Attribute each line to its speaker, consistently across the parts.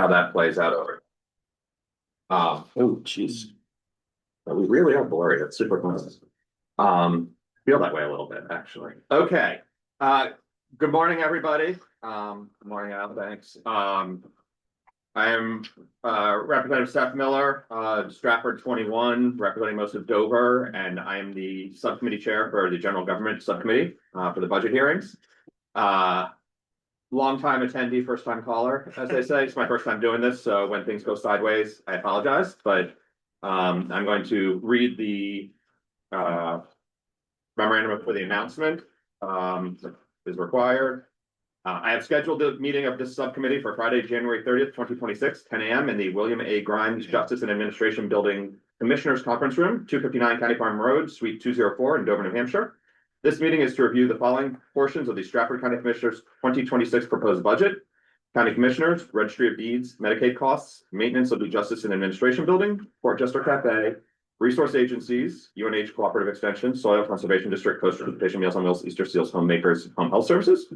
Speaker 1: how that plays out over. Oh, jeez. We really are blurry. It's super close. Feel that way a little bit, actually. Okay. Good morning, everybody. Good morning, Al. Thanks. I am Representative Steph Miller, Strafford 21, representing most of Dover, and I am the subcommittee chair for the General Government Subcommittee for the budget hearings. Long-time attendee, first-time caller, as they say. It's my first time doing this, so when things go sideways, I apologize. But I'm going to read the memorandum for the announcement is required. I have scheduled the meeting of this subcommittee for Friday, January 30th, 2026, 10 a.m. in the William A. Grimes Justice and Administration Building Commissioners Conference Room, 259 County Farm Road, Suite 204 in Dover, New Hampshire. This meeting is to review the following portions of the Strafford County Commissioners 2026 proposed budget. County Commissioners, Registry of Deeds, Medicaid costs, maintenance of the Justice and Administration Building, Port Jester Cafe, resource agencies, UNH Cooperative Extension, Soil Conservation District, Coast Transportation, Meals on Wheels, Easter Seals, Homemakers, Home Health Services,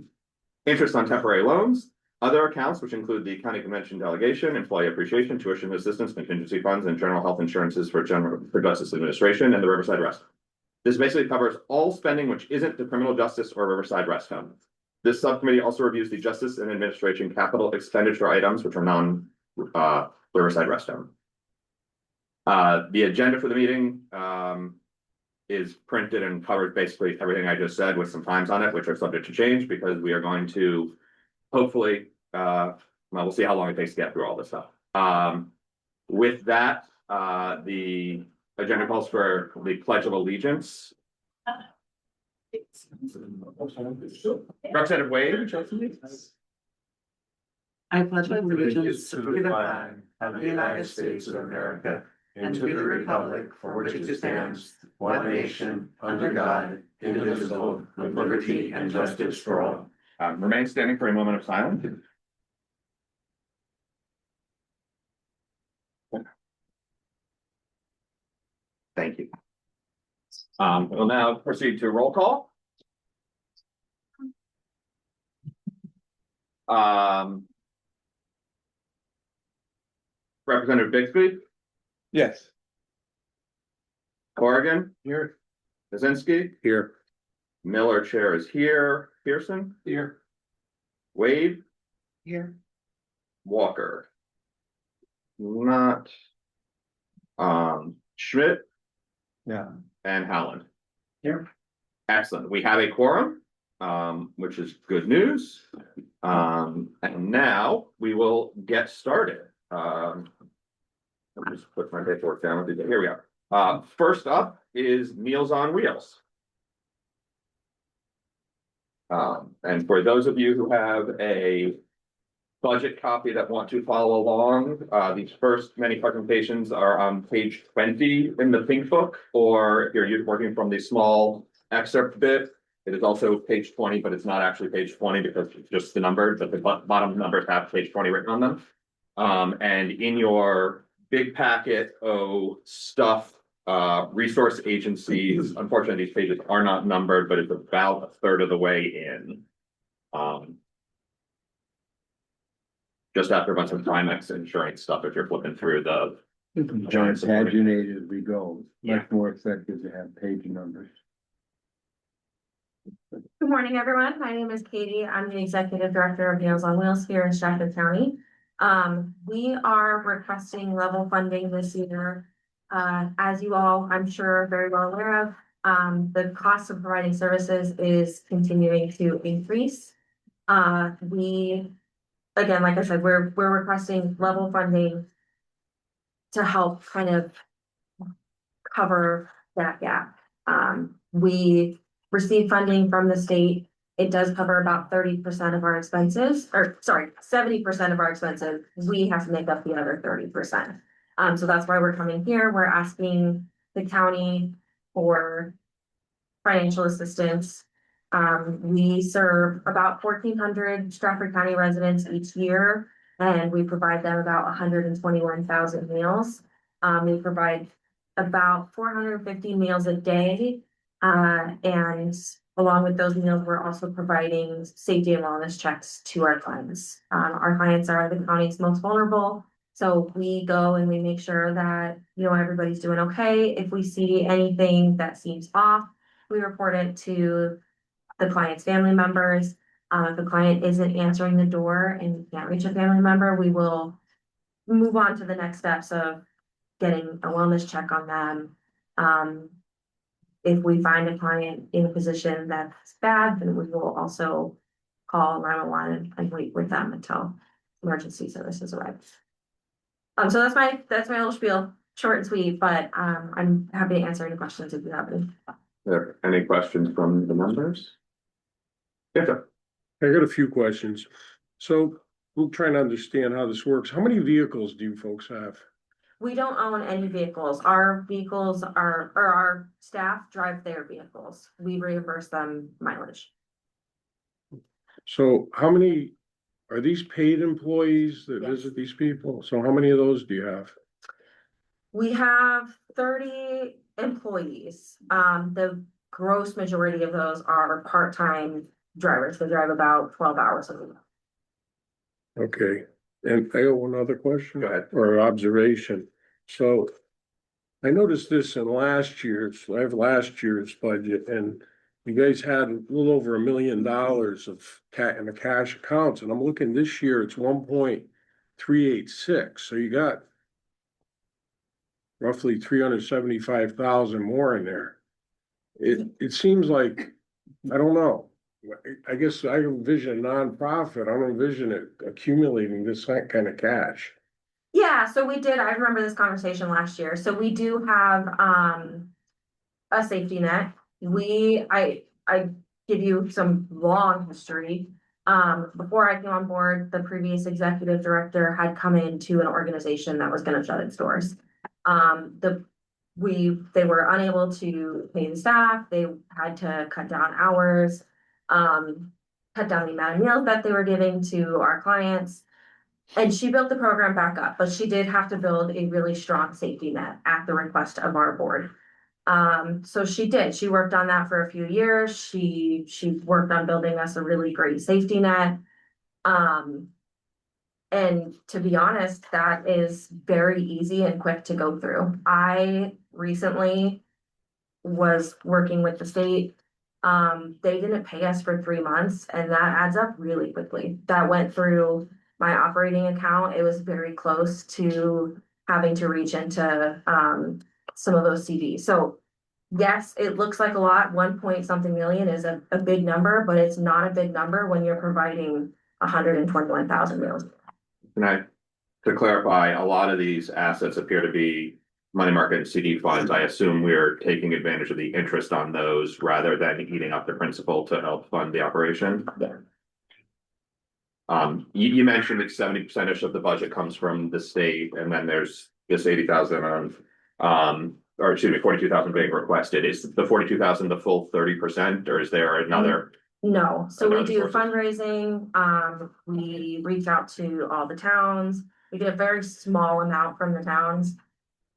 Speaker 1: interest on temporary loans, other accounts, which include the County Convention Delegation, Employee Appreciation, Tuition Assistance, Contingency Funds, and General Health Insurances for Justice Administration, and the Riverside Rest. This basically covers all spending which isn't the criminal justice or Riverside Rest Fund. This subcommittee also reviews the Justice and Administration capital expenditure items, which are non-Riverside Rest Fund. The agenda for the meeting is printed and covers basically everything I just said with some times on it, which are subject to change because we are going to hopefully, we'll see how long it takes to get through all this stuff. With that, the agenda calls for the Pledge of Allegiance. Representative Wade.
Speaker 2: I pledge allegiance to the flag of the United States of America and to the republic for which it stands, one nation, under God, indivisible, with liberty and justice for all.
Speaker 1: Remain standing for a moment of silence. Thank you. We'll now proceed to roll call. Representative Bixby?
Speaker 3: Yes.
Speaker 1: Corrigan?
Speaker 3: Here.
Speaker 1: Kaczynski?
Speaker 3: Here.
Speaker 1: Miller chair is here. Pearson?
Speaker 3: Here.
Speaker 1: Wade?
Speaker 2: Here.
Speaker 1: Walker? Not. Schmidt?
Speaker 3: Yeah.
Speaker 1: And Howland?
Speaker 3: Here.
Speaker 1: Excellent. We have a quorum, which is good news. And now we will get started. Let me just put my paperwork down. Here we are. First up is Meals on Wheels. And for those of you who have a budget copy that want to follow along, these first many presentations are on page 20 in the pink book, or if you're working from the small excerpt bit, it is also page 20, but it's not actually page 20 because it's just the number, but the bottom numbers have page 20 written on them. And in your big packet stuff, resource agencies, unfortunately, these pages are not numbered, but it's about a third of the way in. Just after a bunch of Primex insurance stuff, if you're flipping through the
Speaker 3: Giant paginate as we go.
Speaker 1: Yeah.
Speaker 3: Much more effective to have page numbers.
Speaker 4: Good morning, everyone. My name is Katie. I'm the Executive Director of Meals on Wheels here in Strafford County. We are requesting level funding this year. As you all, I'm sure, are very well aware of, the cost of providing services is continuing to increase. Again, like I said, we're requesting level funding to help kind of cover that gap. We receive funding from the state. It does cover about 30% of our expenses, or sorry, 70% of our expenses. We have to make up the other 30%. So that's why we're coming here. We're asking the county for financial assistance. We serve about 1,400 Strafford County residents each year, and we provide them about 121,000 meals. We provide about 450 meals a day, and along with those meals, we're also providing safety and wellness checks to our clients. Our clients are the county's most vulnerable. So we go and we make sure that, everybody's doing okay. If we see anything that seems off, we report it to the client's family members. If the client isn't answering the door and you can't reach a family member, we will move on to the next steps of getting a wellness check on them. If we find a client in a position that's bad, then we will also call 911 and wait with them until emergency services arrive. So that's my little spiel, short and sweet, but I'm happy to answer any questions if you have any.
Speaker 1: There, any questions from the members? Yeah, sure.
Speaker 2: I got a few questions. So we're trying to understand how this works. How many vehicles do you folks have?
Speaker 4: We don't own any vehicles. Our vehicles or our staff drive their vehicles. We reimburse them mileage.
Speaker 2: So how many, are these paid employees that
Speaker 4: Yes.
Speaker 2: visit these people? So how many of those do you have?
Speaker 4: We have 30 employees. The gross majority of those are part-time drivers. They drive about 12 hours a week.
Speaker 2: Okay, and I got one other question.
Speaker 1: Go ahead.
Speaker 2: Or observation. So I noticed this in I have last year's budget, and you guys had a little over $1 million of in the cash accounts, and I'm looking this year, it's 1.386. So you got roughly 375,000 more in there. It seems like, I don't know. I guess I envision a nonprofit. I don't envision it accumulating this kind of cash.
Speaker 4: Yeah, so we did. I remember this conversation last year. So we do have a safety net. I give you some long history. Before I came on board, the previous executive director had come into an organization that was going to shut its doors. They were unable to pay the staff. They had to cut down hours, cut down the amount of meals that they were giving to our clients. And she built the program back up, but she did have to build a really strong safety net at the request of our board. So she did. She worked on that for a few years. She worked on building us a really great safety net. And to be honest, that is very easy and quick to go through. I recently was working with the state. They didn't pay us for 3 months, and that adds up really quickly. That went through my operating account. It was very close to having to reach into some of those CDs. So yes, it looks like a lot. 1 point something million is a big number, but it's not a big number when you're providing 121,000 meals.
Speaker 1: To clarify, a lot of these assets appear to be money market and CD funds. I assume we're taking advantage of the interest on those rather than eating up the principal to help fund the operation.
Speaker 4: Yeah.
Speaker 1: You mentioned that 70% of the budget comes from the state, and then there's this 80,000 on, or excuse me, 42,000 being requested. Is the 42,000 the full 30%, or is there another?
Speaker 4: No, so we
Speaker 1: Another
Speaker 4: do
Speaker 1: sources.
Speaker 4: fundraising, we reach out to all the towns, we get a very small amount from the towns.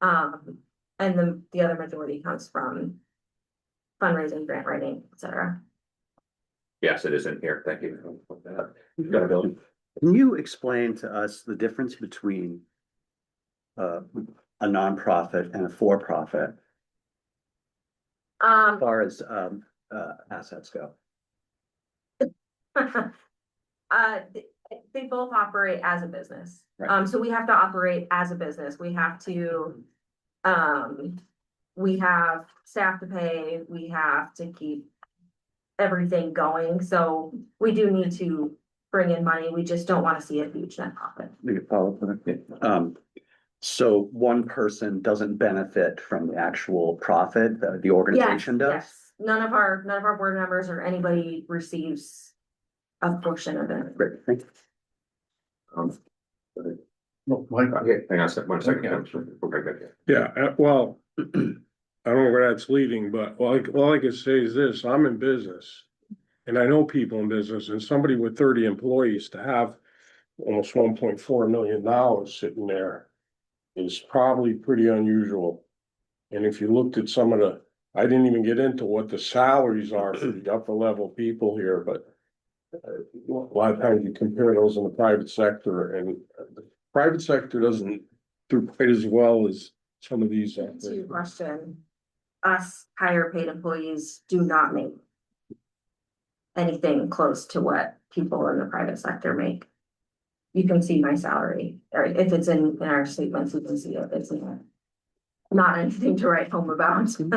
Speaker 4: And then the other majority comes from fundraising, grant writing, et cetera.
Speaker 1: Yes, it is in here. Thank you. Got it, Bill.
Speaker 5: Can you explain to us the difference between a nonprofit and a for-profit as far as assets go?
Speaker 4: They both operate as a business.
Speaker 5: Right.
Speaker 4: So we have to operate as a business. We have to, we have staff to pay, we have to keep everything going. So we do need to bring in money. We just don't want to see a huge net profit.
Speaker 5: We could follow up with it. So one person doesn't benefit from the actual profit that the organization does?
Speaker 4: Yes. None of our board members or anybody receives a portion of it.
Speaker 5: Great, thank you.
Speaker 1: Okay, hang on a second, 1 second. Okay, good.
Speaker 2: Yeah, well, I don't know where that's leading, but all I can say is this, I'm in business. And I know people in business, and somebody with 30 employees to have almost $1.4 million sitting there is probably pretty unusual. And if you looked at some of the I didn't even get into what the salaries are for the upper level people here, but. A lot of times you compare those in the private sector, and the private sector doesn't do quite as well as some of these.
Speaker 4: To your question, us higher paid employees do not make anything close to what people in the private sector make. You can see my salary, or if it's in our statements, you can see it, it's not anything to write home about. So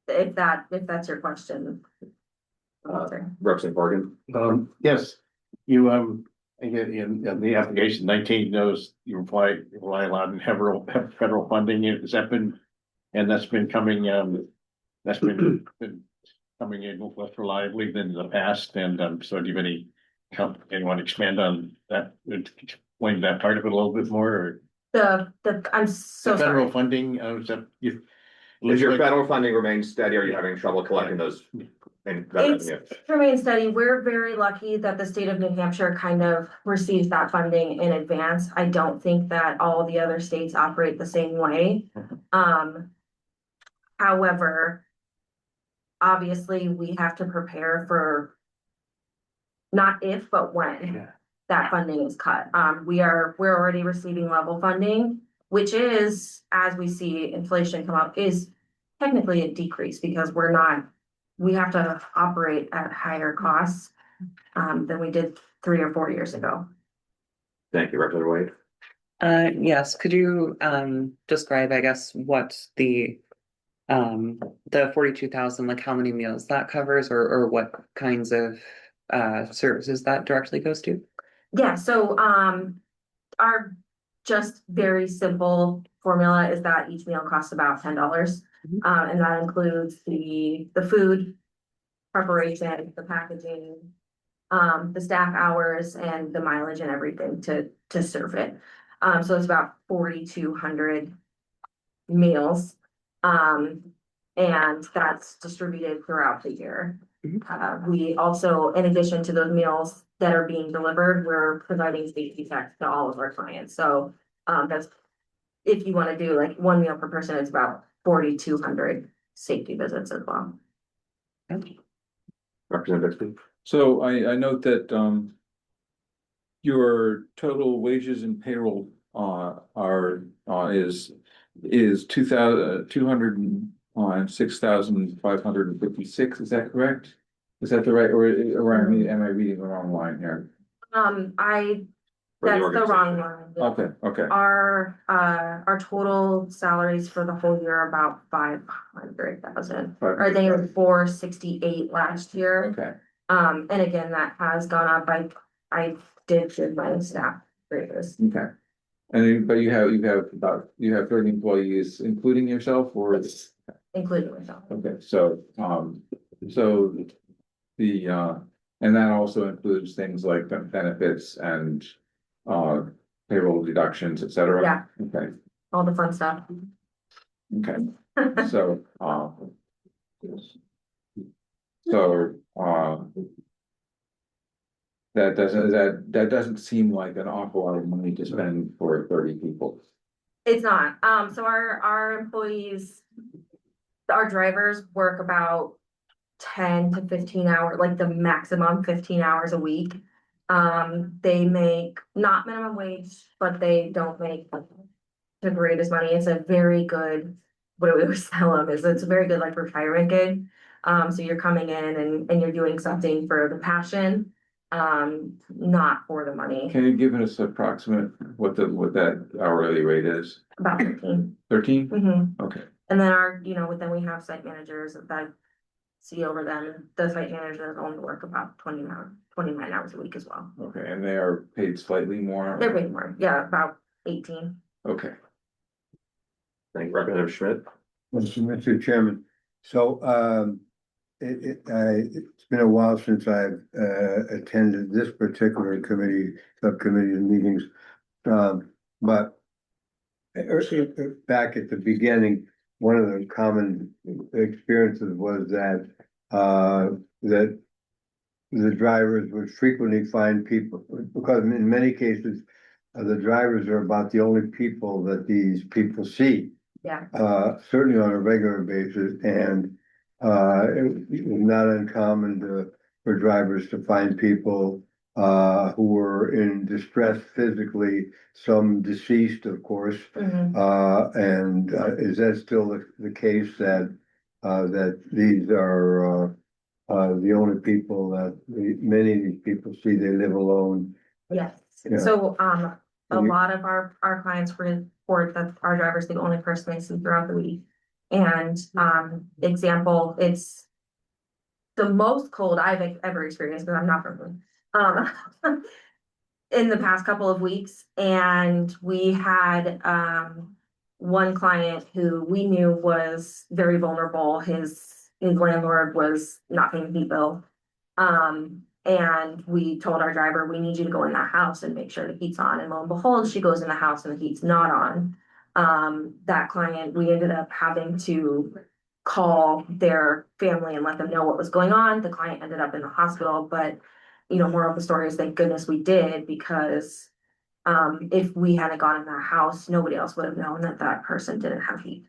Speaker 4: if that's your question.
Speaker 1: Representative Morgan.
Speaker 6: Yes, you, in the application 19 knows you rely a lot on federal funding. Has that been, and that's been coming, that's been coming in less reliably than in the past. And, so do you have anyone expand on that, explain that part of it a little bit more, or?
Speaker 4: I'm so
Speaker 6: The federal
Speaker 4: sorry.
Speaker 6: funding, is that you?
Speaker 1: If your federal funding remains steady, are you having trouble collecting those? And that
Speaker 4: It's
Speaker 1: revenue?
Speaker 4: remained steady. We're very lucky that the state of New Hampshire kind of receives that funding in advance. I don't think that all the other states operate the same way. However, obviously, we have to prepare for not if, but when that funding is cut. We're already receiving level funding, which is, as we see inflation come up, is technically a decrease because we have to operate at higher costs than we did 3 or 4 years ago.
Speaker 1: Thank you, Representative Wade.
Speaker 7: Yes, could you describe, I guess, what the 42,000, like how many meals that covers, or what kinds of services that directly goes to?
Speaker 4: Yeah, so our just very simple formula is that each meal costs about $10. And that includes the food preparation, the packaging, the staff hours, and the mileage and everything to serve it. So it's about 4,200 meals. And that's distributed throughout the year. We also, in addition to those meals that are being delivered, we're providing safety checks to all of our clients. So that's, if you want to do like 1 meal per person, it's about 4,200 safety visits as well.
Speaker 1: Representative Bixby.
Speaker 8: So I note that your total wages and payroll is 6,556. Is that correct? Is that the right, or am I reading the wrong line here?
Speaker 4: That's the wrong one.
Speaker 8: Okay.
Speaker 4: Our total salaries for the whole year are about 500,000. Or I think it was 468 last year.
Speaker 8: Okay.
Speaker 4: And again, that has gone up. I did give my staff raises.
Speaker 8: Okay. And but you have 30 employees, including yourself, or
Speaker 4: Including myself.
Speaker 8: okay, so the and that also includes things like benefits and payroll deductions, et cetera.
Speaker 4: Yeah.
Speaker 8: Okay.
Speaker 4: All the fun stuff.
Speaker 8: Okay. So that doesn't seem like an awful lot of money to spend for 30 people.
Speaker 4: It's not. So our employees, our drivers work about 10 to 15 hours, like the maximum 15 hours a week. They make not minimum wage, but they don't make the greatest money. It's a very good, what do we always tell them is it's a very good like retirement gig. So you're coming in and you're doing something for the passion, not for the money.
Speaker 8: Can you give us an approximate what that hourly rate is?
Speaker 4: About 13.
Speaker 8: 13?
Speaker 4: Mm-hmm.
Speaker 8: Okay.
Speaker 4: And then then we have site managers that see over them. The site managers only work about 29 hours a week as well.
Speaker 8: Okay, and they are paid slightly more?
Speaker 4: They're paid more, yeah, about 18.
Speaker 8: Okay.
Speaker 1: Thank you, Representative Schmidt.
Speaker 3: Mr. Chairman, so it's been a while since I've attended this particular subcommittee meetings. But back at the beginning, one of the common experiences was that that the drivers would frequently find people, because in many cases, the drivers are about the only people that these people see.
Speaker 4: Yeah.
Speaker 3: certainly on a regular basis, and it was not uncommon for drivers to find people who were in distress physically, some deceased, of course.
Speaker 4: Mhm.
Speaker 3: And is that still the case that that these are the only people that many of these people see, they live alone?
Speaker 4: Yes,
Speaker 3: Yeah.
Speaker 4: so, a
Speaker 3: And you-
Speaker 4: lot of our clients report that our driver's the only person they see throughout the week. And, example, it's the most cold I've ever experienced, because I'm not from them. In the past couple of weeks, and we had, one client who we knew was very vulnerable. His landlord was not paying heat bill. And we told our driver, we need you to go in that house and make sure the heat's on. And lo and behold, she goes in the house and the heat's not on. That client, we ended up having to call their family and let them know what was going on. The client ended up in the hospital, but moral of the story is thank goodness we did, because if we hadn't gone in that house, nobody else would have known that that person didn't have heat.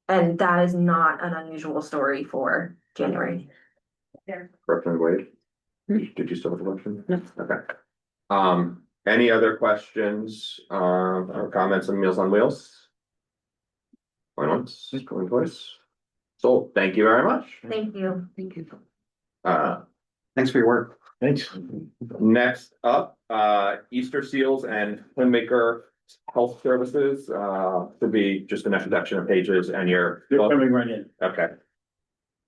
Speaker 4: And that is not an unusual story for January.
Speaker 1: Representative Wade, did you still have a question? No. Okay. Any other questions, or comments on Meals on Wheels? Going once, going twice. So, thank you very much.
Speaker 4: Thank you.
Speaker 7: Thank you.
Speaker 5: Thanks for your work.
Speaker 6: Thanks.
Speaker 1: Next up, Easter Seals and Twinmaker Health Services, should be just an introduction of pages and your.
Speaker 6: They're coming right in.
Speaker 1: Okay.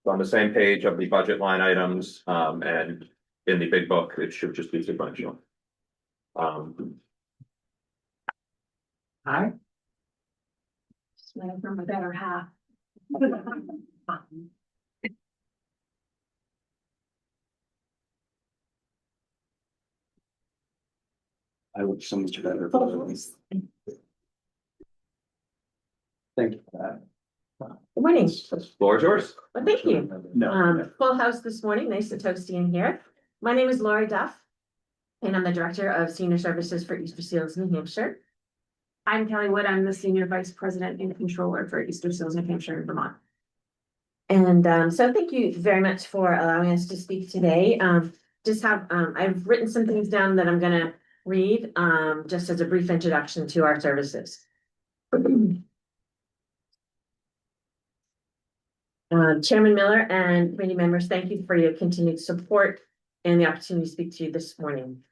Speaker 1: On the same page of the budget line items, and in the big book, it should just be sequential.
Speaker 2: Hi.
Speaker 4: Smelling from a better half.
Speaker 5: I look so much better. Thank you for that.
Speaker 9: Good morning.
Speaker 1: Floor is yours.
Speaker 9: Well, thank you.
Speaker 6: No.
Speaker 9: Full house this morning. Nice and toasty in here. My name is Lori Duff, and I'm the Director of Senior Services for Easter Seals, New Hampshire.
Speaker 10: I'm Kelly Wood. I'm the Senior Vice President and Controller for Easter Seals, New Hampshire, Vermont.
Speaker 9: And so thank you very much for allowing us to speak today. I've written some things down that I'm gonna read, just as a brief introduction to our services. Chairman Miller and committee members, thank you for your continued support and the opportunity to speak to you this morning.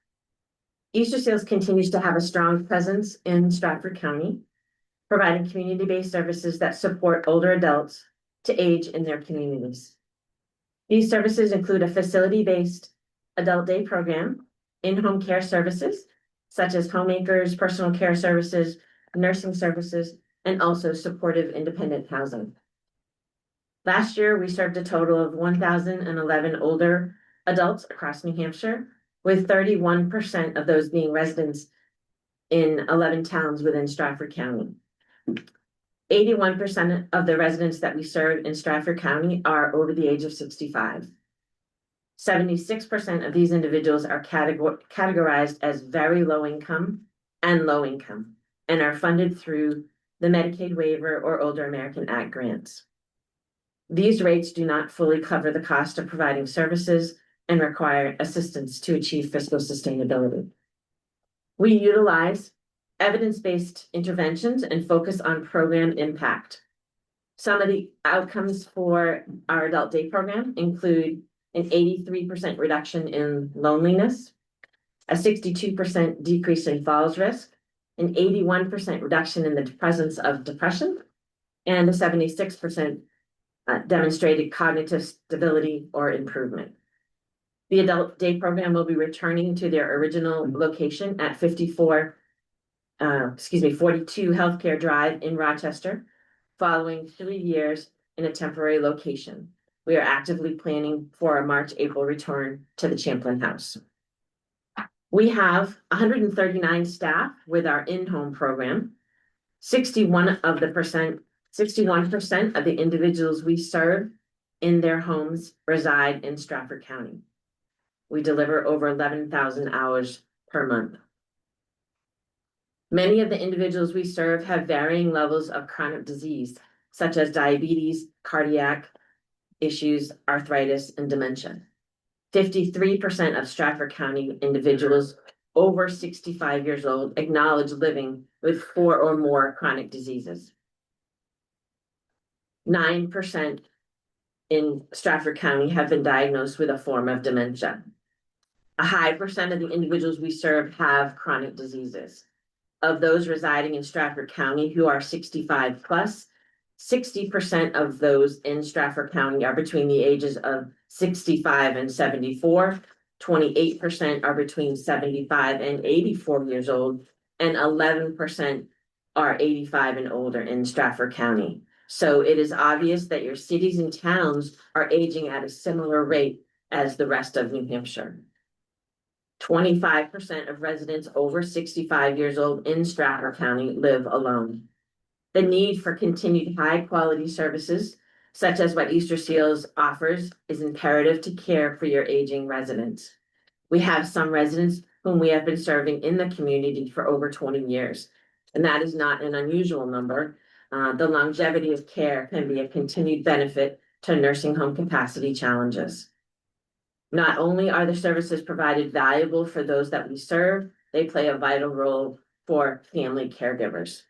Speaker 9: Easter Seals continues to have a strong presence in Strafford County, providing community-based services that support older adults to age in their communities. These services include a facility-based adult day program, in-home care services, such as homemakers, personal care services, nursing services, and also supportive independent housing. Last year, we served a total of 1,011 older adults across New Hampshire, with 31% of those being residents in 11 towns within Strafford County. 81% of the residents that we serve in Strafford County are over the age of 65. 76% of these individuals are categorized as very low income and low income, and are funded through the Medicaid waiver or Older American Act grants. These rates do not fully cover the cost of providing services and require assistance to achieve fiscal sustainability. We utilize evidence-based interventions and focus on program impact. Some of the outcomes for our adult day program include an 83% reduction in loneliness, a 62% decrease in falls risk, an 81% reduction in the presence of depression, and a 76% demonstrated cognitive stability or improvement. The adult day program will be returning to their original location at 42 Healthcare Drive in Rochester, following 3 years in a temporary location. We are actively planning for a March-April return to the Champlin House. We have 139 staff with our in-home program. 61% of the individuals we serve in their homes reside in Strafford County. We deliver over 11,000 hours per month. Many of the individuals we serve have varying levels of chronic disease, such as diabetes, cardiac issues, arthritis, and dementia. 53% of Strafford County individuals over 65 years old acknowledge living with 4 or more chronic diseases. 9% in Strafford County have been diagnosed with a form of dementia. A high percent of the individuals we serve have chronic diseases. Of those residing in Strafford County who are 65 plus, 60% of those in Strafford County are between the ages of 65 and 74. 28% are between 75 and 84 years old, and 11% are 85 and older in Strafford County. So it is obvious that your cities and towns are aging at a similar rate as the rest of New Hampshire. 25% of residents over 65 years old in Strafford County live alone. The need for continued high-quality services, such as what Easter Seals offers, is imperative to care for your aging residents. We have some residents whom we have been serving in the community for over 20 years, and that is not an unusual number. The longevity of care can be a continued benefit to nursing home capacity challenges. Not only are the services provided valuable for those that we serve, they play a vital role for family caregivers,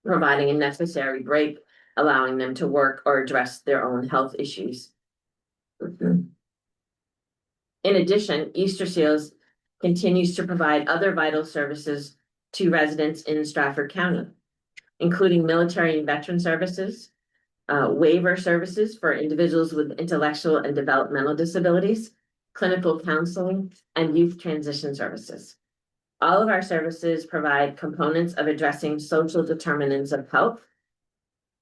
Speaker 9: providing a necessary break, allowing them to work or address their own health issues. In addition, Easter Seals continues to provide other vital services to residents in Strafford County, including military and veteran services, waiver services for individuals with intellectual and developmental disabilities, clinical counseling, and youth transition services. All of our services provide components of addressing social determinants of health,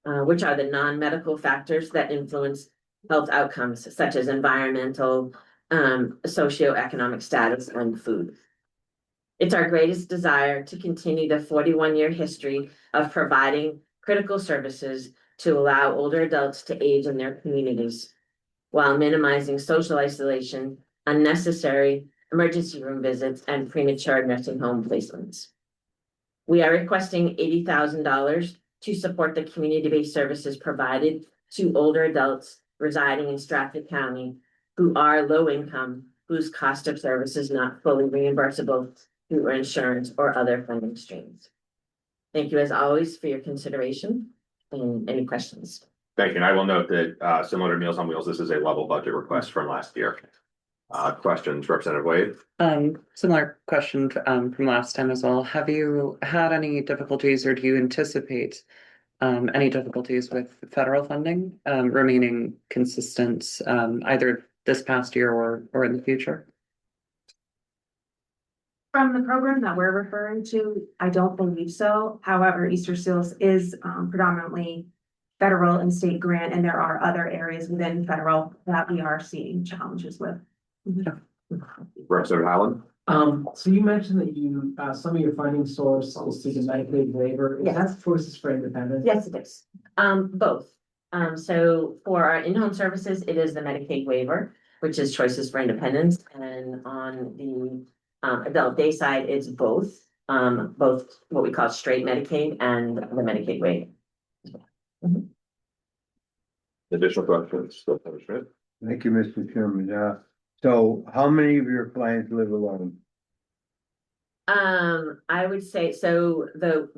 Speaker 9: which are the non-medical factors that influence health outcomes, such as environmental, socioeconomic status, and food. It's our greatest desire to continue the 41-year history of providing critical services to allow older adults to age in their communities while minimizing social isolation, unnecessary emergency room visits, and premature nursing home placements. We are requesting $80,000 to support the community-based services provided to older adults residing in Strafford County who are low income, whose cost of service is not fully reimbursable through insurance or other funding streams. Thank you as always for your consideration. And any questions?
Speaker 1: Thank you. And I will note that similar to Meals on Wheels, this is a level budget request from last year. Questions, Representative Wade?
Speaker 7: Similar question from last time as well. Have you had any difficulties, or do you anticipate any difficulties with federal funding remaining consistent either this past year or in the future?
Speaker 10: From the program that we're referring to, I don't believe so. However, Easter Seals is predominantly federal and state grant, and there are other areas within federal that we are seeing challenges with.
Speaker 1: Representative Howland?
Speaker 2: So you mentioned that you, some of your funding source is through the Medicaid waiver. Is that Choices for Independence?
Speaker 9: Yes, it is. Both. So for our in-home services, it is the Medicaid waiver, which is Choices for Independence, and on the adult day side, it's both what we call straight Medicaid and the Medicaid waiver.
Speaker 1: Additional questions?
Speaker 3: Thank you, Mr. Chairman. So how many of your clients live alone?
Speaker 9: I would say, so the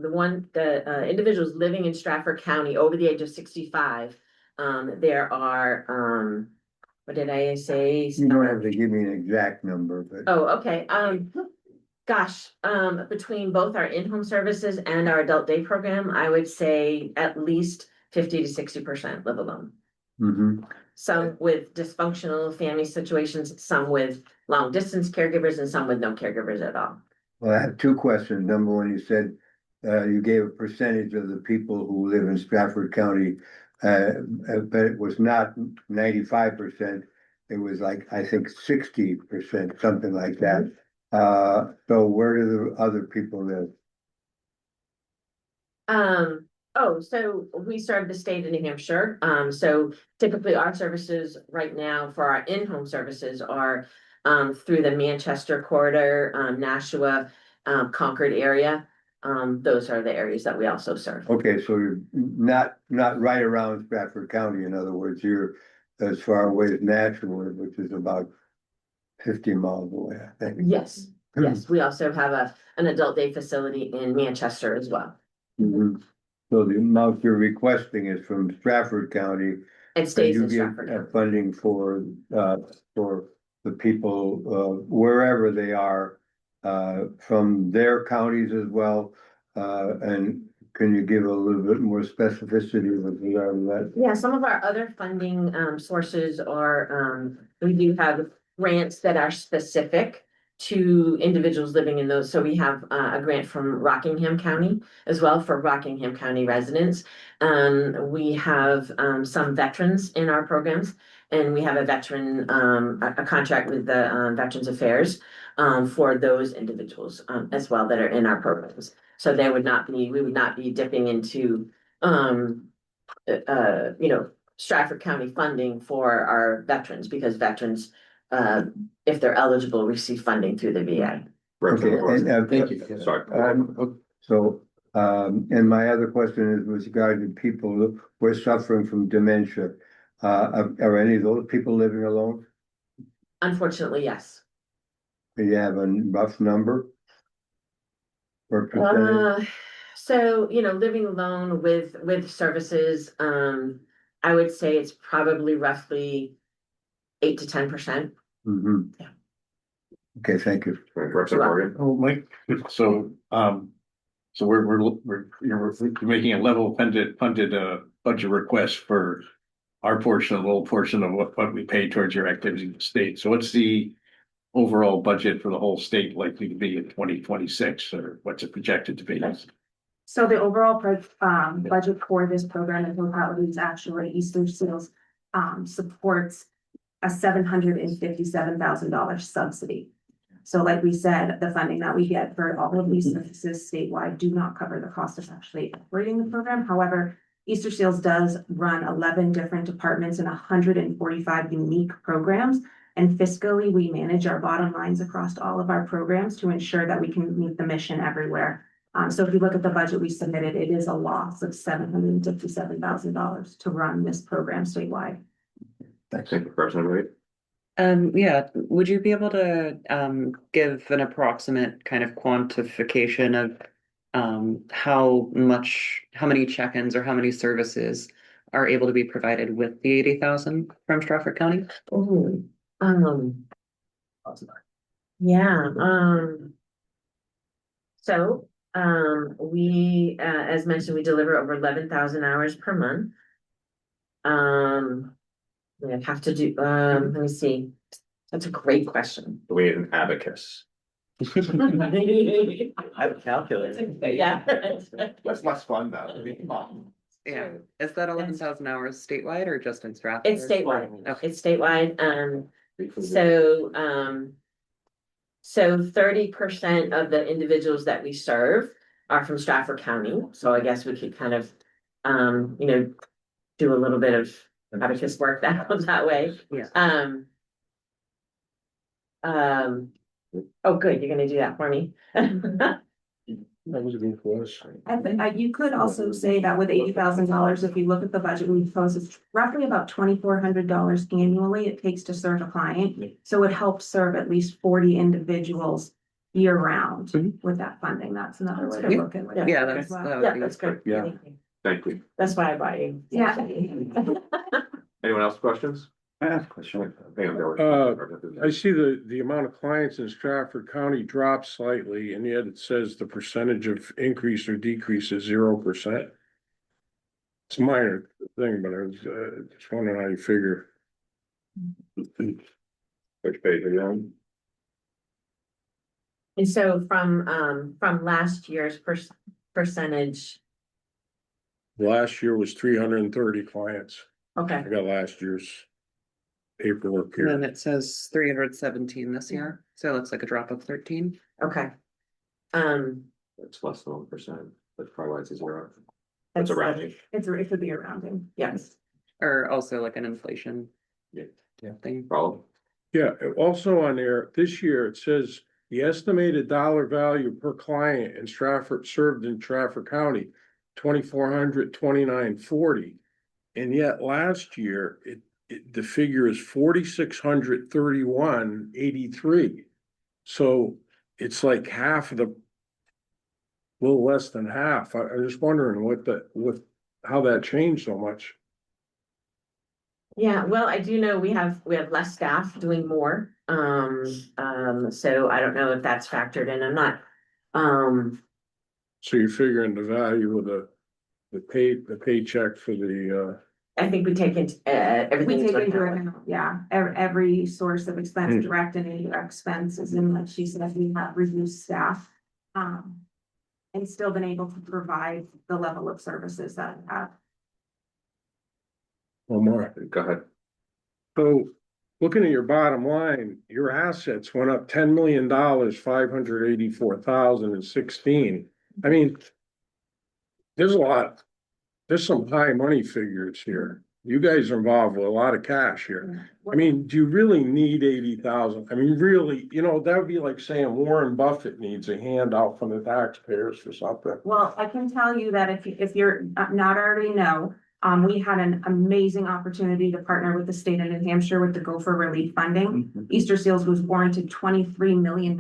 Speaker 9: individuals living in Strafford County over the age of 65, there are, what did I say?
Speaker 3: You don't have to give me an exact number, but.
Speaker 9: Oh, okay. Gosh, between both our in-home services and our adult day program, I would say at least 50 to 60% live alone.
Speaker 3: Mm-hmm.
Speaker 9: Some with dysfunctional family situations, some with long distance caregivers, and some with no caregivers at all.
Speaker 3: Well, I have two questions. Number one, you said you gave a percentage of the people who live in Strafford County, but it was not 95%. It was like, I think 60%, something like that. So where do the other people live?
Speaker 9: So we serve the state of New Hampshire. So typically our services right now for our in-home services are through the Manchester corridor, Nashua, Concord area. those are the areas that we also serve.
Speaker 3: Okay, so you're not right around Strafford County, in other words, you're as far away as Nashua, which is about 50 miles away, I think.
Speaker 9: Yes, yes, we also have an adult day facility in Manchester as well.
Speaker 3: Mhm. So the amount you're requesting is from Strafford County.
Speaker 9: It stays
Speaker 3: You
Speaker 9: in
Speaker 3: get
Speaker 9: Strafford. County.
Speaker 3: funding for the people, wherever they are, from their counties as well. And can you give a little bit more specificity with regard to that?
Speaker 9: Yeah, some of our other funding sources are, we do have grants that are specific to individuals living in those. So we have a grant from Rockingham County as well for Rockingham County residents. We have some veterans in our programs, and we have a veteran, a contract with the Veterans Affairs for those individuals as well that are in our programs. So we would not be dipping into Stratford County funding for our veterans, because veterans, if they're eligible, receive funding through the VA.
Speaker 3: Okay, and,
Speaker 6: Thank you.
Speaker 1: Sorry.
Speaker 3: And my other question is with regard to people who are suffering from dementia. Are any of those people living alone?
Speaker 9: Unfortunately, yes.
Speaker 3: Do you have a rough number? Or percentage?
Speaker 9: So, living alone with services, I would say it's probably roughly 8 to 10%.
Speaker 3: Mhm.
Speaker 9: Yeah.
Speaker 3: Okay, thank you.
Speaker 1: Representative Morgan.
Speaker 6: Oh, Mike, so we're making a level funded budget request for our portion, a little portion of what we pay towards your activities in the state. So what's the overall budget for the whole state likely to be in 2026, or what's it projected to be?
Speaker 10: So the overall budget for this program in totality is actually Eastern Seals supports a $757,000 subsidy. So like we said, the funding that we get for all of these services statewide do not cover the cost of actually operating the program. However, Easter Seals does run 11 different departments and 145 unique programs. And fiscally, we manage our bottom lines across all of our programs to ensure that we can meet the mission everywhere. So if you look at the budget we submitted, it is a loss of $757,000 to run this program statewide.
Speaker 1: Thank you, Representative Reed.
Speaker 7: Yeah, would you be able to give an approximate kind of quantification of how many check-ins or how many services are able to be provided with the 80,000 from Strafford County?
Speaker 9: Oh, yeah, so, we, as mentioned, we deliver over 11,000 hours per month. We have to do, let me see. That's a great question.
Speaker 1: We need an abacus.
Speaker 5: I have a calculator.
Speaker 9: Yeah.
Speaker 1: That's less fun though.
Speaker 7: Yeah, is that 11,000 hours statewide or just in Strafford?
Speaker 9: It's statewide.
Speaker 7: Okay.
Speaker 9: It's statewide, so 30% of the individuals that we serve are from Strafford County. So I guess we could kind of, do a little bit of abacus work that way.
Speaker 7: Yeah.
Speaker 9: Oh, good, you're gonna do that for me.
Speaker 3: That was a good for us.
Speaker 10: And you could also say that with $80,000, if you look at the budget we propose, it's roughly about $2,400 annually it takes to serve a client. So it helps serve at least 40 individuals year round with that funding. That's another way to look at it.
Speaker 7: Yeah,
Speaker 10: as well.
Speaker 7: that
Speaker 9: Yeah,
Speaker 7: would be
Speaker 9: that's good.
Speaker 3: Yeah.
Speaker 1: Thank you.
Speaker 9: That's why I bought you.
Speaker 10: Yeah.
Speaker 1: Anyone else questions?
Speaker 8: I have a question.
Speaker 11: I see the amount of clients in Strafford County dropped slightly, and yet it says the percentage of increase or decrease is 0%. It's a minor thing, but I was just wondering how you figure.
Speaker 1: Which page are you on?
Speaker 9: And so from last year's percentage,
Speaker 11: Last year was 330 clients.
Speaker 9: okay,
Speaker 11: I got last year's paperwork
Speaker 7: And then
Speaker 11: here.
Speaker 7: it says 317 this year, so it looks like a drop of 13.
Speaker 9: okay.
Speaker 1: It's less than 1%. That's probably why it's a zero. It's a rounding.
Speaker 10: It could be a rounding.
Speaker 9: Yes.
Speaker 7: Or also like an inflation
Speaker 1: Yeah.
Speaker 7: thing.
Speaker 1: Problem?
Speaker 11: Yeah, also on there, this year it says the estimated dollar value per client in Strafford, served in Strafford County, 2,400, 2940. And yet last year, the figure is 4,631.83. So it's like half of the, little less than half. I'm just wondering how that changed so much.
Speaker 9: Yeah, well, I do know we have less staff doing more. So I don't know if that's factored in. I'm not,
Speaker 11: So you're figuring the value of the paycheck for the,
Speaker 9: I think we take into,
Speaker 10: We
Speaker 9: everything
Speaker 10: take
Speaker 9: into
Speaker 10: into
Speaker 9: account.
Speaker 10: account, yeah, every source of expense, direct and indirect expenses, and like she said, we have reduced staff. And still been able to provide the level of services that we have.
Speaker 11: one more.
Speaker 1: Go ahead.
Speaker 11: So looking at your bottom line, your assets went up $10 million, 584,016. I mean, there's some high money figures here. You guys are involved with a lot of cash here. I mean, do you really need 80,000? I mean, really, that would be like saying Warren Buffett needs a handout from the taxpayers for something.
Speaker 10: Well, I can tell you that if you're not already know, we had an amazing opportunity to partner with the state of New Hampshire with the Gopher Relief Funding. Easter Seals was warranted $23 million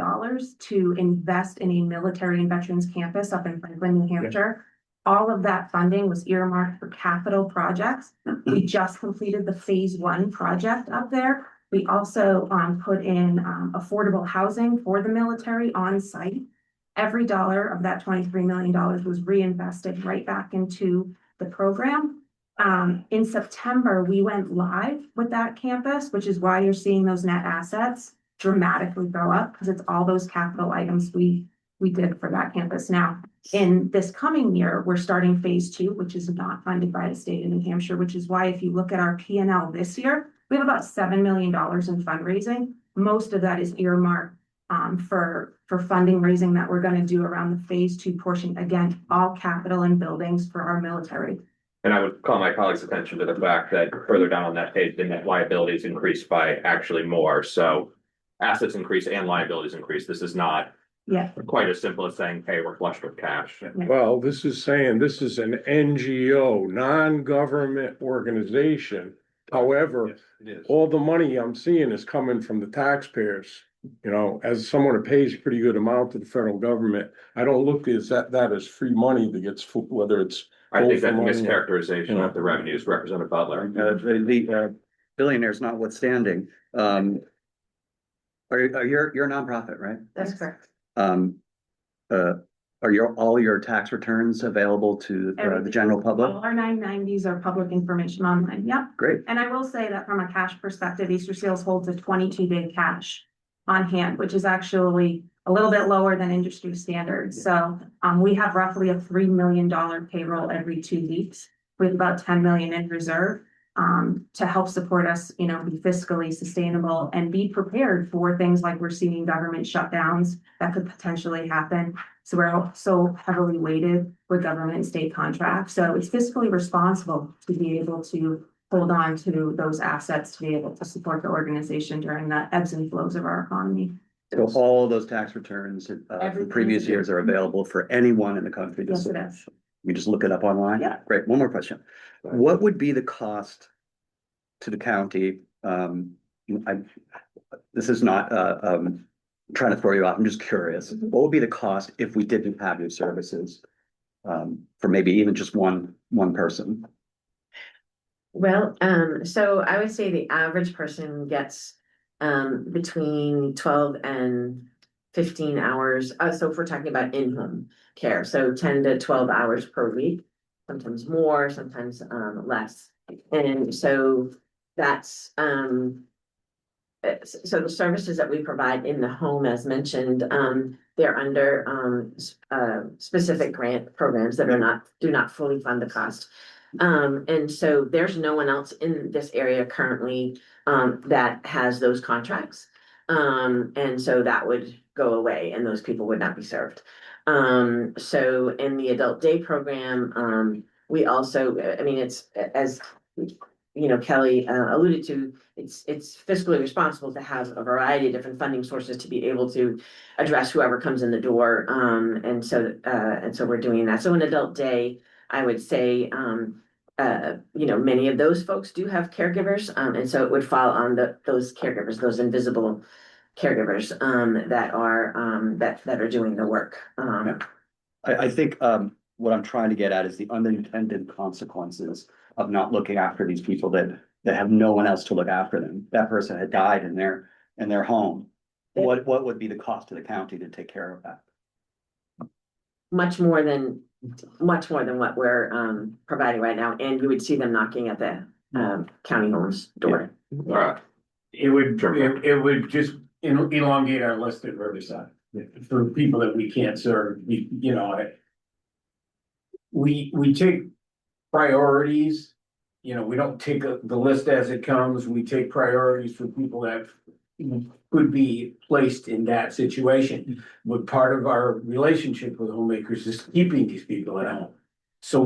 Speaker 10: to invest in a military and veterans campus up in Franklin, New Hampshire. All of that funding was earmarked for capital projects. We just completed the phase 1 project up there. We also put in affordable housing for the military on site. Every dollar of that $23 million was reinvested right back into the program. In September, we went live with that campus, which is why you're seeing those net assets dramatically go up, because it's all those capital items we did for that campus. Now, in this coming year, we're starting phase 2, which is not funded by the state of New Hampshire, which is why if you look at our P&L this year, we have about $7 million in fundraising. Most of that is earmarked for funding raising that we're going to do around the phase 2 portion. Again, all capital and buildings for our military.
Speaker 1: And I would call my colleagues' attention to the fact that further down on that page, the net liabilities increased by actually more. So assets increase and liabilities increase. This is not quite as simple as saying, hey, we're flush with cash.
Speaker 11: Well, this is saying this is an NGO, non-government organization. However, all the money I'm seeing is coming from the taxpayers. As someone who pays a pretty good amount to the federal government, I don't look at that as free money that gets, whether it's.
Speaker 1: I think that's a mischaracterization of the revenues, Representative Butler.
Speaker 5: The billionaires notwithstanding, you're a nonprofit, right?
Speaker 9: That's correct.
Speaker 5: Are all your tax returns available to the general public?
Speaker 10: All our 990s are public information online. Yep.
Speaker 5: Great.
Speaker 10: And I will say that from a cash perspective, Easter Seals holds a 22-day cash on hand, which is actually a little bit lower than industry standards. So we have roughly a $3 million payroll every 2 weeks. We have about 10 million in reserve to help support us, be fiscally sustainable and be prepared for things like we're seeing government shutdowns that could potentially happen. So we're so heavily weighted with government and state contracts. So it's fiscally responsible to be able to hold on to those assets to be able to support the organization during the ebbs and flows of our economy.
Speaker 5: So all of those tax returns from previous years are available for anyone in the country.
Speaker 10: Yes, it is.
Speaker 5: You just look it up online?
Speaker 10: Yeah.
Speaker 5: Great. One more question. What would be the cost to the county? This is not trying to throw you off. I'm just curious. What would be the cost if we didn't have your services for maybe even just one person?
Speaker 9: Well, so I would say the average person gets between 12 and 15 hours. So if we're talking about in-home care, so 10 to 12 hours per week, sometimes more, sometimes less. And so that's so the services that we provide in the home, as mentioned, they're under specific grant programs that do not fully fund the cost. And so there's no one else in this area currently that has those contracts. And so that would go away and those people would not be served. So in the adult day program, we also, it's as Kelly alluded to, it's fiscally responsible to have a variety of different funding sources to be able to address whoever comes in the door. And so we're doing that. So an adult day, I would say, many of those folks do have caregivers. And so it would fall on those caregivers, those invisible caregivers, that are doing the work.
Speaker 5: I think, what I'm trying to get at is the unintended consequences of not looking after these people that have no one else to look after them. That person had died in their home. What would be the cost to the county to take care of that?
Speaker 9: Much more than what we're providing right now, and you would see them knocking at the county homes door.
Speaker 1: All right.
Speaker 6: It would just elongate our list at Riverside for people that we can't serve, we take priorities. We don't take the list as it comes. We take priorities for people that could be placed in that situation. But part of our relationship with homemakers is keeping these people at home. So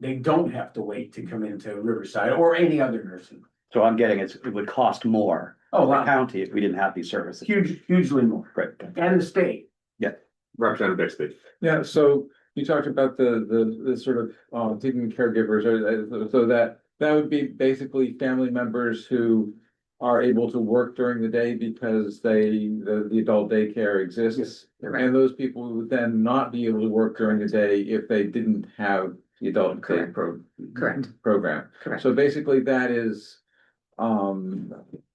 Speaker 6: they don't have to wait to come into Riverside or any other nursing home.
Speaker 5: So I'm getting it would cost more
Speaker 6: Oh,
Speaker 5: to the
Speaker 6: wow.
Speaker 5: county if we didn't have these services.
Speaker 6: Hugely more.
Speaker 5: Right.
Speaker 6: And the state.
Speaker 1: Representative Bixby.
Speaker 8: Yeah, so you talked about the sort of taking caregivers, so that would be basically family members who are able to work during the day because the adult daycare exists. And those people would then not be able to work during the day if they didn't have the adult day
Speaker 9: Correct.
Speaker 8: program.
Speaker 9: Correct.
Speaker 8: So basically that is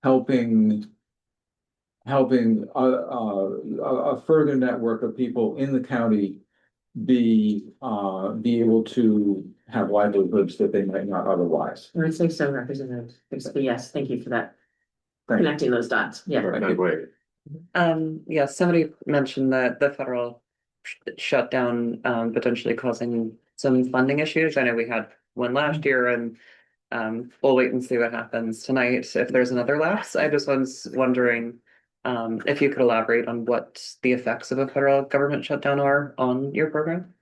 Speaker 8: helping a further network of people in the county be able to have livelihoods that they might not otherwise.
Speaker 9: I would say so, Representative Bixby. Yes, thank you for that.
Speaker 8: Thank you.
Speaker 9: Connecting those dots. Yeah.
Speaker 7: Yeah, somebody mentioned that the federal shutdown potentially causing some funding issues. I know we had one last year, and we'll wait and see what happens tonight if there's another lapse. I just was wondering if you could elaborate on what the effects of a federal government shutdown are on your program.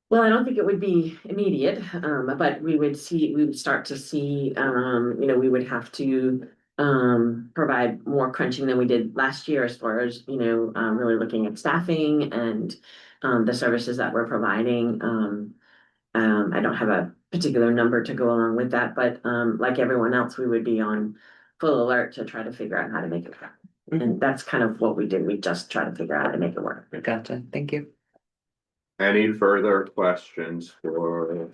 Speaker 9: Well, I don't think it would be immediate, but we would start to see, we would have to provide more crunching than we did last year as far as, really looking at staffing and the services that we're providing. I don't have a particular number to go along with that, but like everyone else, we would be on full alert to try to figure out how to make it work. And that's kind of what we did. We just tried to figure out how to make it work.
Speaker 7: Gotcha. Thank you.
Speaker 1: Any further questions for?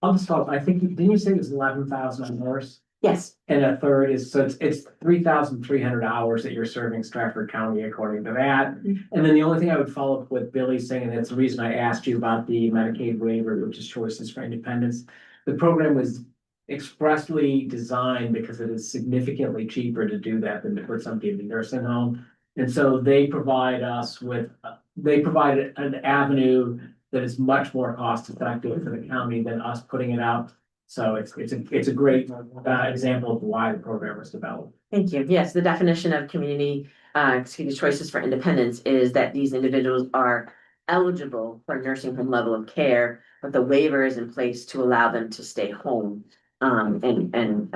Speaker 2: I'll just follow, I think, didn't you say it was 11,000 hours?
Speaker 9: Yes.
Speaker 2: And a third is, so it's 3,300 hours that you're serving Strafford County according to that. And then the only thing I would follow up with Billy saying, and that's the reason I asked you about the Medicaid waiver, which is Choices for Independence. The program was expressly designed because it is significantly cheaper to do that than to put somebody in a nursing home. And so they provide us with, an avenue that is much more cost effective for the county than us putting it out. So it's a great example of why the program was developed.
Speaker 9: Thank you. Yes, the definition of Choices for Independence is that these individuals are eligible for nursing home level of care, but the waiver is in place to allow them to stay home and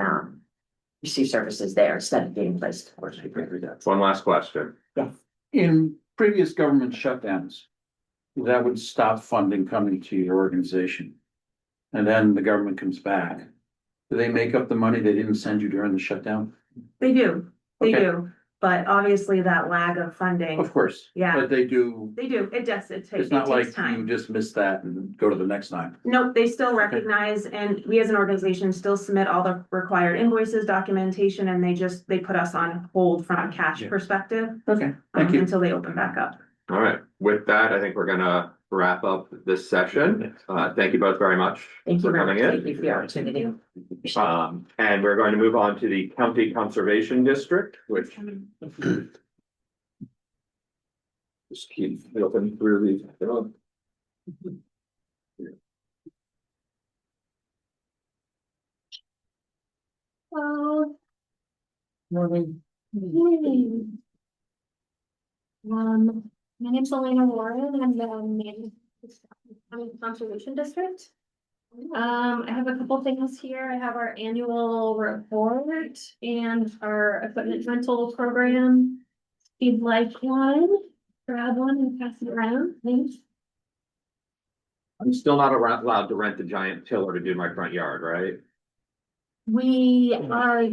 Speaker 9: receive services there instead of being placed.
Speaker 1: One last question.
Speaker 6: In previous government shutdowns, that would stop funding coming to your organization. And then the government comes back. Do they make up the money they didn't send you during the shutdown?
Speaker 10: They do,
Speaker 6: Okay.
Speaker 10: but obviously that lag of funding,
Speaker 6: Of course.
Speaker 10: Yeah.
Speaker 6: But they do,
Speaker 10: they do, it
Speaker 6: it's
Speaker 10: takes
Speaker 6: not like you
Speaker 10: time.
Speaker 6: just miss that and go to the next time.
Speaker 10: Nope, they still recognize, and we as an organization still submit all the required invoices, documentation, and they put us on hold from a cash perspective.
Speaker 6: Okay, thank you.
Speaker 10: Until they open back up.
Speaker 1: All right, with that, I think we're gonna wrap up this session. Thank you both very much
Speaker 9: Thank you
Speaker 1: for
Speaker 9: very
Speaker 1: coming
Speaker 9: much.
Speaker 1: in.
Speaker 9: Thank you for the opportunity.
Speaker 1: And we're going to move on to the County Conservation District, which just keep open through these.
Speaker 12: Morning. My name's Elena Warren. I'm the manager of the County Conservation District.
Speaker 4: I have a couple things here. I have our annual report and our equipment rental program. If you'd like one, grab one and pass it around, thanks.
Speaker 1: I'm still not allowed to rent a giant tiller to do my front yard, right?
Speaker 4: We are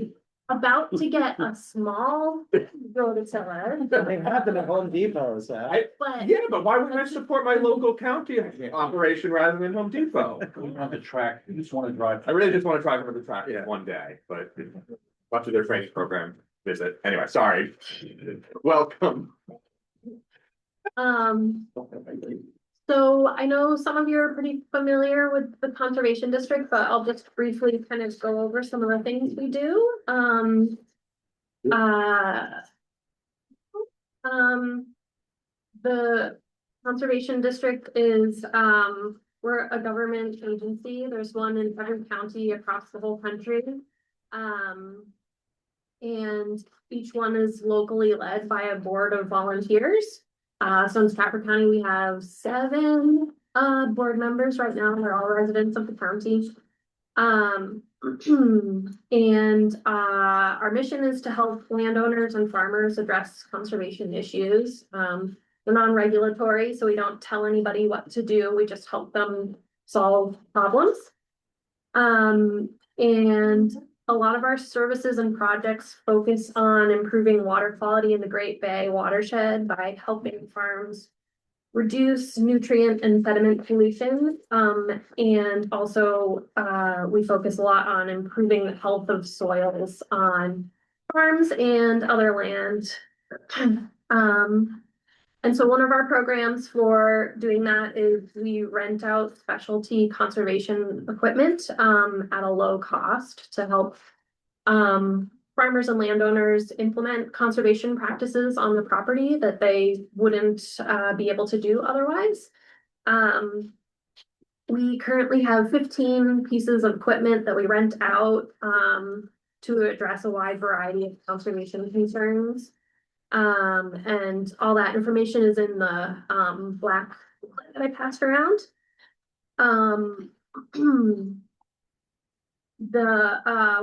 Speaker 4: about to get a small rototiller.
Speaker 5: They have them at Home Depot, so.
Speaker 4: But
Speaker 1: Yeah, but why wouldn't I support my local county operation rather than Home Depot?
Speaker 6: We don't have the track, you just wanna drive.
Speaker 1: I really just want to drive over the track one day, but watch their training program visit. Anyway, sorry. Welcome.
Speaker 4: So I know some of you are pretty familiar with the conservation district, but I'll just briefly kind of go over some of the things we do. The conservation district is, we're a government agency. There's one in every county across the whole country. And each one is locally led by a board of volunteers. So in Strafford County, we have 7 board members right now. They're all residents of the county. And our mission is to help landowners and farmers address conservation issues. We're non-regulatory, so we don't tell anybody what to do. We just help them solve problems. And a lot of our services and projects focus on improving water quality in the Great Bay watershed by helping farms reduce nutrient and sediment pollution. And also, we focus a lot on improving the health of soils on farms and other land. And so one of our programs for doing that is we rent out specialty conservation equipment at a low cost to help farmers and landowners implement conservation practices on the property that they wouldn't be able to do otherwise. We currently have 15 pieces of equipment that we rent out to address a wide variety of conservation concerns. And all that information is in the black booklet that I passed around.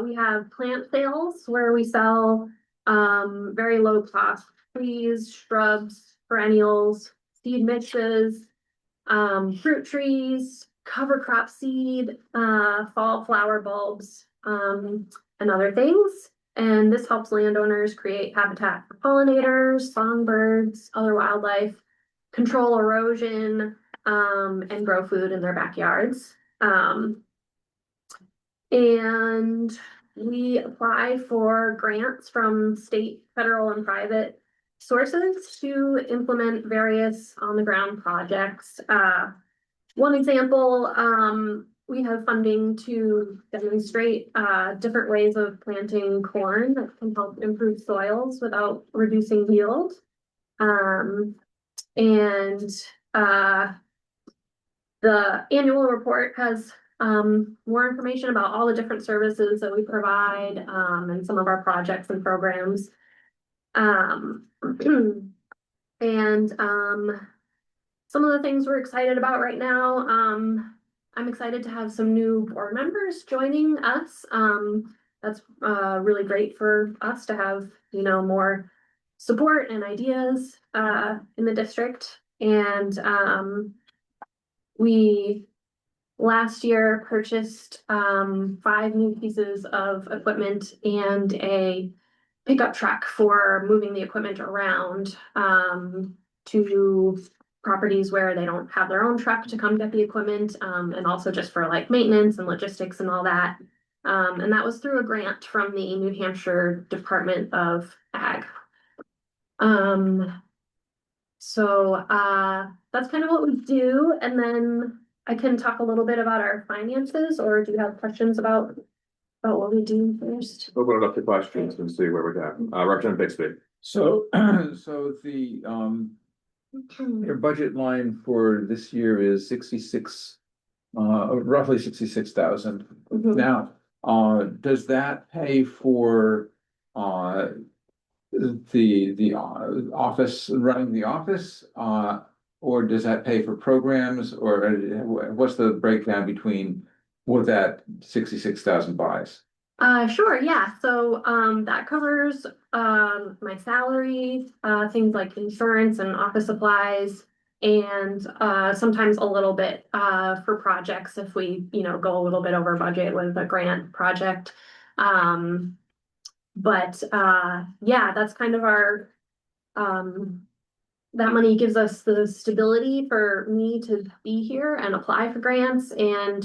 Speaker 4: We have plant sales where we sell very low cost trees, shrubs, perennials, seed mixes, fruit trees, cover crop seed, fall flower bulbs, and other things. And this helps landowners create habitat for pollinators, songbirds, other wildlife, control erosion, and grow food in their backyards. And we apply for grants from state, federal, and private sources to implement various on-the-ground projects. One example, we have funding to demonstrate different ways of planting corn that can help improve soils without reducing yield. And the annual report has more information about all the different services that we provide and some of our projects and programs. Some of the things we're excited about right now, I'm excited to have some new board members joining us. That's really great for us to have, more support and ideas in the district. And we last year purchased 5 new pieces of equipment and a pickup truck for moving the equipment around to properties where they don't have their own truck to come get the equipment, and also just for like maintenance and logistics and all that. And that was through a grant from the New Hampshire Department of Ag. So that's kind of what we do. And then I can talk a little bit about our finances, or do you have questions about what we do first?
Speaker 1: Open it up to questions and see where we're at. Representative Bixby.
Speaker 8: So, your budget line for this year is 66, roughly 66,000. Now, does that pay for the office, running the office, or does that pay for programs, or what's the breakdown between what that 66,000 buys?
Speaker 4: Sure, yeah, so, that covers, my salary, things like insurance and office supplies. And, sometimes a little bit, for projects if we, go a little bit over budget with a grant project. But, yeah, that's kind of our, that money gives us the stability for me to be here and apply for grants and,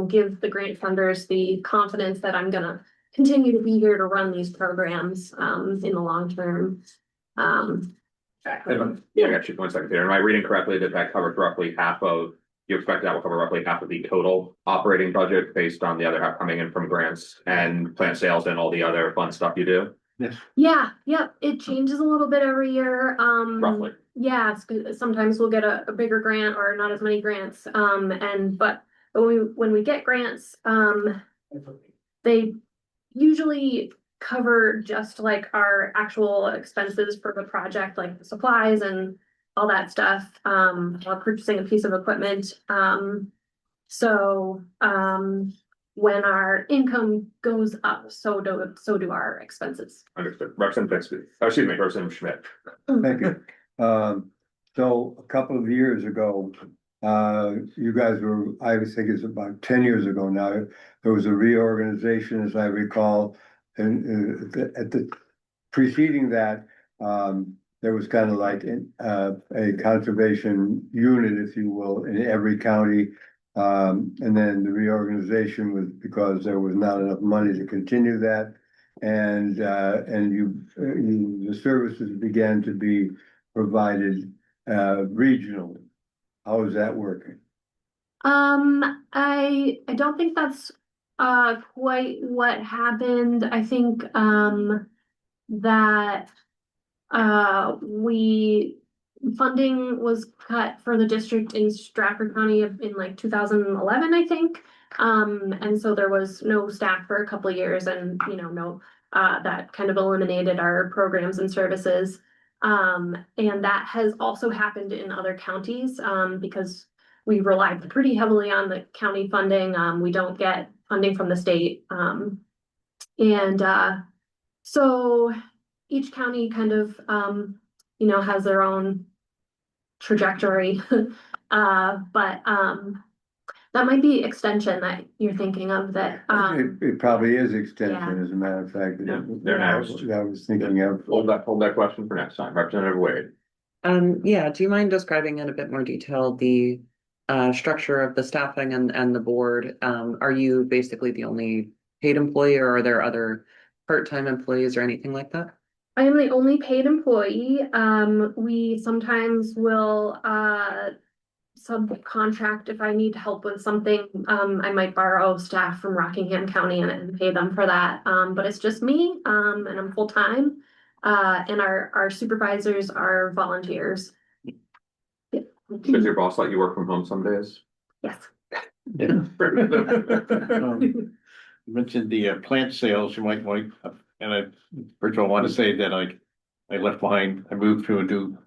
Speaker 4: give the grant funders the confidence that I'm gonna continue to be here to run these programs, in the long term.
Speaker 1: Yeah, I got you. 1 second, Peter. Am I reading correctly that covers roughly half of, you expect that will cover roughly half of the total operating budget based on the other half coming in from grants and plant sales and all the other fun stuff you do?
Speaker 4: Yeah, yep, it changes a little bit every year,
Speaker 1: Roughly.
Speaker 4: yeah, it's good. Sometimes we'll get a bigger grant or not as many grants, but when we get grants, they usually cover just like our actual expenses for the project, like the supplies and all that stuff, while purchasing a piece of equipment. So, when our income goes up, so do our expenses.
Speaker 1: Understood. Representative Bixby, oh, excuse me, Representative Schmidt.
Speaker 3: Thank you. So a couple of years ago, you guys were, I think it's about 10 years ago now, there was a reorganization, as I recall, and at the preceding that, there was kind of like a conservation unit, if you will, in every county. And then the reorganization was because there was not enough money to continue that. And the services began to be provided regionally. How is that working?
Speaker 4: I don't think that's quite what happened. I think that funding was cut for the district in Strafford County in like 2011, I think. And so there was no staff for a couple of years and, that kind of eliminated our programs and services. And that has also happened in other counties, because we relied pretty heavily on the county funding. We don't get funding from the state. So each county kind of, has their own trajectory. But that might be extension that you're thinking of that.
Speaker 3: It probably is extension,
Speaker 4: yeah.
Speaker 3: as a matter of fact.
Speaker 1: Yeah, they're next.
Speaker 3: I was thinking of.
Speaker 1: Hold that question for next time. Representative Wade.
Speaker 7: Yeah, do you mind describing in a bit more detail the structure of the staffing and the board? Are you basically the only paid employee, or are there other part-time employees or anything like that?
Speaker 4: I am the only paid employee. We sometimes will subcontract if I need help with something. I might borrow staff from Rockingham County and pay them for that. But it's just me, and I'm full-time. And our supervisors are volunteers. Yeah.
Speaker 1: Does your boss let you work from home some days?
Speaker 4: Yes.
Speaker 6: You mentioned the plant sales, you might want, and I first of all want to say that I moved to a new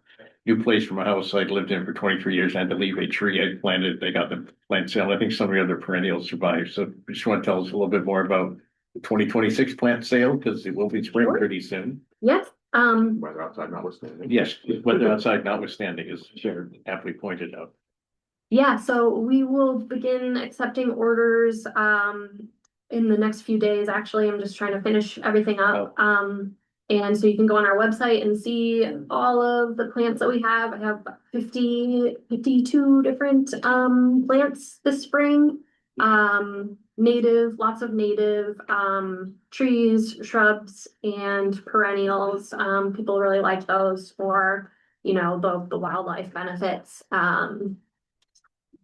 Speaker 6: place for my house. I'd lived in for 23 years. I had to leave a tree I planted. They got the plant sale. I think some of the other perennials survived. So just want to tell us a little bit more about the 2026 plant sale, because it will be spring pretty soon.
Speaker 4: Yes.
Speaker 1: Weather outside notwithstanding.
Speaker 6: Yes, weather outside notwithstanding, as Sharon aptly pointed out.
Speaker 4: Yeah, so we will begin accepting orders in the next few days. Actually, I'm just trying to finish everything up. And so you can go on our website and see all of the plants that we have. I have 52 different plants this spring. Lots of native trees, shrubs, and perennials. People really like those for, the wildlife benefits.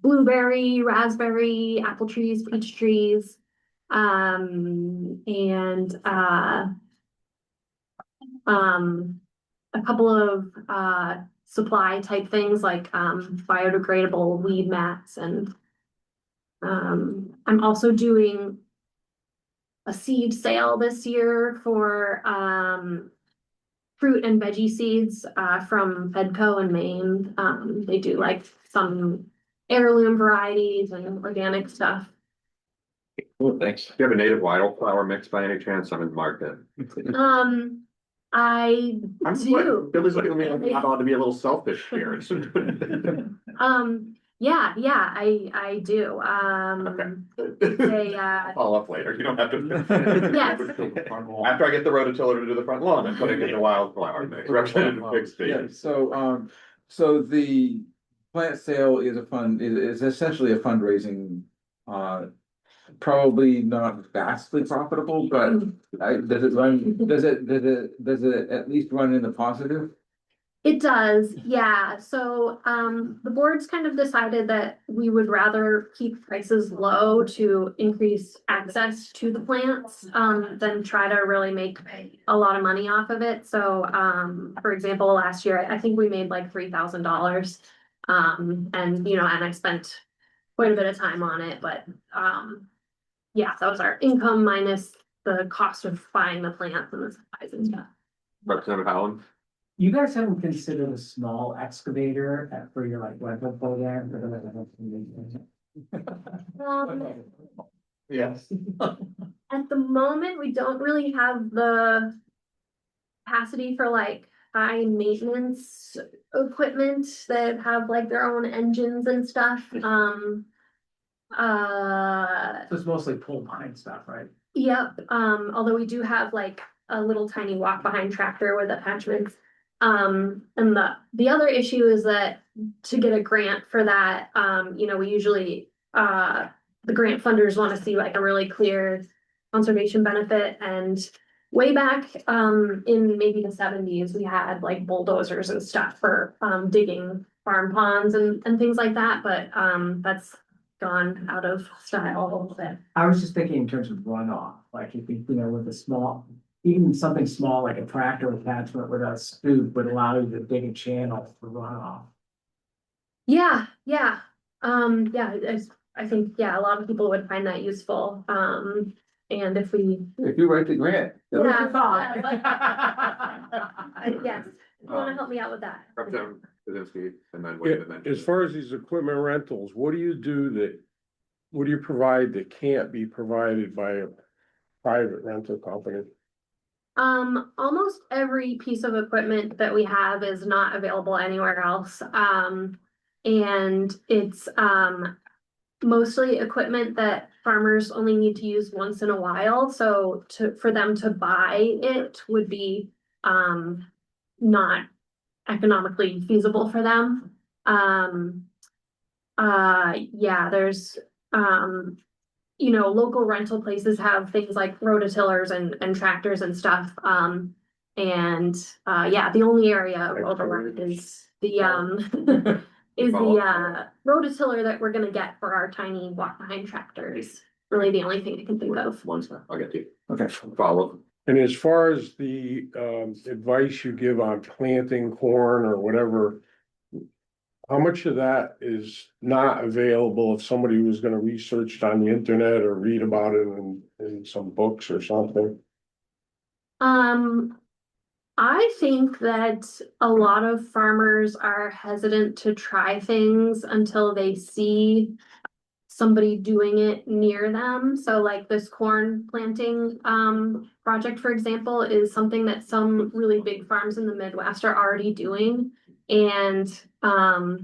Speaker 4: Blueberry, raspberry, apple trees, peach trees, and a couple of supply type things like biodegradable weed mats. And I'm also doing a seed sale this year for fruit and veggie seeds from Fedco in Maine. They do like some heirloom varieties and organic stuff.
Speaker 6: Oh, thanks.
Speaker 1: Do you have a native wildflower mix by any chance? I'm in the market.
Speaker 9: I do.
Speaker 1: Billy's looking at me like I'm about to be a little selfish here.
Speaker 9: Yeah, I do. They,
Speaker 1: Follow up later. You don't have to.
Speaker 9: Yes.
Speaker 1: After I get the rototiller to do the front lawn, I'm putting in the wildflower mix. Representative Bixby.
Speaker 8: Yeah, so the plant sale is is essentially a fundraising, probably not vastly profitable, but does it at least run in the positive?
Speaker 13: It does, yeah. So the board's kind of decided that we would rather keep prices low to increase access to the plants than try to really make a lot of money off of it. So for example, last year, I think we made like $3,000. And and I spent quite a bit of time on it, but yeah, that was our income minus the cost of buying the plants and the supplies and stuff.
Speaker 1: Representative Howland?
Speaker 12: You guys haven't considered a small excavator for your like rental program?
Speaker 1: Yes.
Speaker 13: At the moment, we don't really have the capacity for like high maintenance equipment that have like their own engines and stuff.
Speaker 12: So it's mostly pull behind stuff, right?
Speaker 13: Yep, although we do have like a little tiny walk behind tractor with attachments. And the other issue is that to get a grant for that, we usually, the grant funders want to see like a really clear conservation benefit. And way back, in maybe the 70s, we had like bulldozers and stuff for, digging farm ponds and things like that, but, that's gone out of style a little bit.
Speaker 12: I was just thinking in terms of runoff, like if you with a small, even something small like a tractor attachment with a scoop would allow you to dig a channel for runoff.
Speaker 13: Yeah. I think, yeah, a lot of people would find that useful. And if
Speaker 8: you write the grant.
Speaker 13: Yeah. Yes, you wanna help me out with that?
Speaker 1: Representative Kaczynski, and then
Speaker 11: Yeah,
Speaker 1: William, and
Speaker 11: as
Speaker 1: then.
Speaker 11: far as these equipment rentals, what do you provide that can't be provided by a private rental company?
Speaker 13: Almost every piece of equipment that we have is not available anywhere else. And it's, mostly equipment that farmers only need to use once in a while. So for them to buy it would be, not economically feasible for them. Yeah, there's, local rental places have things like rototillers and tractors and stuff. Yeah, the only area of overlap is the rototiller that we're gonna get for our tiny walk behind tractors. Really the only thing I can think of.
Speaker 1: One second, I'll get to you.
Speaker 8: Okay.
Speaker 1: Follow.
Speaker 11: And as far as the advice you give on planting corn or whatever, how much of that is not available if somebody was gonna research it on the internet or read about it in some books or something?
Speaker 13: I think that a lot of farmers are hesitant to try things until they see somebody doing it near them. So like this corn planting project, for example, is something that some really big farms in the Midwest are already doing. And a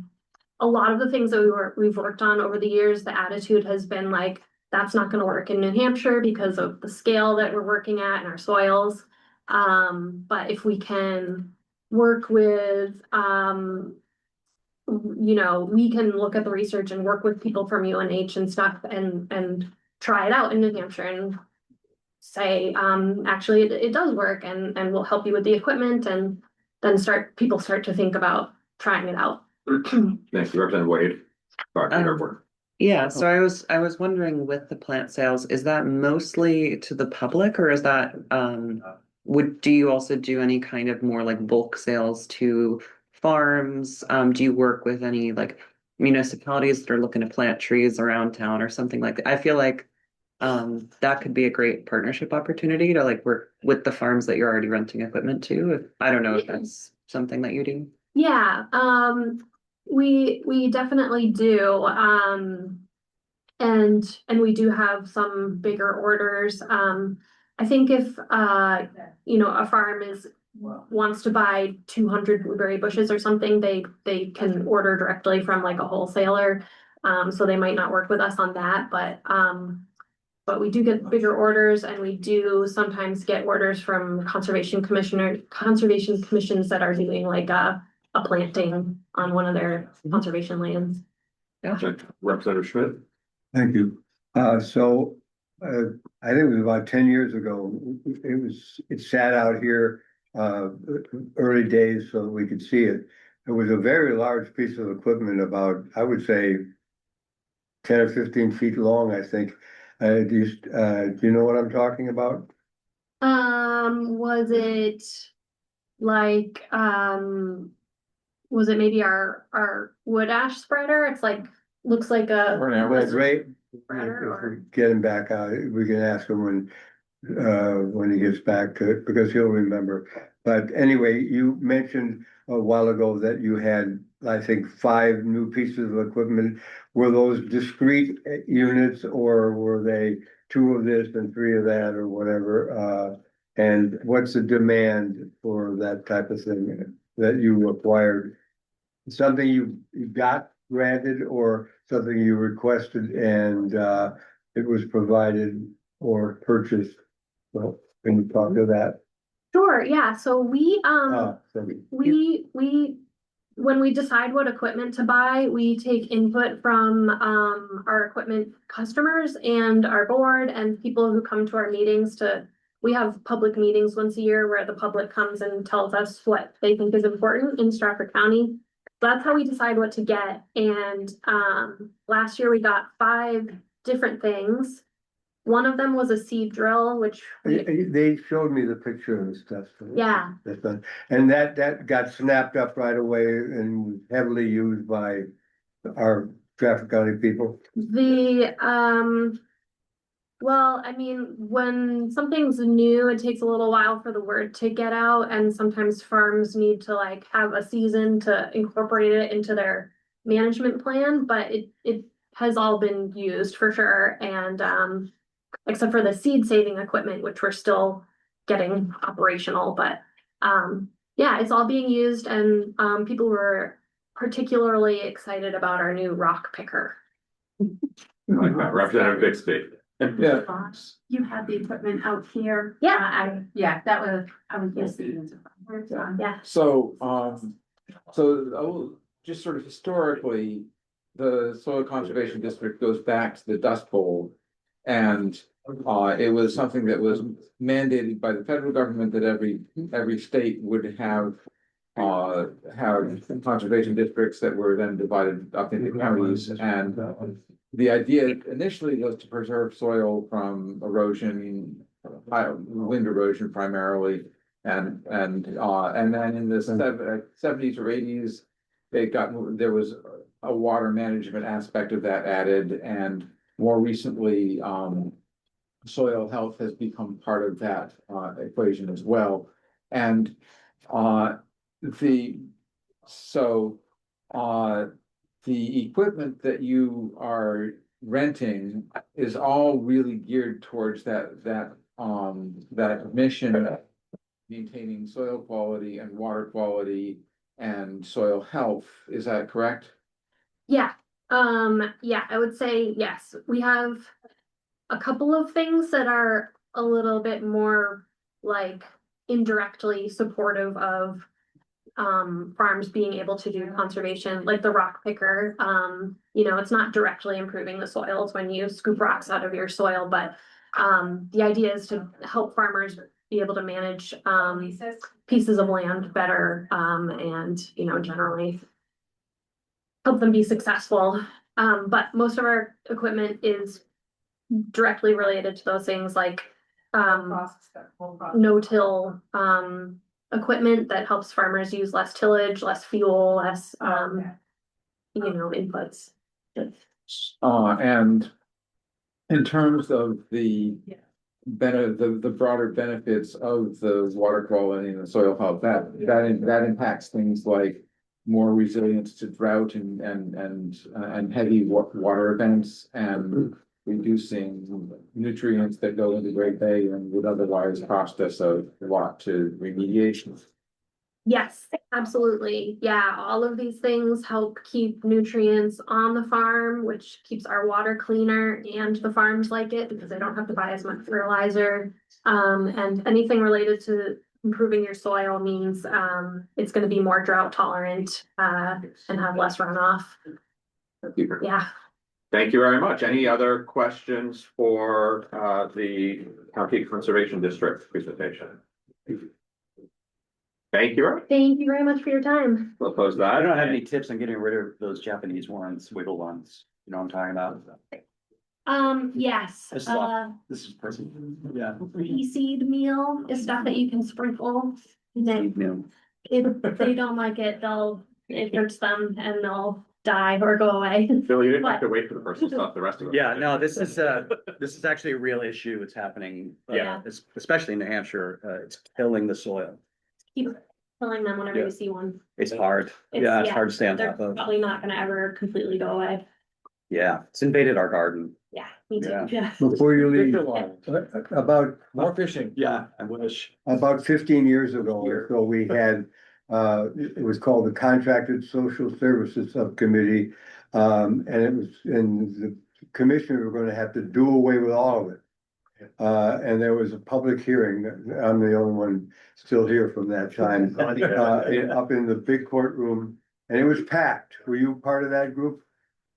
Speaker 13: lot of the things that we've worked on over the years, the attitude has been like, that's not going to work in New Hampshire because of the scale that we're working at and our soils. But if we can work with, we can look at the research and work with people from UNH and stuff and try it out in New Hampshire and say, actually it does work and we'll help you with the equipment, and then people start to think about trying it out.
Speaker 1: Thank you, Representative Wade. Sorry,
Speaker 7: Yeah, so I was wondering with the plant sales, is that mostly to the public, or is that do you also do any kind of more like bulk sales to farms? Do you work with any like municipalities that are looking to plant trees around town or something like that? I feel like that could be a great partnership opportunity to like work with the farms that you're already renting equipment to. I don't know if that's something that you do.
Speaker 13: Yeah, we definitely do. And we do have some bigger orders. I think if, a farm wants to buy 200 blueberry bushes or something, they can order directly from like a wholesaler. So they might not work with us on that, but we do get bigger orders, and we do sometimes get orders from conservation commissions that are doing like a planting on one of their conservation lands.
Speaker 1: Representative Schmidt.
Speaker 3: Thank you. I think it was about 10 years ago, it sat out here, early days so that we could see it. It was a very large piece of equipment, about, I would say, 10 or 15 feet long, I think. Do you know what I'm talking about?
Speaker 13: Was it like, was it maybe our wood ash spreader? It's like, looks like a.
Speaker 3: Well, Ray,
Speaker 13: Spreader,
Speaker 3: if
Speaker 13: or-
Speaker 3: we get him back out, we can ask him when he gets back to it, because he'll remember. But anyway, you mentioned a while ago that you had, I think, 5 new pieces of equipment. Were those discrete units, or were they 2 of this and 3 of that, or whatever? And what's the demand for that type of thing that you acquired? Something you got granted, or something you requested and it was provided or purchased? Well, can you talk to that?
Speaker 13: Sure, yeah, so we,
Speaker 3: Sorry.
Speaker 13: when we decide what equipment to buy, we take input from, our equipment customers and our board and people who come to our meetings we have public meetings once a year where the public comes and tells us what they think is important in Strafford County. So that's how we decide what to get. And, last year we got 5 different things. One of them was a seed drill, which.
Speaker 3: They showed me the picture of the stuff.
Speaker 13: Yeah.
Speaker 3: That's done. And that got snapped up right away and was heavily used by our Strafford County people.
Speaker 13: Well, I mean, when something's new, it takes a little while for the word to get out, and sometimes farms need to like have a season to incorporate it into their management plan, but it has all been used for sure. And except for the seed saving equipment, which we're still getting operational, but yeah, it's all being used, and people were particularly excited about our new rock picker.
Speaker 1: Representative Bixby.
Speaker 8: Yeah.
Speaker 10: You had the equipment out here.
Speaker 13: Yeah.
Speaker 10: I was just.
Speaker 13: Yeah.
Speaker 8: So, just sort of historically, the Soil Conservation District goes back to the Dust Bowl. And it was something that was mandated by the federal government that every state would have conservation districts that were then divided up into counties. And the idea initially was to preserve soil from erosion, wind erosion primarily. And then in the 70s or 80s, there was a water management aspect of that added, and more recently, soil health has become part of that equation as well. And the equipment that you are renting is all really geared towards that mission of maintaining soil quality and water quality and soil health. Is that correct?
Speaker 13: Yeah. Yeah, I would say yes. We have a couple of things that are a little bit more like indirectly supportive of farms being able to do conservation, like the rock picker. It's not directly improving the soils when you scoop rocks out of your soil, but the idea is to help farmers be able to manage pieces of land better, and generally help them be successful. But most of our equipment is directly related to those things, like no-till equipment that helps farmers use less tillage, less fuel, less inputs.
Speaker 8: And in terms of the broader benefits of the water quality and the soil health, that impacts things like more resilience to drought and heavy water events and reducing nutrients that go into Great Bay and would otherwise cost us a lot to remediation.
Speaker 13: Yes, absolutely. Yeah, all of these things help keep nutrients on the farm, which keeps our water cleaner and the farms like it because they don't have to buy as much fertilizer. And anything related to improving your soil means it's going to be more drought tolerant and have less runoff. Yeah.
Speaker 1: Thank you very much. Any other questions for the County Conservation District presentation? Thank you.
Speaker 13: Thank you very much for your time.
Speaker 1: We'll close that.
Speaker 5: I don't have any tips on getting rid of those Japanese ones, wiggle ones. You know what I'm talking about?
Speaker 13: Yes.
Speaker 5: This is personal. Yeah.
Speaker 13: Pea-seed meal is stuff that you can sprinkle. And then if they don't like it, it hurts them and they'll die or go away.
Speaker 1: Bill, you didn't have to wait for the personal stuff, the rest of it.
Speaker 5: Yeah, no, this is actually a real issue. It's happening.
Speaker 13: Yeah.
Speaker 5: Especially in New Hampshire, it's killing the soil.
Speaker 13: Keep killing them whenever you see one.
Speaker 5: It's hard. It's hard to stay on
Speaker 13: They're
Speaker 5: top of.
Speaker 13: probably not gonna ever completely go away.
Speaker 5: Yeah, it's invaded our garden.
Speaker 13: Yeah, me too.
Speaker 5: Yeah.
Speaker 13: Yeah.
Speaker 3: Before you leave,
Speaker 8: More
Speaker 3: about
Speaker 8: fishing.
Speaker 5: Yeah, I wish.
Speaker 3: About 15 years ago or so, we had, it was called the Contracted Social Services Subcommittee. And it was, and the commissioner were gonna have to do away with all of it. And there was a public hearing, I'm the only one still here from that time, up in the big courtroom, and it was packed. Were you part of that group?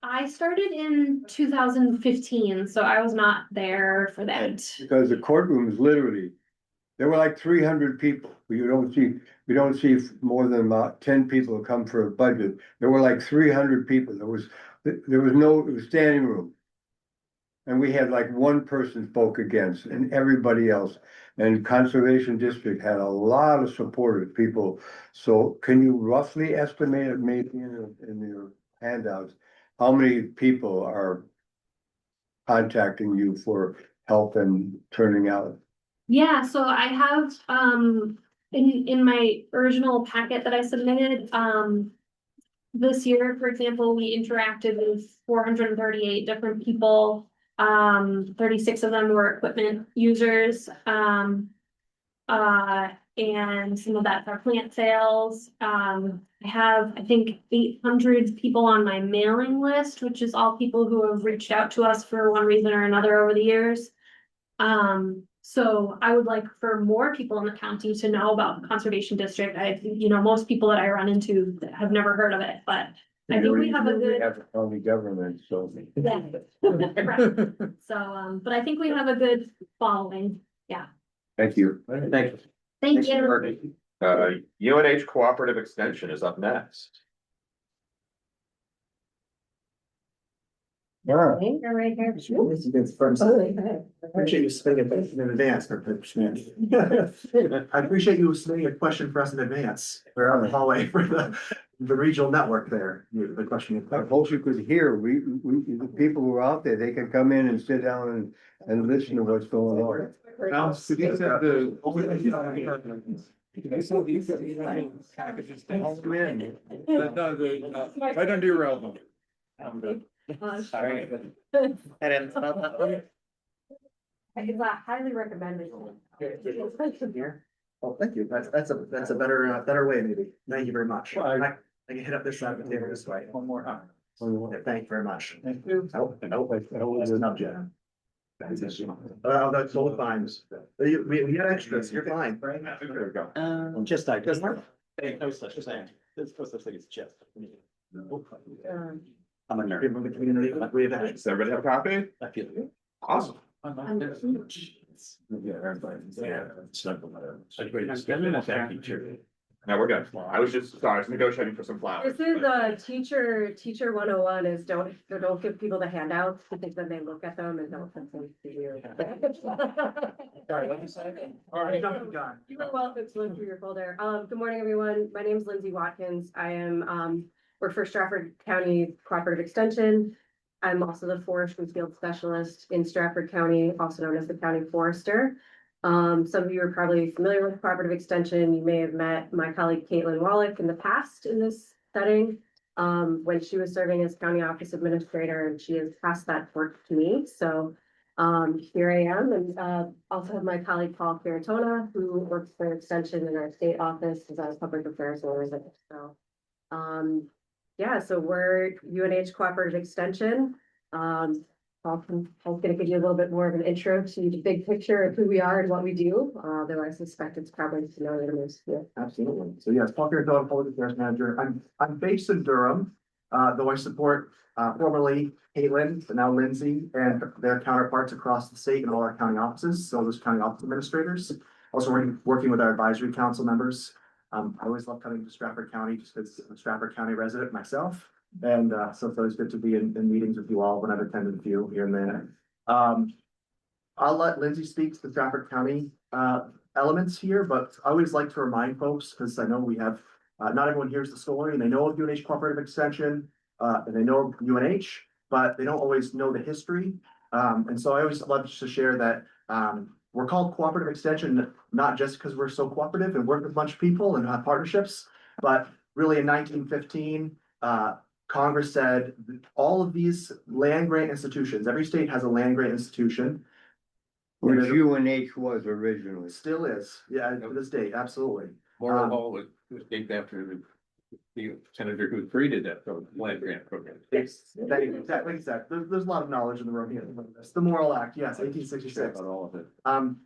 Speaker 13: I started in 2015, so I was not there for that.
Speaker 3: Because the courtroom is literally, there were like 300 people. We don't see more than about 10 people who come for a budget. There were like 300 people. It was standing room. And we had like one person spoke against and everybody else. And Conservation District had a lot of supportive people. So can you roughly estimate it maybe in your handouts, how many people are contacting you for help and turning out?
Speaker 13: Yeah, so I have in my original packet that I submitted, this year, for example, we interacted with 438 different people. 36 of them were equipment users. And some of that's our plant sales. I have, I think, 800 people on my mailing list, which is all people who have reached out to us for one reason or another over the years. So I would like for more people in the county to know about the Conservation District. Most people that I run into have never heard of it, but I think we have a good.
Speaker 3: We have a county government, so.
Speaker 13: Yeah. Right. So, but I think we have a good following. Yeah.
Speaker 3: Thank you.
Speaker 5: Thank you.
Speaker 13: Thank you.
Speaker 1: UNH Cooperative Extension is up next.
Speaker 3: Yeah.
Speaker 13: You're right here.
Speaker 2: Appreciate you submitting a question in advance. I appreciate you submitting a question for us in advance. We're on the hallway for the regional network there. The question.
Speaker 3: I hope you could hear, the people who are out there, they can come in and sit down and listen to what's going on.
Speaker 8: Now, so these are right under your elbow.
Speaker 5: Sorry.
Speaker 4: It's highly recommended.
Speaker 2: Oh, thank you. That's a better way, maybe. Thank you very much. I can hit up this side of the table this way.
Speaker 8: One more time.
Speaker 2: Thank you very much.
Speaker 8: Thank you.
Speaker 2: That's enough, Jeff. That's all fine. We got extras. You're fine.
Speaker 1: There we go.
Speaker 5: Just like. No such thing. There's no such thing as chest. I'm a nerd.
Speaker 2: We have
Speaker 1: Does
Speaker 2: extras.
Speaker 1: everybody have a copy?
Speaker 5: I feel good.
Speaker 1: Awesome. No, we're good. I was negotiating for some flowers.
Speaker 4: This is teacher 101 is don't give people the handouts because then they look at them and don't send them to you.
Speaker 8: Sorry, what did you say? All right, done.
Speaker 4: You were welcome to look through your folder. Good morning, everyone. My name is Lindsay Watkins. I am work for Strafford County Cooperative Extension. I'm also the forest and field specialist in Strafford County, also known as the county forester. Some of you are probably familiar with cooperative extension. You may have met my colleague Caitlin Wallach in the past in this setting. When she was serving as county office administrator, and she has passed that work to me, so. Here I am, and also have my colleague Paul Caratona, who works for extension in our state office as our public affairs manager, so. Yeah, so we're UNH Cooperative Extension. Paul's gonna give you a little bit more of an intro to the big picture of who we are and what we do, though I suspect it's probably familiar to most of you.
Speaker 14: Absolutely. So yes, Paul Caratona, Public Affairs Manager. I'm based in Durham, though I support formerly Caitlin, but now Lindsay, and their counterparts across the state and all our county offices, so those county office administrators. Also working with our advisory council members. I always love coming to Strafford County just because I'm a Strafford County resident myself. And so it's always good to be in meetings with you all when I've attended a few here and there. I'll let Lindsay speak to the Strafford County elements here, but I always like to remind folks, because I know we have, not everyone hears the story, and they know of UNH Cooperative Extension, and they know of UNH, but they don't always know the history. And so I always love to share that we're called Cooperative Extension, not just because we're so cooperative and work with a bunch of people and have partnerships, but really in 1915, Congress said all of these land grant institutions, every state has a land grant institution.
Speaker 3: Which UNH was originally.
Speaker 14: Still is, yeah, to this day, absolutely.
Speaker 6: Moral Hall was named after the senator who created that land grant program.
Speaker 14: Exactly. There's a lot of knowledge in the room here. The Moral Act, yes, 1866.
Speaker 6: About all of it.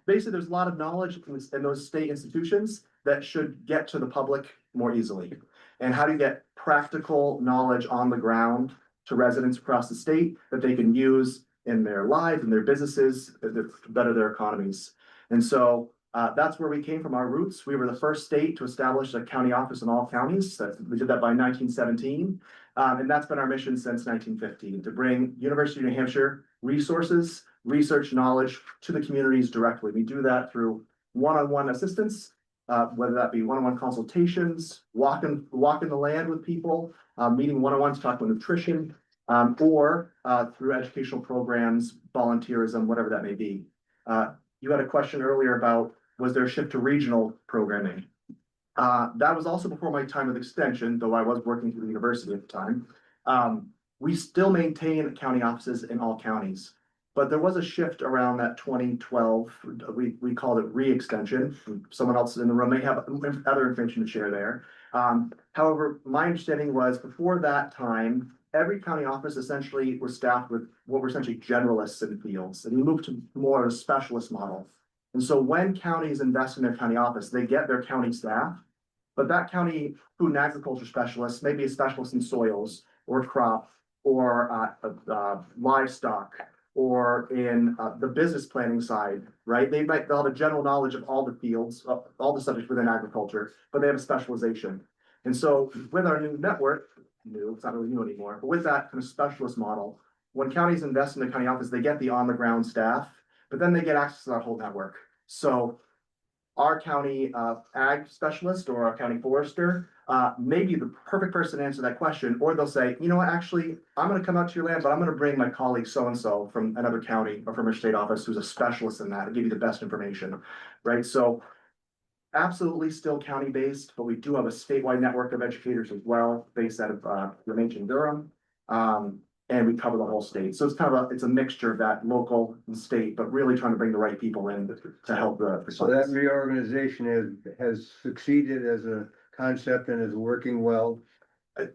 Speaker 14: Basically, there's a lot of knowledge in those state institutions that should get to the public more easily. And how to get practical knowledge on the ground to residents across the state that they can use in their lives and their businesses to better their economies. And so that's where we came from, our roots. We were the first state to establish a county office in all counties. We did that by 1917. And that's been our mission since 1915, to bring University of New Hampshire resources, research knowledge to the communities directly. We do that through one-on-one assistance, whether that be one-on-one consultations, walking the land with people, meeting one-on-one to talk about nutrition, or through educational programs, volunteerism, whatever that may be. You had a question earlier about, was there a shift to regional programming? That was also before my time with Extension, though I was working through the university at the time. We still maintain county offices in all counties, but there was a shift around that 2012. We called it re-extension. Someone else in the room may have other information to share there. However, my understanding was before that time, every county office essentially was staffed with what were essentially generalists in fields, and we moved to more of a specialist model. And so when counties invest in their county office, they get their county staff, but that county food and agriculture specialist may be a specialist in soils or crop or livestock or in the business planning side, right? They'll have a general knowledge of all the fields, all the subjects within agriculture, but they have a specialization. And so with our new network, it's not really new anymore, but with that kind of specialist model, when counties invest in the county office, they get the on-the-ground staff, but then they get access to our whole network. So our county ag specialist or our county forester may be the perfect person to answer that question, or they'll say, you know what, actually, I'm going to come out to your land, but I'm going to bring my colleague so-and-so from another county or from a state office who's a specialist in that and give you the best information, right? So absolutely still county-based, but we do have a statewide network of educators as well, based out of UNH in Durham. And we cover the whole state. So it's kind of it's a mixture of that local and state, but really trying to bring the right people in to help the.
Speaker 3: So that reorganization has succeeded as a concept and is working well.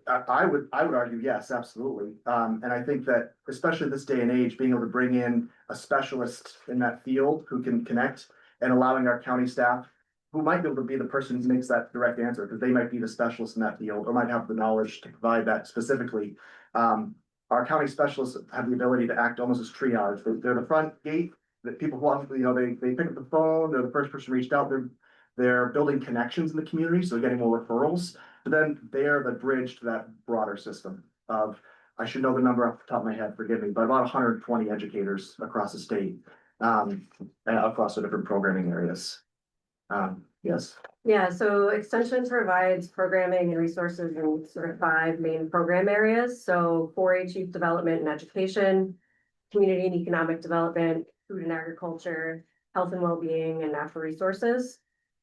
Speaker 14: I would argue, yes, absolutely. And I think that especially this day and age, being able to bring in a specialist in that field who can connect and allowing our county staff who might be able to be the person who makes that direct answer, because they might be the specialist in that field or might have the knowledge to provide that specifically. Our county specialists have the ability to act almost as triage. They're the front gate that people want, they pick up the phone, they're the first person reached out, they're building connections in the community, so getting more referrals. But then they are the bridge to that broader system of, I should know the number off the top of my head, forgive me, but about 120 educators across the state, and across the different programming areas. Yes.
Speaker 4: Yeah, so Extension provides programming and resources in sort of 5 main program areas. So 4-H youth development and education, community and economic development, food and agriculture, health and well-being, and natural resources.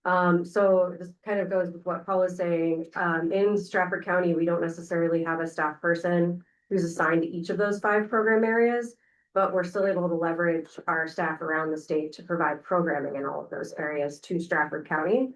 Speaker 15: So this kind of goes with what Paul was saying. In Strafford County, we don't necessarily have a staff person who's assigned to each of those 5 program areas, but we're still able to leverage our staff around the state to provide programming in all of those areas to Strafford County.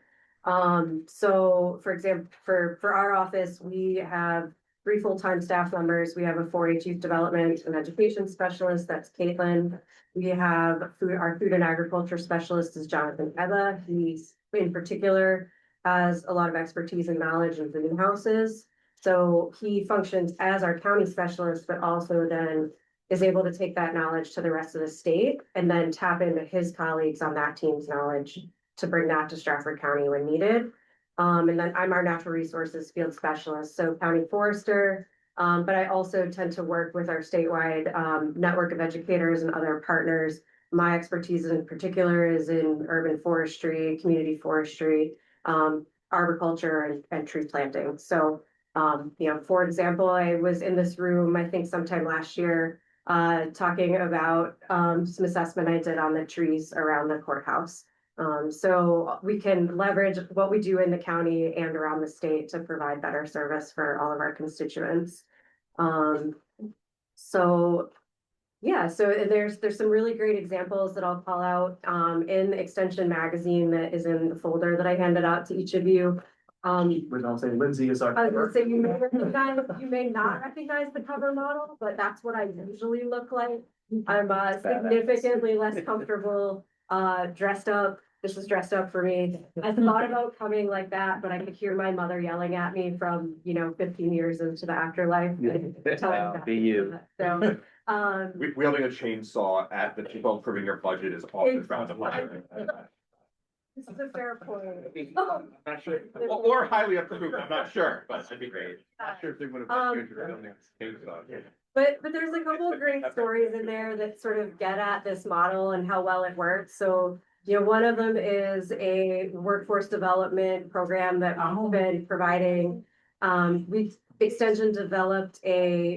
Speaker 15: So for example, for our office, we have 3 full-time staff members. We have a 4-H youth development and education specialist, that's Caitlin. We have our food and agriculture specialist is Jonathan Eva. He's in particular has a lot of expertise and knowledge in greenhouses. So he functions as our county specialist, but also then is able to take that knowledge to the rest of the state and then tap into his colleagues on that team's knowledge to bring that to Strafford County when needed. And then I'm our natural resources field specialist, so county forester. But I also tend to work with our statewide network of educators and other partners. My expertise in particular is in urban forestry, community forestry, arboriculture and tree planting. So, for example, I was in this room, I think sometime last year, talking about some assessment I did on the trees around the courthouse. So we can leverage what we do in the county and around the state to provide better service for all of our constituents. So there's some really great examples that I'll call out in the Extension magazine that is in the folder that I handed out to each of you.
Speaker 14: We're not saying Lindsay is our.
Speaker 15: I was gonna say you may not recognize the cover model, but that's what I usually look like. I'm significantly less comfortable dressed up. This is dressed up for me. I thought about coming like that, but I could hear my mother yelling at me from 15 years into the afterlife.
Speaker 5: Be you.
Speaker 15: So
Speaker 1: Wielding a chainsaw at the people approving your budget is often frowned upon.
Speaker 15: this is a fair point.
Speaker 1: Not sure, or highly approved, I'm not sure, but it'd be great.
Speaker 6: Not sure if they would have.
Speaker 15: But there's a couple of great stories in there that sort of get at this model and how well it works. So, one of them is a workforce development program that we've been providing. Extension developed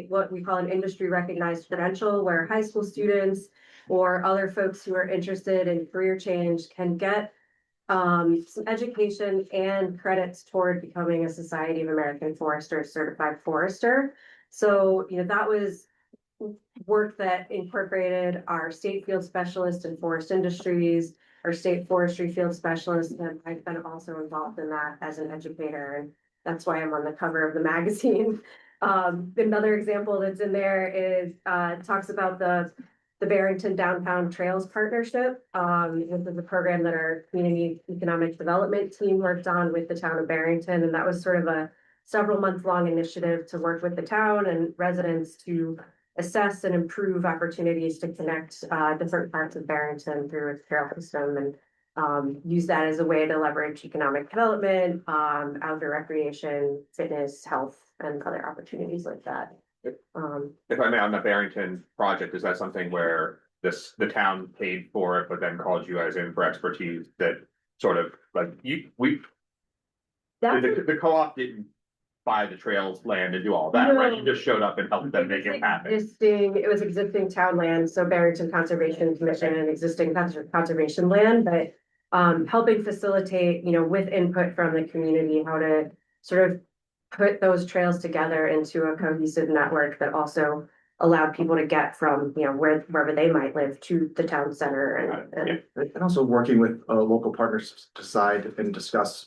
Speaker 15: what we call an industry recognized credential, where high school students or other folks who are interested in career change can get some education and credits toward becoming a Society of American Foresters certified forester. So, that was work that incorporated our state field specialist in forest industries, our state forestry field specialist, and I've been also involved in that as an educator, and that's why I'm on the cover of the magazine. Another example that's in there is talks about the Barrington Downtown Trails Partnership. This is a program that our community economic development team worked on with the town of Barrington, and that was sort of a several month long initiative to work with the town and residents to assess and improve opportunities to connect different parts of Barrington through its trail system and use that as a way to leverage economic development, outdoor recreation, fitness, health, and other opportunities like that.
Speaker 1: If I may, on the Barrington project, is that something where the town paid for it, but then called you guys in for expertise that sort of like the co-op didn't buy the trails land and do all that, right? You just showed up and helped them make it happen.
Speaker 15: It was existing town land, so Barrington Conservation Commission and existing conservation land, but helping facilitate, with input from the community, how to sort of put those trails together into a cohesive network that also allowed people to get from, wherever they might live to the town center
Speaker 14: And also working with local partners to decide and discuss,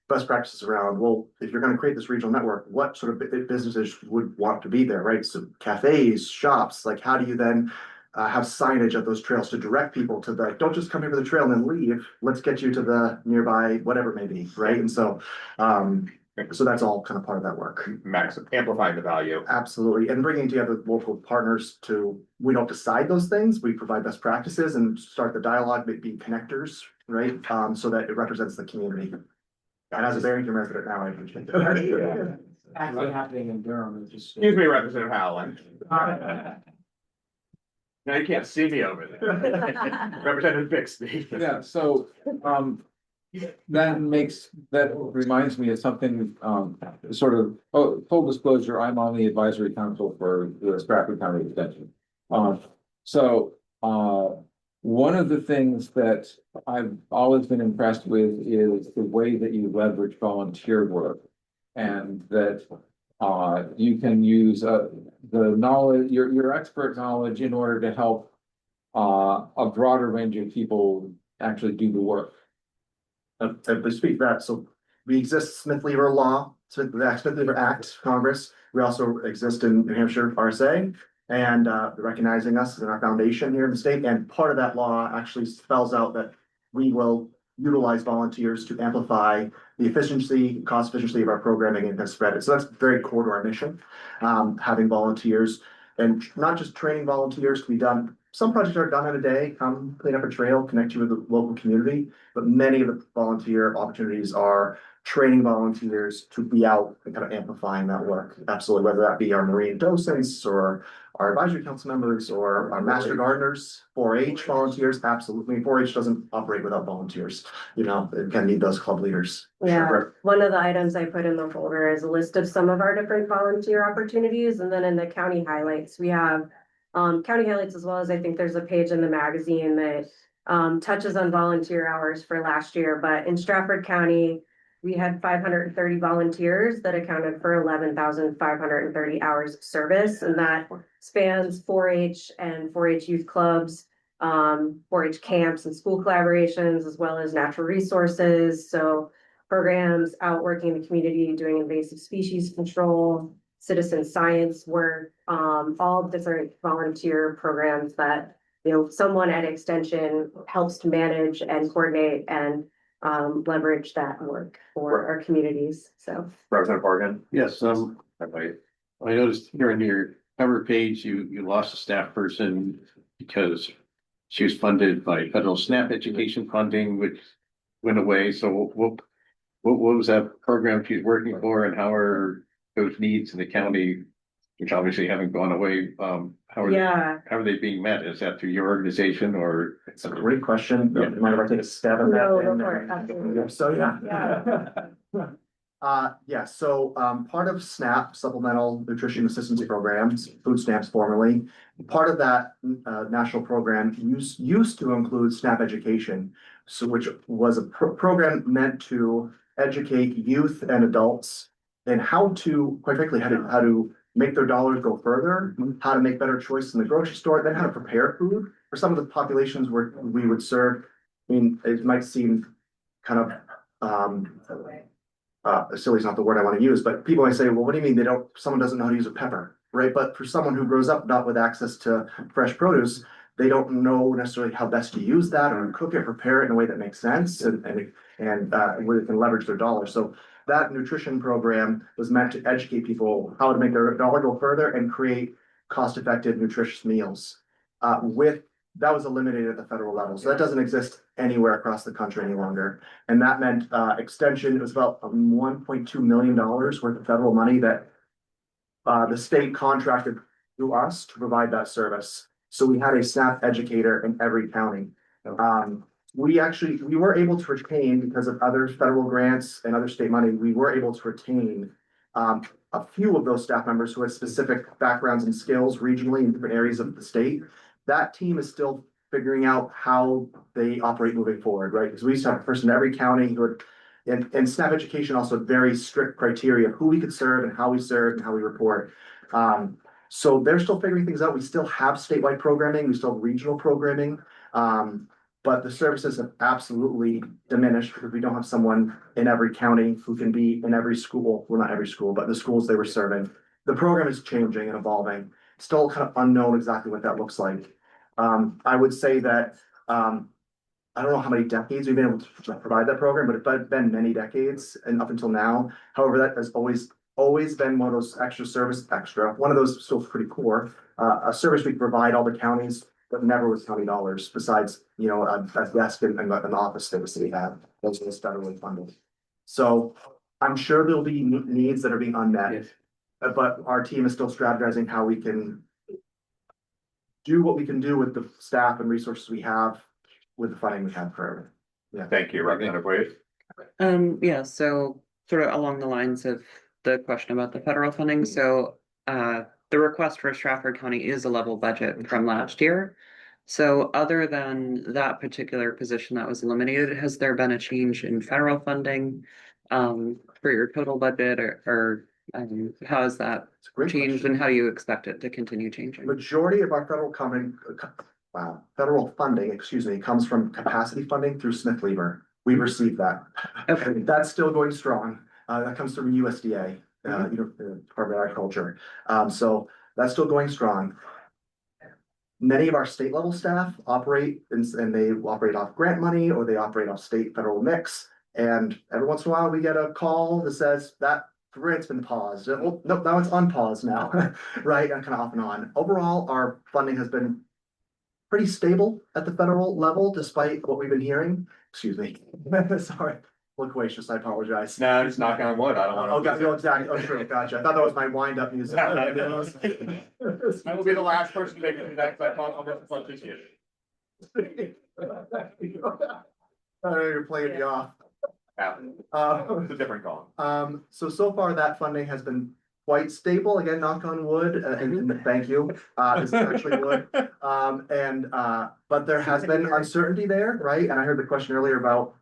Speaker 14: best practices around, well, if you're going to create this regional network, what sort of businesses would want to be there, right? So cafes, shops, like how do you then have signage at those trails to direct people to don't just come here for the trail and then leave, let's get you to the nearby, whatever it may be, right? And so, so that's all kind of part of that work.
Speaker 1: Amplifying the value.
Speaker 14: Absolutely. And bringing together local partners we don't decide those things, we provide best practices and start the dialogue, be connectors, right? So that it represents the community. And as a Barrington resident now, I appreciate it.
Speaker 12: Actually happening in Durham.
Speaker 1: Excuse me, Representative Howland. Now you can't see me over there. Representative Bixby.
Speaker 8: Yeah, so, that reminds me of something, sort of, full disclosure, I'm on the advisory council for the Strafford County Extension. One of the things that I've always been impressed with is the way that you leverage volunteer work. And that you can use the knowledge, your expert knowledge in order to help a broader range of people actually do the work.
Speaker 14: To speak to that, so we exist Smith-Lever law, Smith-Lever Act, Congress. We also exist in New Hampshire RSA, and recognizing us in our foundation here in the state. And part of that law actually spells out that we will utilize volunteers to amplify the efficiency, cost efficiency of our programming and spread it. So that's very core to our mission, having volunteers and not just training volunteers to be done. Some projects are done in a day, come clean up a trail, connect you with the local community, but many of the volunteer opportunities are training volunteers to be out and kind of amplifying that work. Absolutely, whether that be our marine docents or our advisory council members or our master gardeners, 4-H volunteers, absolutely. 4-H doesn't operate without volunteers. You know, it can need those club leaders.
Speaker 15: Yeah,
Speaker 14: Sure.
Speaker 15: one of the items I put in the folder is a list of some of our different volunteer opportunities, and then in the county highlights, we have county highlights, as well as I think there's a page in the magazine that touches on volunteer hours for last year. But in Strafford County, we had 530 volunteers that accounted for 11,530 hours of service, and that spans 4-H and 4-H youth clubs, 4-H camps and school collaborations, as well as natural resources. So programs out working in the community, doing invasive species control, citizen science work, all different volunteer programs that, you know, someone at Extension helps to manage and coordinate and leverage that work for our communities. So
Speaker 1: Representative Morgan.
Speaker 6: Yes, I noticed here on your cover page, you lost a staff person because she was funded by federal SNAP education funding, which went away. So what was that program she's working for, and how are those needs in the county, which obviously haven't gone away, how are they being met? Is that through your organization, or?
Speaker 14: It's a great question.
Speaker 6: Yeah.
Speaker 14: Mind if I take a stab at that?
Speaker 15: No, go for it. Absolutely.
Speaker 14: So, so part of SNAP, Supplemental Nutrition Assistance Programs, food stamps formerly, part of that national program used to include SNAP education. So which was a program meant to educate youth and adults in how to, quite frankly, how to make their dollars go further, how to make better choices in the grocery store, then how to prepare food for some of the populations where we would serve. I mean, it might seem kind of silly is not the word I want to use, but people might say, well, what do you mean someone doesn't know how to use a pepper, right? But for someone who grows up not with access to fresh produce, they don't know necessarily how best to use that or cook it, prepare it in a way that makes sense and where they can leverage their dollars. So that nutrition program was meant to educate people how to make their dollar go further and create cost-effective, nutritious meals. That was eliminated at the federal level, so that doesn't exist anywhere across the country any longer. And that meant extension. It was about $1.2 million worth of federal money that the state contracted through us to provide that service. So we had a SNAP educator in every county. We were able to retain, because of other federal grants and other state money, we were able to retain a few of those staff members who had specific backgrounds and skills regionally in different areas of the state. That team is still figuring out how they operate moving forward, right? Because we used to have a person in every county who would, and SNAP education also had very strict criteria of who we could serve and how we report. So they're still figuring things out. We still have statewide programming, we still have regional programming. But the services have absolutely diminished because we don't have someone in every county who can be in every school. Well, not every school, but the schools they were serving. The program is changing and evolving. Still kind of unknown exactly what that looks like. I would say that I don't know how many decades we've been able to provide that program, but it's been many decades and up until now. However, that has always been one of those one of those still pretty core, a service we provide all the counties, but never with county dollars, besides, you know, a desk and an office space that we have. Those are federally funded. So I'm sure there'll be needs that are being unmet.
Speaker 6: Yes.
Speaker 14: But our team is still strategizing how we can do what we can do with the staff and resources we have with the funding we have for everything.
Speaker 1: Thank you, Representative Wade.
Speaker 7: Yeah, so sort of along the lines of the question about the federal funding. So the request for Strafford County is a level budget from last year. So other than that particular position that was eliminated, has there been a change in federal funding for your total budget how has that
Speaker 14: It's a great
Speaker 7: changed
Speaker 14: question.
Speaker 7: and how do you expect it to continue changing?
Speaker 14: Majority of our federal funding, excuse me, comes from capacity funding through Smith Lever. We received that.
Speaker 7: Okay.
Speaker 14: That's still going strong. That comes from USDA, Department of Agriculture. So that's still going strong. Many of our state level staff operate and they operate off grant money or they operate off state federal mix. And every once in a while we get a call that says that grant's been paused. Oh, nope, now it's unpaused now, right? And kind of off and on. Overall, our funding has been pretty stable at the federal level, despite what we've been hearing. Excuse me. Sorry. Loquacious, I apologize.
Speaker 1: No, just knock on wood. I don't want to.
Speaker 14: Oh, got you, exactly. Oh, sure, gotcha. I thought that was my wind up music.
Speaker 1: I will be the last person to make it to that, because I thought I'll get the front this year.
Speaker 14: You're playing me off.
Speaker 1: It's a different call.
Speaker 14: So far that funding has been quite stable. Again, knock on wood, and thank you. This is actually wood. But there has been uncertainty there, right? And I heard the question earlier about,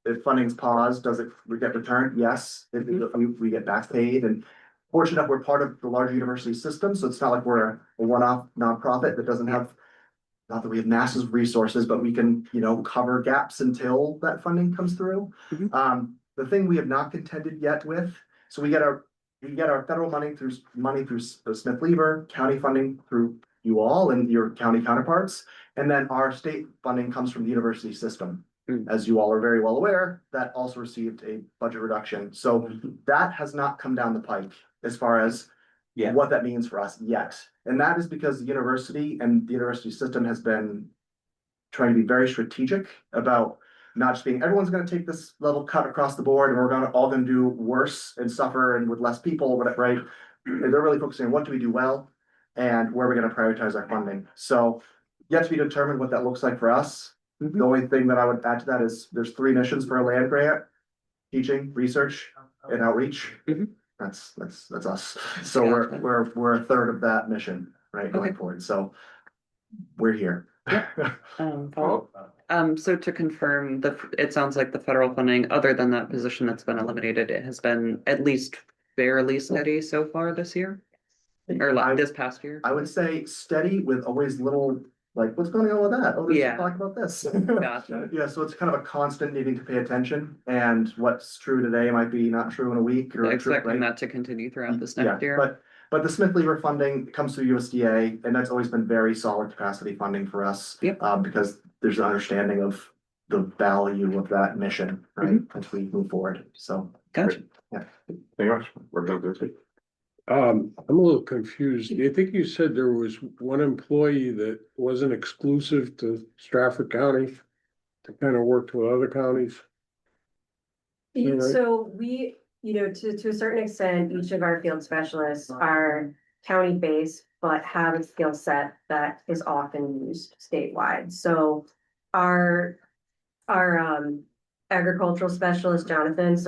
Speaker 14: if funding's paused, does it get returned? Yes, we get back paid, and fortunate enough, we're part of the larger university system, so it's not like we're a one-off nonprofit that doesn't have, not that we have massive resources, but we can, cover gaps until that funding comes through. The thing we have not contended yet with, so we get our federal money through Smith Lever, county funding through you all and your county counterparts, and then our state funding comes from the university system. As you all are very well aware, that also received a budget reduction. So that has not come down the pike as far as what that means for us yet. And that is because the university and the university system has been trying to be very strategic about not just being, everyone's going to take this level cut across the board and we're all going to do worse and suffer and with less people, right? And they're really focusing on what do we do well and where we're going to prioritize our funding. So yet to be determined what that looks like for us. The only thing that I would add to that is there's 3 missions for a land grant: teaching, research, and outreach. That's us. So we're a third of that mission, right, going forward. So we're here.
Speaker 7: So to confirm, it sounds like the federal funding, other than that position that's been eliminated, it has been at least fairly steady so far this year, or this past year.
Speaker 14: I would say steady with always little. Like, what's going on with that? Oh, let's talk about this.
Speaker 7: Gotcha.
Speaker 14: Yeah, so it's kind of a constant needing to pay attention, and what's true today might be not true in a week or
Speaker 7: expecting that to continue throughout this next year.
Speaker 14: But the Smith Lever funding comes through USDA, and that's always been very solid capacity funding for us. Because there's an understanding of the value of that mission, right, as we move forward. So
Speaker 7: gotcha.
Speaker 14: Yeah.
Speaker 1: Thank you much. We're going to do.
Speaker 11: I'm a little confused. I think you said there was one employee that wasn't exclusive to Strafford County to kind of work with other counties. Right?
Speaker 15: So we, to a certain extent, each of our field specialists are county-based, but have a skill set that is often used statewide. So our agricultural specialist, Jonathan,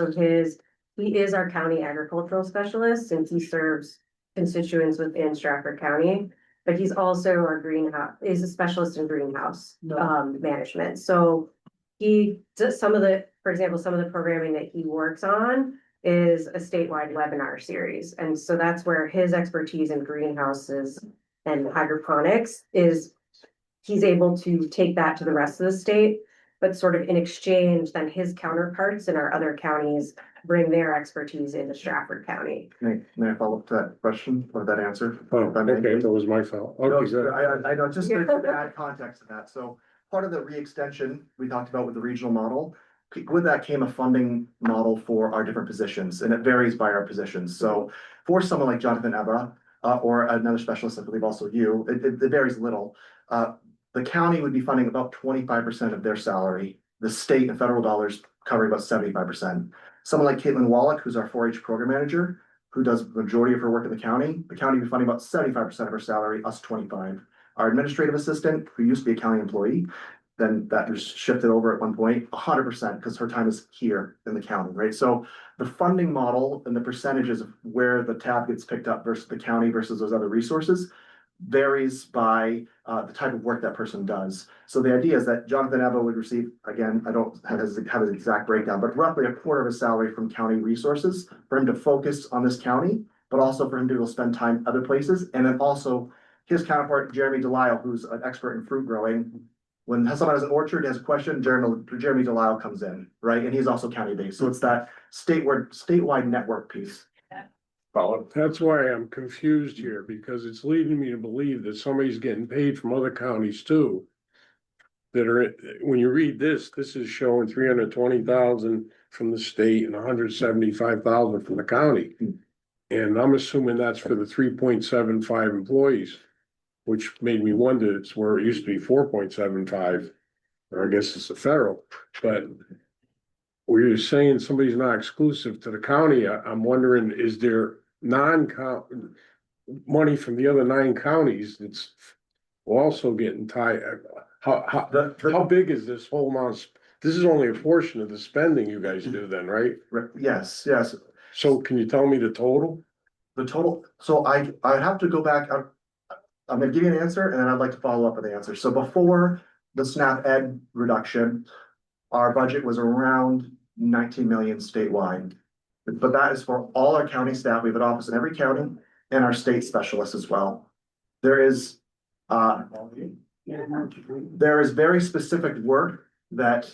Speaker 15: he is our county agricultural specialist and he serves constituents within Strafford County, but he's also our is a specialist in greenhouse management. So he does for example, some of the programming that he works on is a statewide webinar series. And so that's where his expertise in greenhouses and hydroponics is. He's able to take that to the rest of the state, but sort of in exchange, then his counterparts in our other counties bring their expertise into Strafford County.
Speaker 14: May I follow up to that question or that answer?
Speaker 11: Oh, okay, that was my fault. Okay, good.
Speaker 14: I know, just to add context to that. So part of the re-extension we talked about with the regional model, with that came a funding model for our different positions, and it varies by our positions. So for someone like Jonathan Evra, or another specialist, I believe also you, it varies little. The county would be funding about 25% of their salary. The state and federal dollars covering about 75%. Someone like Caitlin Wallach, who's our 4-H program manager, who does the majority of her work in the county would be funding about 75% of her salary, us 25%. Our administrative assistant, who used to be a county employee, then that was shifted over at one point, 100%, because her time is here in the county, right? So the funding model and the percentages of where the tab gets picked up versus the county versus those other resources varies by the type of work that person does. So the idea is that Jonathan Eva would receive, again, I don't have his exact breakdown, but roughly a quarter of his salary from county resources for him to focus on this county, but also for him to be able to spend time other places. And then also his counterpart, Jeremy Delisle, who's an expert in fruit growing. When someone has an orchard, has a question, Jeremy Delisle comes in, right? And he's also county based. So it's that statewide network piece.
Speaker 11: That's why I'm confused here, because it's leading me to believe that somebody's getting paid from other counties too. That are, when you read this is showing 320,000 from the state and 175,000 from the county. And I'm assuming that's for the 3.75 employees, which made me wonder, it's where it used to be 4.75. Or I guess it's the federal, but where you're saying somebody's not exclusive to the county, I'm wondering, is there money from the other 9 counties that's also getting tied? How big is this whole amount? This is only a portion of the spending you guys do then, right?
Speaker 14: Yes.
Speaker 11: So can you tell me the total?
Speaker 14: The total, so I have to go back. I'm gonna give you an answer and then I'd like to follow up with the answer. So before the SNAP Ed reduction, our budget was around 19 million statewide. But that is for all our county staff. We have an office in every county and our state specialists as well. There is very specific work that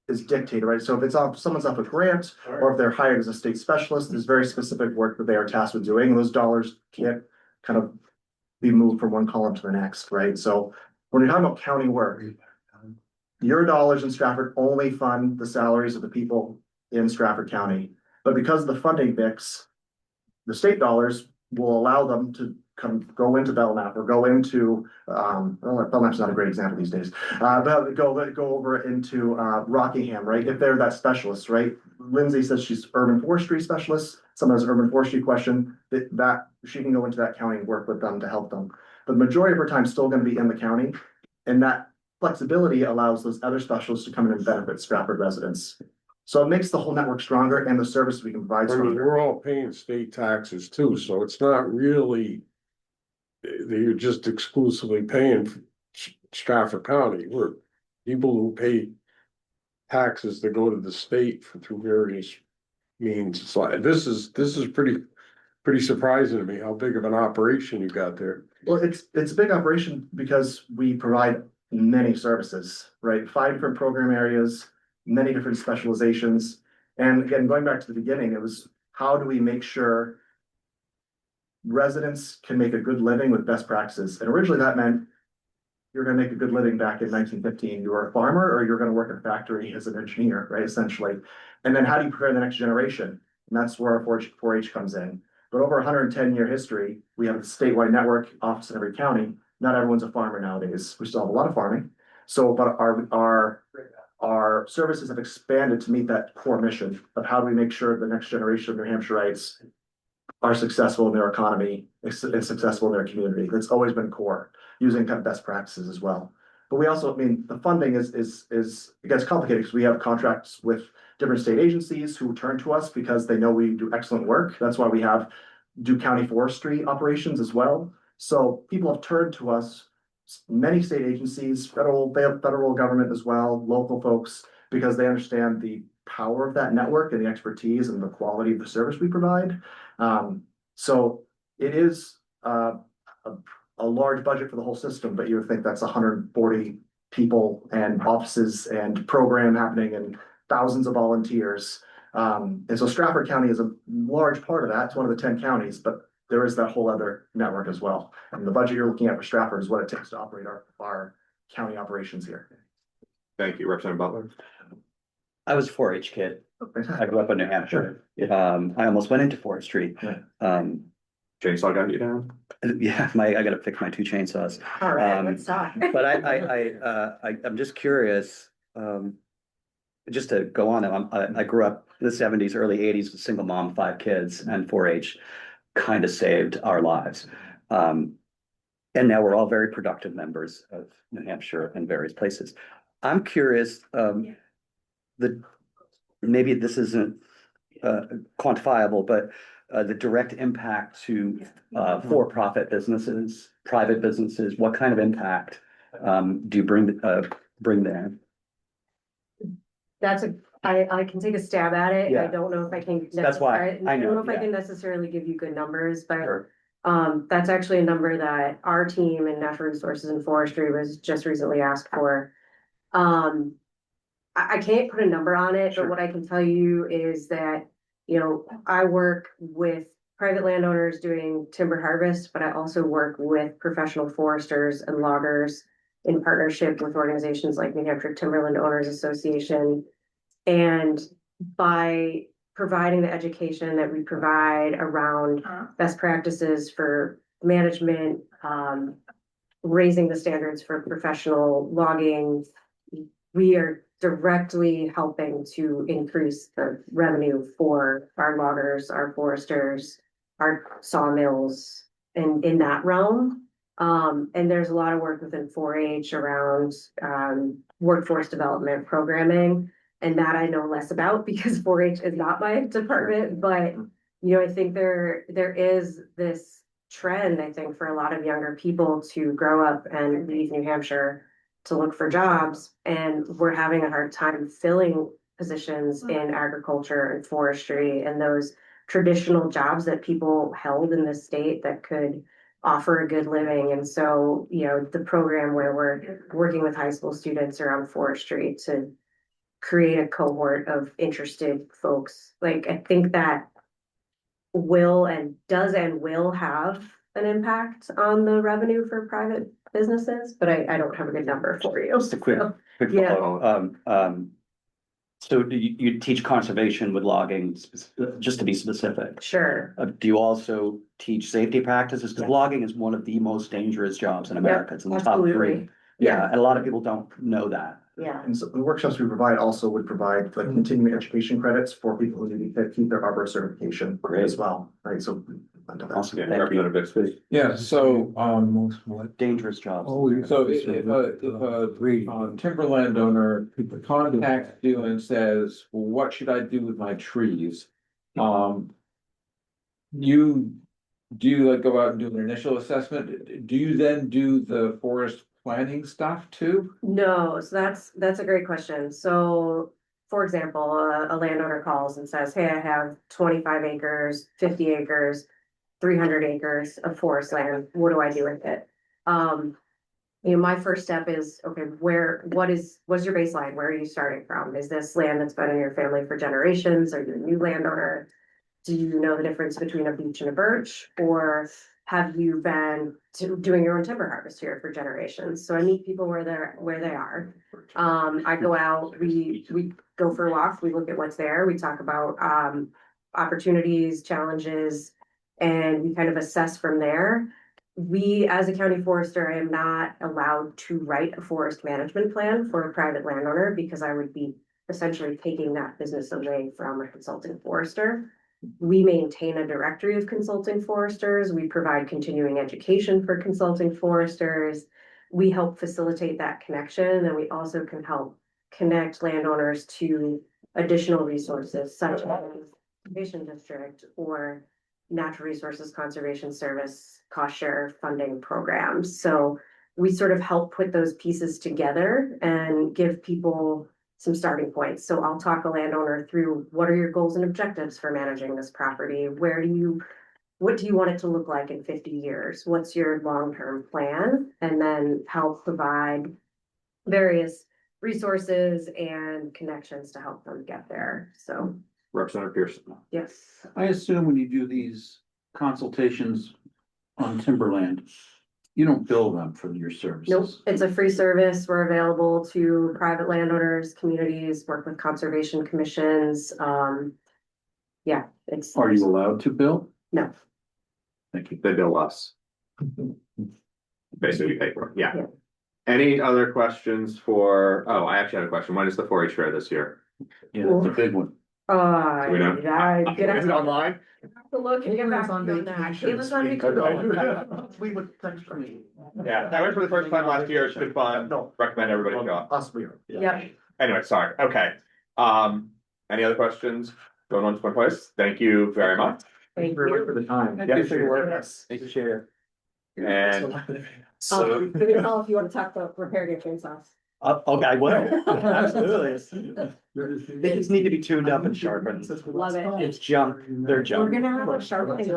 Speaker 14: is dictated, right? So if it's someone's up a grant or if they're hired as a state specialist, there's very specific work that they are tasked with doing. Those dollars can't kind of be moved from one column to the next, right? So when you're talking about county work, your dollars in Strafford only fund the salaries of the people in Strafford County. But because of the funding mix, the state dollars will allow them to go into Belknap or go into, Belknap's not a great example these days, but go over into Rockingham, right? If they're that specialist, right? Lindsay says she's urban forestry specialist. Someone has an urban forestry question, that she can go into that county and work with them to help them. But the majority of her time is still going to be in the county, and that flexibility allows those other specialists to come in and benefit Stratford residents. So it makes the whole network stronger and the service we can provide
Speaker 11: I mean,
Speaker 14: stronger.
Speaker 11: we're all paying state taxes too, so it's not really that you're just exclusively paying for Stratford County. We're people who pay taxes that go to the state through various means. It's like, this is pretty surprising to me how big of an operation you got there.
Speaker 14: Well, it's a big operation because we provide many services, right? 5 different program areas, many different specializations. And again, going back to the beginning, it was how do we make sure residents can make a good living with best practices? And originally that meant you're going to make a good living back in 1915. You were a farmer or you're going to work in a factory as an engineer, right? Essentially. And then how do you prepare the next generation? And that's where our 4-H comes in. But over 110-year history, we have a statewide network office in every county. Not everyone's a farmer nowadays. We still have a lot of farming. So, but our services have expanded to meet that core mission of how do we make sure the next generation of New Hampshireites are successful in their economy and successful in their community. That's always been core, using kind of best practices as well. But we also, I mean, the funding is it gets complicated because we have contracts with different state agencies who turn to us because they know we do excellent work. That's why we do county forestry operations as well. So people have turned to us, many state agencies, federal government as well, local folks, because they understand the power of that network and the expertise and the quality of the service we provide. So it is a large budget for the whole system, but you would think that's 140 people and offices and program happening and thousands of volunteers. And so Strafford County is a large part of that. It's one of the 10 counties, but there is that whole other network as well. And the budget you're looking at for Strafford is what it takes to operate our county operations here.
Speaker 1: Thank you, Representative Butler.
Speaker 5: I was a 4-H kid. I grew up in New Hampshire. I almost went into forestry.
Speaker 1: Chainsaw got you down?
Speaker 5: Yeah, I gotta fix my 2 chainsaws.
Speaker 9: All right, let's talk.
Speaker 5: But I'm just curious, just to go on, I grew up in the 70s, early 80s with a single mom, 5 kids, and 4-H kind of saved our lives. And now we're all very productive members of New Hampshire and various places. I'm curious, maybe this isn't quantifiable, but the direct impact to for-profit businesses, private businesses, what kind of impact do you bring there?
Speaker 15: I can take a stab at it. I
Speaker 5: Yeah.
Speaker 15: don't know if I can.
Speaker 5: That's why I know,
Speaker 15: don't know if I
Speaker 5: yeah.
Speaker 15: can necessarily give you good numbers, but
Speaker 5: Sure.
Speaker 15: that's actually a number that our team in natural resources and forestry was just recently asked for. I can't put a number on it,
Speaker 5: Sure.
Speaker 15: but what I can tell you is that, I work with private landowners doing timber harvest, but I also work with professional foresters and loggers in partnership with organizations like New Hampshire Timberland Owners Association. And by providing the education that we provide around best practices for management, raising the standards for professional logging, we are directly helping to increase the revenue for our loggers, our foresters, our sawmills, and in that realm. And there's a lot of work within 4-H around workforce development programming. And that I know less about because 4-H is not my department, but I think there is this trend, I think, for a lot of younger people to grow up and leave New Hampshire to look for jobs. And we're having a hard time filling positions in agriculture and forestry and those traditional jobs that people held in the state that could offer a good living. And so, the program where we're working with high school students around forestry to create a cohort of interested folks. Like, I think that will have an impact on the revenue for private businesses, but I don't have a good number for you.
Speaker 5: Just a quick
Speaker 15: Yeah.
Speaker 5: follow. So do you teach conservation with logging, just to be specific?
Speaker 15: Sure.
Speaker 5: Do you also teach safety practices? Because logging is one of the most dangerous jobs in America. It's in the top 3.
Speaker 15: Absolutely.
Speaker 5: Yeah, and a lot of people don't know that.
Speaker 15: Yeah.
Speaker 14: And so the workshops we provide also would provide like continuing education credits for people who need to keep their arbor certification as well, right? So.
Speaker 5: Awesome.
Speaker 1: Yeah,
Speaker 5: Thank you.
Speaker 1: Representative Bixby.
Speaker 8: Yeah, so,
Speaker 5: Dangerous jobs.
Speaker 8: so if a timberland owner contacts you and says, well, what should I do with my trees? You like go out and do an initial assessment? Do you then do the forest planning stuff too?
Speaker 15: No, so that's a great question. So, for example, a landowner calls and says, hey, I have 25 acres, 50 acres, 300 acres of forest land. What do I do with it? My first step is, okay, what's your baseline? Where are you starting from? Is this land that's been in your family for generations? Are you a new landowner? Do you know the difference between a beech and a birch? Or have you been doing your own timber harvest here for generations? So I meet people where they are. I go out, we go for a walk, we look at what's there, we talk about opportunities, challenges, and we kind of assess from there. We, as a county forester, I am not allowed to write a forest management plan for a private landowner because I would be essentially taking that business away from a consulting forester. We maintain a directory of consulting foresters. We provide continuing education for consulting foresters. We help facilitate that connection, and we also can help connect landowners to additional resources such as conservation district or natural resources conservation service cost share funding programs. So we sort of help put those pieces together and give people some starting points. So I'll talk a landowner through what are your goals and objectives for managing this property? What do you want it to look like in 50 years? What's your long-term plan? And then help provide various resources and connections to help them get there. So.
Speaker 1: Representative Pearson.
Speaker 15: Yes.
Speaker 2: I assume when you do these consultations on timberland, you don't bill them for your services.
Speaker 15: Nope, it's a free service. We're available to private landowners, communities, work with conservation commissions. Yeah, it's.
Speaker 2: Are you allowed to bill?
Speaker 15: No.
Speaker 2: Thank you.
Speaker 1: They bill us. Basically, we pay for it. Yeah.
Speaker 15: Yeah.
Speaker 1: Any other questions for, I actually had a question. When is the 4-H fair this year?
Speaker 2: Yeah, that's a big one.
Speaker 1: Do we know?
Speaker 15: Is
Speaker 1: it online?
Speaker 15: Look and get back on that. It was on vacation.
Speaker 14: We would, thanks for me.
Speaker 1: Yeah, I went for the first time last year. It's been fun.
Speaker 14: No.
Speaker 1: Recommend everybody go.
Speaker 14: Us, we are.
Speaker 15: Yeah.
Speaker 1: Anyway, sorry. Okay. Any other questions going on to my place? Thank you very much.
Speaker 15: Thank you.
Speaker 8: very much for the time.
Speaker 6: Thank you for your work.
Speaker 15: Yes.
Speaker 6: Thank you, Chair.
Speaker 1: And
Speaker 15: So. If you want to talk about repairing your chainsaws.
Speaker 5: Okay, I will, absolutely. They just need to be tuned up and sharpened.
Speaker 15: Love it.
Speaker 5: It's junk, they're
Speaker 15: We're
Speaker 5: junk.
Speaker 15: gonna have a sharp thing.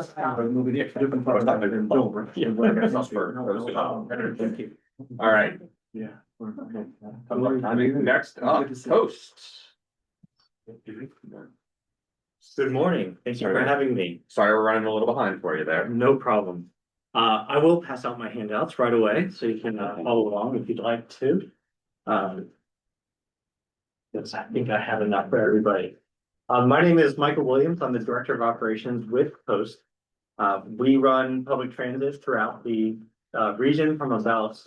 Speaker 1: all right,
Speaker 8: Yeah.
Speaker 1: next up, hosts.
Speaker 16: Good morning. Thank you for
Speaker 1: Sorry.
Speaker 16: having me.
Speaker 1: Sorry, we're running a little behind for you there.
Speaker 16: No problem. I will pass out my handouts right away, so you can follow along if you'd like to. Yes, I think I have enough for everybody. My name is Michael Williams. I'm the Director of Operations with Post. We run public transit throughout the region from about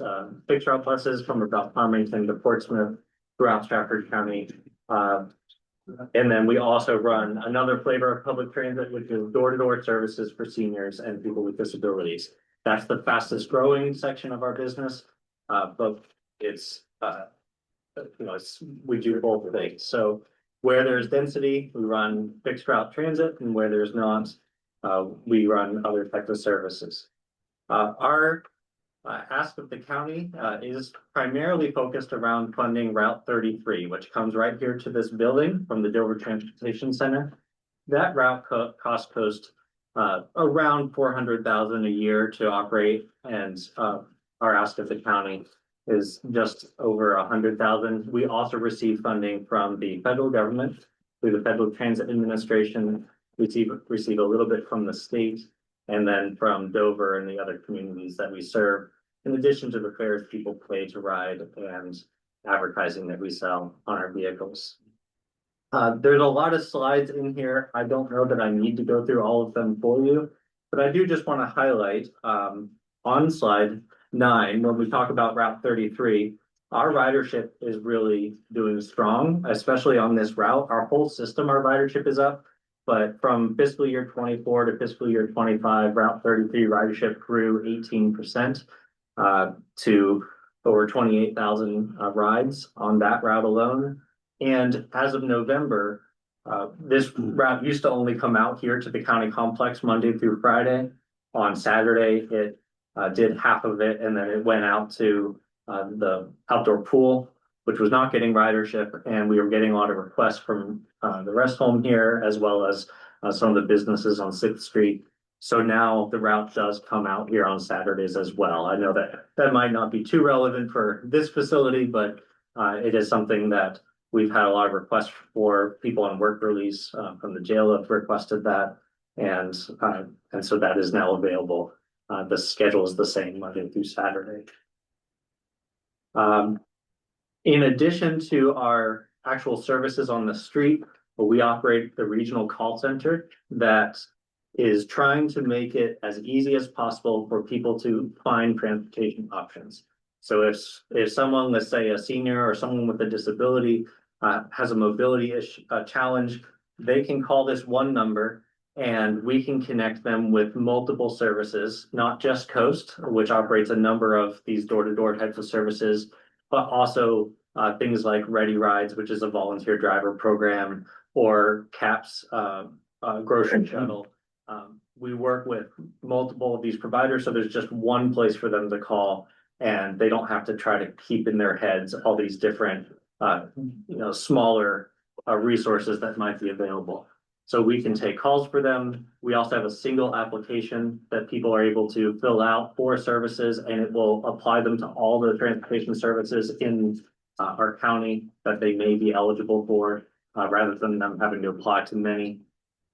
Speaker 16: fixed route buses from about Farmington to Portsmouth throughout Strafford County. And then we also run another flavor of public transit, which is door-to-door services for seniors and people with disabilities. That's the fastest growing section of our business, but it's we do both things. So where there's density, we run fixed route transit, and where there's not, we run other types of services. Our ask of the county is primarily focused around funding Route 33, which comes right here to this building from the Dover Transportation Center. That route cost Post around $400,000 a year to operate, and our ask of the county is just over $100,000. We also receive funding from the federal government through the Federal Transit Administration. We receive a little bit from the state, and then from Dover and the other communities that we serve, in addition to the fares people pay to ride and advertising that we sell on our vehicles. There's a lot of slides in here. I don't know that I need to go through all of them for you, but I do just want to highlight on slide 9, when we talk about Route 33, our ridership is really doing strong, especially on this route. Our whole system, our ridership is up. But from fiscal year 24 to fiscal year 25, Route 33 ridership grew 18% to over 28,000 rides on that route alone. And as of November, this route used to only come out here to the county complex Monday through Friday. On Saturday, it did half of it, and then it went out to the outdoor pool, which was not getting ridership, and we were getting a lot of requests from the rest home here, as well as some of the businesses on 6th Street. So now the route does come out here on Saturdays as well. I know that might not be too relevant for this facility, but it is something that we've had a lot of requests for. People on work release from the jail have requested that, and so that is now available. The schedule is the same Monday through Saturday. In addition to our actual services on the street, we operate the regional call center that is trying to make it as easy as possible for people to find transportation options. So if someone, let's say a senior or someone with a disability, has a mobility challenge, they can call this one number and we can connect them with multiple services, not just Coast, which operates a number of these door-to-door types of services, but also things like Ready Rides, which is a volunteer driver program, or CAPS grocery shuttle. We work with multiple of these providers, so there's just one place for them to call, and they don't have to try to keep in their heads all these different, smaller resources that might be available. So we can take calls for them. We also have a single application that people are able to fill out for services, and it will apply them to all the transportation services in our county that they may be eligible for, rather than them having to apply to many.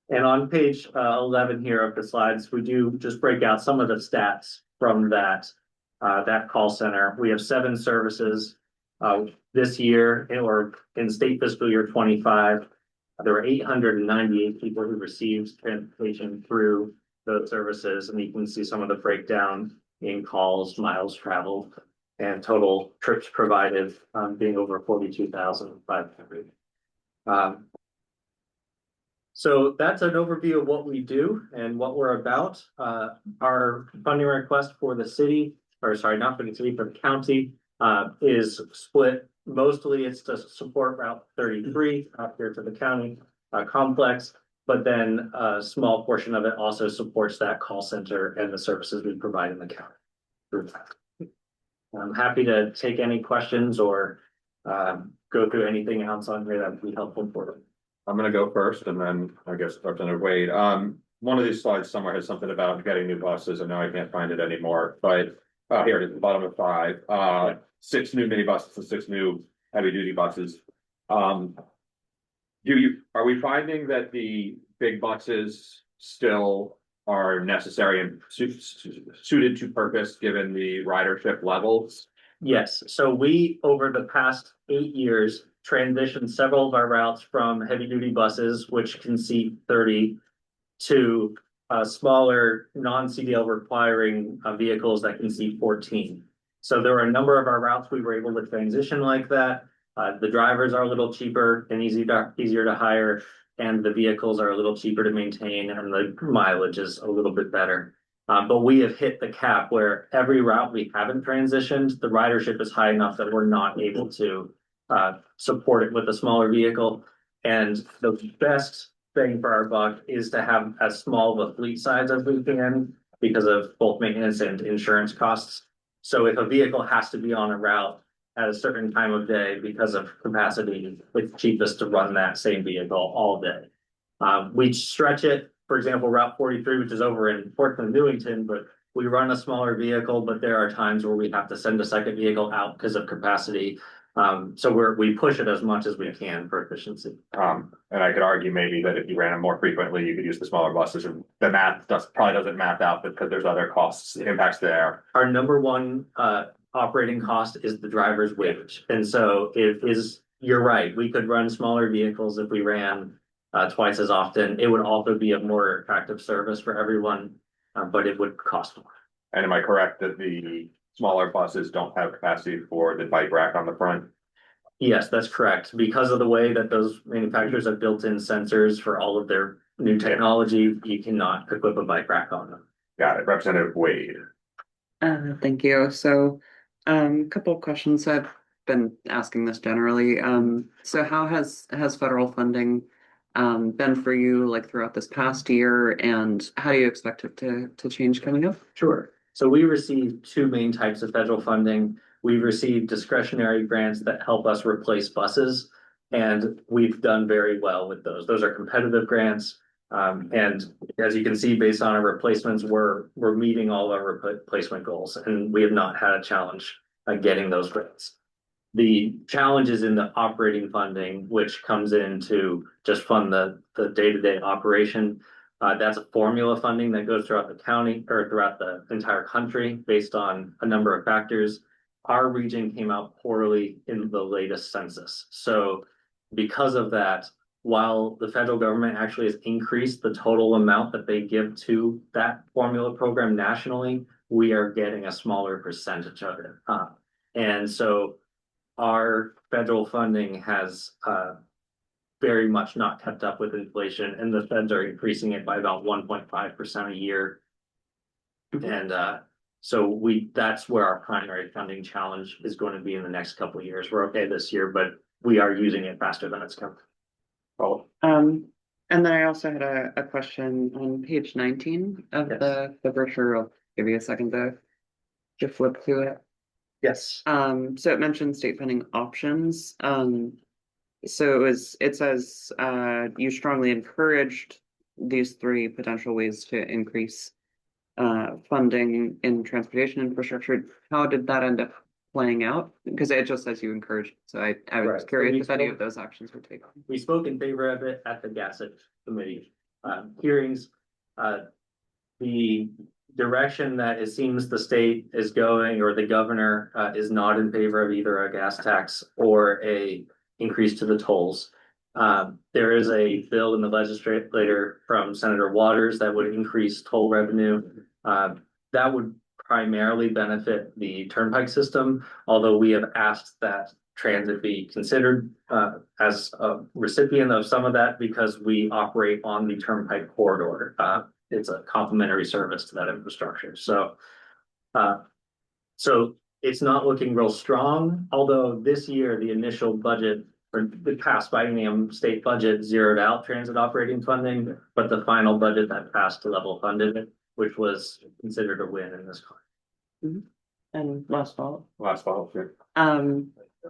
Speaker 16: And on page 11 here of the slides, we do just break out some of the stats from that call center. We have 7 services this year, or in state fiscal year 25. There were 898 people who received transportation through those services, and you can see some of the breakdown in calls, miles traveled, and total trips provided being over 42,500. So that's an overview of what we do and what we're about. Our funding request for the city, or sorry, not for the city, for the county, is split. Mostly it's to support Route 33 out here to the county complex. But then a small portion of it also supports that call center and the services we provide in the county through that. I'm happy to take any questions or go through anything else on here that would be helpful for them.
Speaker 1: I'm gonna go first and then I guess Representative Wade. One of these slides somewhere has something about getting new buses and now I can't find it anymore, but here it is, the bottom of 5. 6 new minibuses and 6 new heavy duty buses. Are we finding that the big buses still are necessary and suited to purpose given the ridership levels?
Speaker 16: Yes, so we, over the past 8 years, transitioned several of our routes from heavy duty buses, which can seat 30, to smaller non-CDL requiring vehicles that can seat 14. So there are a number of our routes we were able to transition like that. The drivers are a little cheaper and easier to hire, and the vehicles are a little cheaper to maintain, and the mileage is a little bit better. But we have hit the cap where every route we haven't transitioned, the ridership is high enough that we're not able to support it with a smaller vehicle. And the best thing for our buck is to have as small of a fleet size as we can because of both maintenance and insurance costs. So if a vehicle has to be on a route at a certain time of day because of capacity, it's cheapest to run that same vehicle all day. We stretch it, for example, Route 43, which is over in Portland, Newington, but we run a smaller vehicle, but there are times where we have to send a second vehicle out because of capacity. So we push it as much as we can for efficiency.
Speaker 1: And I could argue maybe that if you ran them more frequently, you could use the smaller buses. The math probably doesn't map out because there's other costs, impacts there.
Speaker 16: Our number one operating cost is the driver's wage. And so you're right, we could run smaller vehicles if we ran twice as often. It would also be a more attractive service for everyone, but it would cost more.
Speaker 1: And am I correct that the smaller buses don't have capacity for the bike rack on the front?
Speaker 16: Yes, that's correct. Because of the way that those manufacturers have built in sensors for all of their new technology, you cannot equip a bike rack on them.
Speaker 1: Got it. Representative Wade.
Speaker 7: Thank you. So, couple of questions. I've been asking this generally. So how has federal funding been for you like throughout this past year, and how do you expect it to change coming up?
Speaker 16: Sure. So we received 2 main types of federal funding. We've received discretionary grants that help us replace buses, and we've done very well with those. Those are competitive grants. And as you can see, based on our replacements, we're meeting all of our replacement goals, and we have not had a challenge getting those grants. The challenge is in the operating funding, which comes in to just fund the day-to-day operation. That's a formula funding that goes throughout the county or throughout the entire country based on a number of factors. Our region came out poorly in the latest census. So because of that, while the federal government actually has increased the total amount that they give to that formula program nationally, we are getting a smaller percentage of it. And so our federal funding has very much not kept up with inflation, and the feds are increasing it by about 1.5% a year. And so that's where our primary funding challenge is going to be in the next couple of years. We're okay this year, but we are using it faster than it's coming.
Speaker 1: Oh.
Speaker 7: And then I also had a question on page 19 of the brochure. I'll give you a second to flip through it.
Speaker 16: Yes.
Speaker 7: So it mentions state funding options. So it says you strongly encouraged these 3 potential ways to increase funding in transportation infrastructure. How did that end up playing out? Because it just says you encouraged. So I was curious if any of those actions were taken.
Speaker 16: We spoke in favor of it at the Gasset Committee hearings. The direction that it seems the state is going, or the governor is not in favor of either a gas tax or a increase to the tolls. There is a bill in the legislature from Senator Waters that would increase toll revenue. That would primarily benefit the turnpike system, although we have asked that transit be considered as a recipient of some of that because we operate on the turnpike corridor. It's a complementary service to that infrastructure. So it's not looking real strong, although this year the initial budget or the past biennium state budget zeroed out transit operating funding, but the final budget that passed level funded it, which was considered a win in this.
Speaker 7: And last fall.
Speaker 6: Last fall, sure.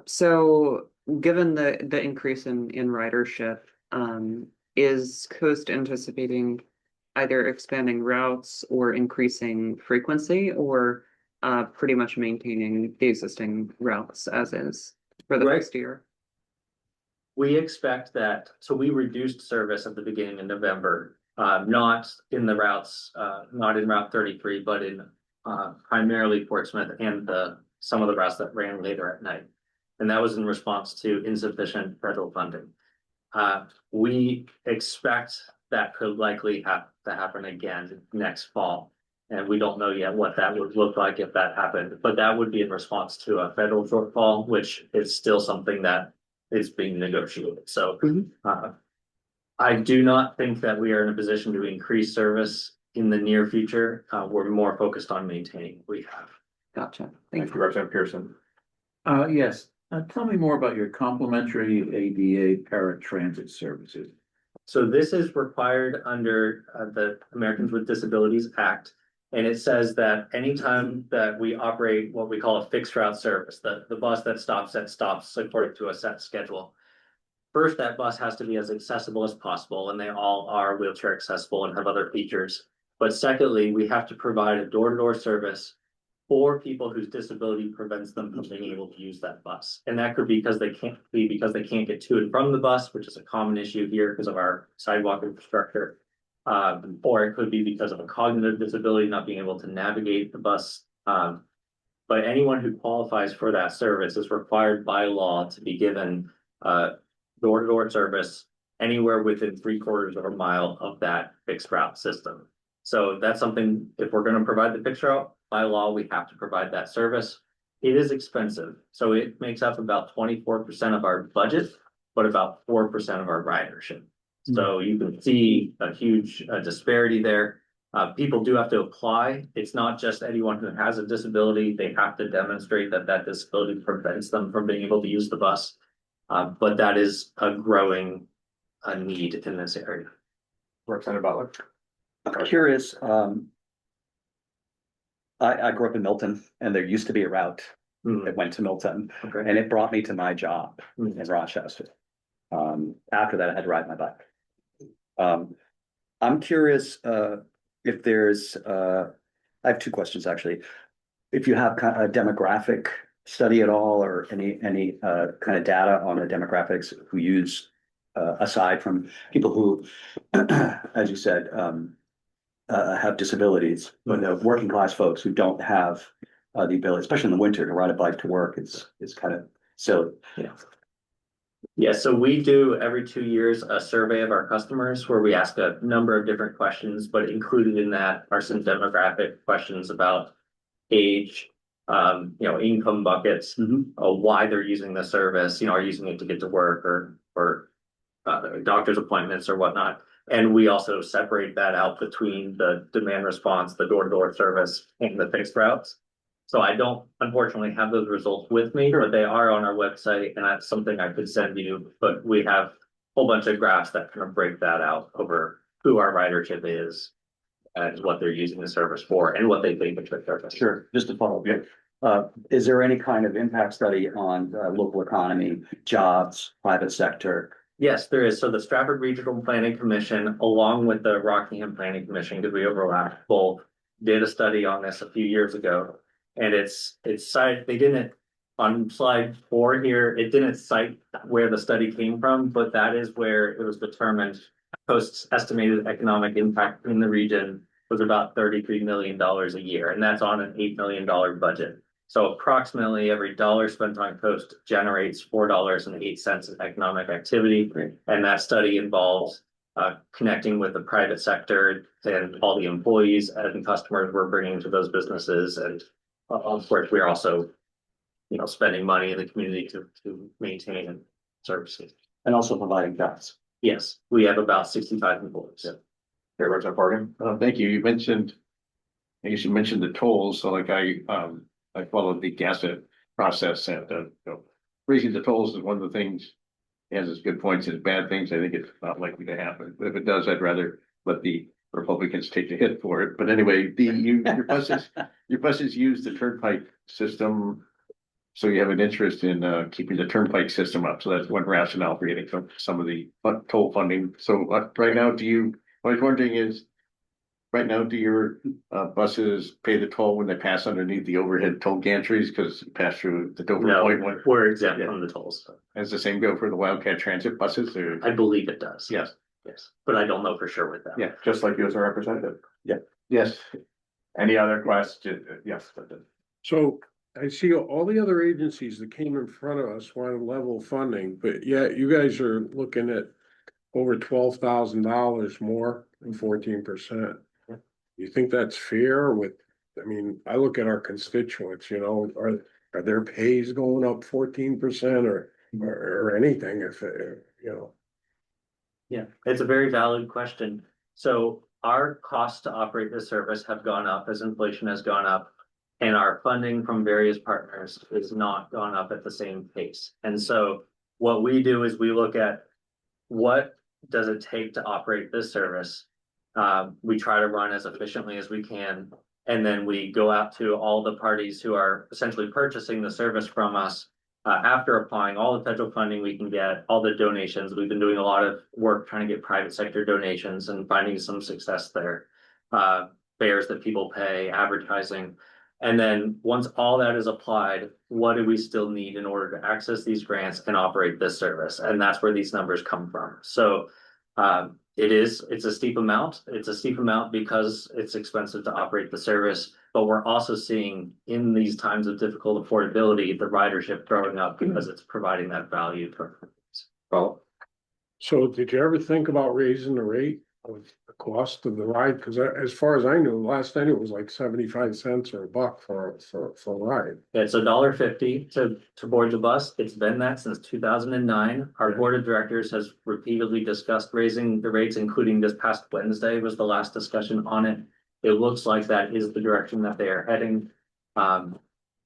Speaker 7: So given the increase in ridership, is Coast anticipating either expanding routes or increasing frequency, or pretty much maintaining the existing routes as is for the
Speaker 16: Right.
Speaker 7: next year?
Speaker 16: We expect that, so we reduced service at the beginning of November, not in the routes, not in Route 33, but in primarily Portsmouth and some of the routes that ran later at night. And that was in response to insufficient federal funding. We expect that could likely have to happen again next fall. And we don't know yet what that would look like if that happened, but that would be in response to a federal shortfall, which is still something that is being negotiated. So I do not think that we are in a position to increase service in the near future. We're more focused on maintaining what we have.
Speaker 7: Gotcha.
Speaker 6: Thank you, Representative Pearson.
Speaker 2: Yes, tell me more about your complimentary ADA paratransit services.
Speaker 16: So this is required under the Americans with Disabilities Act. And it says that anytime that we operate what we call a fixed route service, the bus that stops at stops according to a set schedule. First, that bus has to be as accessible as possible, and they all are wheelchair accessible and have other features. But secondly, we have to provide a door-to-door service for people whose disability prevents them from being able to use that bus. And that could be because they can't get to and from the bus, which is a common issue here because of our sidewalk infrastructure. Or it could be because of a cognitive disability, not being able to navigate the bus. But anyone who qualifies for that service is required by law to be given door-to-door service anywhere within 3/4 of a mile of that fixed route system. So that's something, if we're going to provide the fixed route, by law, we have to provide that service. It is expensive. So it makes up about 24% of our budget, but about 4% of our ridership. So you can see a huge disparity there. People do have to apply. It's not just anyone who has a disability. They have to demonstrate that that disability prevents them from being able to use the bus. But that is a growing need in this area.
Speaker 6: Representative Butler.
Speaker 5: I'm curious, I grew up in Milton, and there used to be a route that went to Milton, and it brought me to my job in Rochester. After that, I had to ride my bike. I'm curious if there's, I have two questions actually. If you have kind of a demographic study at all, or any kind of data on the demographics who use, aside from people who, as you said, have disabilities, but working class folks who don't have the ability, especially in the winter, to ride a bike to work is kind of silly.
Speaker 16: Yeah, so we do every 2 years a survey of our customers where we ask a number of different questions, but included in that are some demographic questions about age, income buckets, why they're using the service, are using it to get to work or doctor's appointments or whatnot. And we also separate that out between the demand response, the door-to-door service, and the fixed routes. So I don't unfortunately have those results with me, but they are on our website, and that's something I could send you. But we have a whole bunch of graphs that kind of break that out over who our ridership is and what they're using the service for and what they think of the service.
Speaker 5: Sure, just to follow up. Is there any kind of impact study on local economy, jobs, private sector?
Speaker 16: Yes, there is. So the Strafford Regional Planning Commission, along with the Rockingham Planning Commission, because we overlap both, did a study on this a few years ago. And it's cited, they didn't, on slide 4 here, it didn't cite where the study came from, but that is where it was determined Coast's estimated economic impact in the region was about $33 million a year. And that's on an $8 million budget. So approximately every dollar spent on Coast generates $4.08 in economic activity. And that study involves connecting with the private sector and all the employees and customers we're bringing to those businesses. And of course, we're also, spending money in the community to maintain services.
Speaker 5: And also providing jobs.
Speaker 16: Yes, we have about 65 employees.
Speaker 6: Here, Representative Morgan. Thank you. You mentioned the tolls. So like I followed the gas process, and raising the tolls is one of the things has its good points and its bad things. I think it's not likely to happen. But if it does, I'd rather let the Republicans take the hit for it. But anyway, your buses use the turnpike system. So you have an interest in keeping the turnpike system up. So that's one rationale for getting some of the toll funding. So right now, what I was wondering is, right now, do your buses pay the toll when they pass underneath the overhead toll gantries because you pass through the Dover
Speaker 16: No,
Speaker 6: Point one?
Speaker 16: we're exempt from the tolls.
Speaker 6: Does the same go for the Wildcat Transit buses or?
Speaker 16: I believe it does.
Speaker 6: Yes.
Speaker 16: Yes, but I don't know for sure with that.
Speaker 6: Yeah.
Speaker 1: Just like you as a representative.
Speaker 6: Yeah. Yes.
Speaker 1: Any other questions? Yes.
Speaker 11: So I see all the other agencies that came in front of us wanted level funding, but yet you guys are looking at over $12,000 more than 14%. You think that's fair I mean, I look at our constituents, are their pays going up 14% or anything
Speaker 16: Yeah, it's a very valid question. So our costs to operate this service have gone up as inflation has gone up. And our funding from various partners has not gone up at the same pace. And so what we do is we look at what does it take to operate this service? We try to run as efficiently as we can. And then we go out to all the parties who are essentially purchasing the service from us. After applying all the federal funding we can get, all the donations, we've been doing a lot of work trying to get private sector donations and finding some success there. Fares that people pay, advertising. And then once all that is applied, what do we still need in order to access these grants and operate this service? And that's where these numbers come from. So it's a steep amount. It's a steep amount because it's expensive to operate the service, but we're also seeing in these times of difficult affordability, the ridership growing up because it's providing that value for.
Speaker 1: Well,
Speaker 11: So did you ever think about raising the rate of the cost of the ride? Because as far as I knew, last I knew it was like 75 cents or $1 for a ride.
Speaker 16: It's $1.50 to board the bus. It's been that since 2009. Our board of directors has repeatedly discussed raising the rates, including this past Wednesday was the last discussion on it. It looks like that is the direction that they are heading,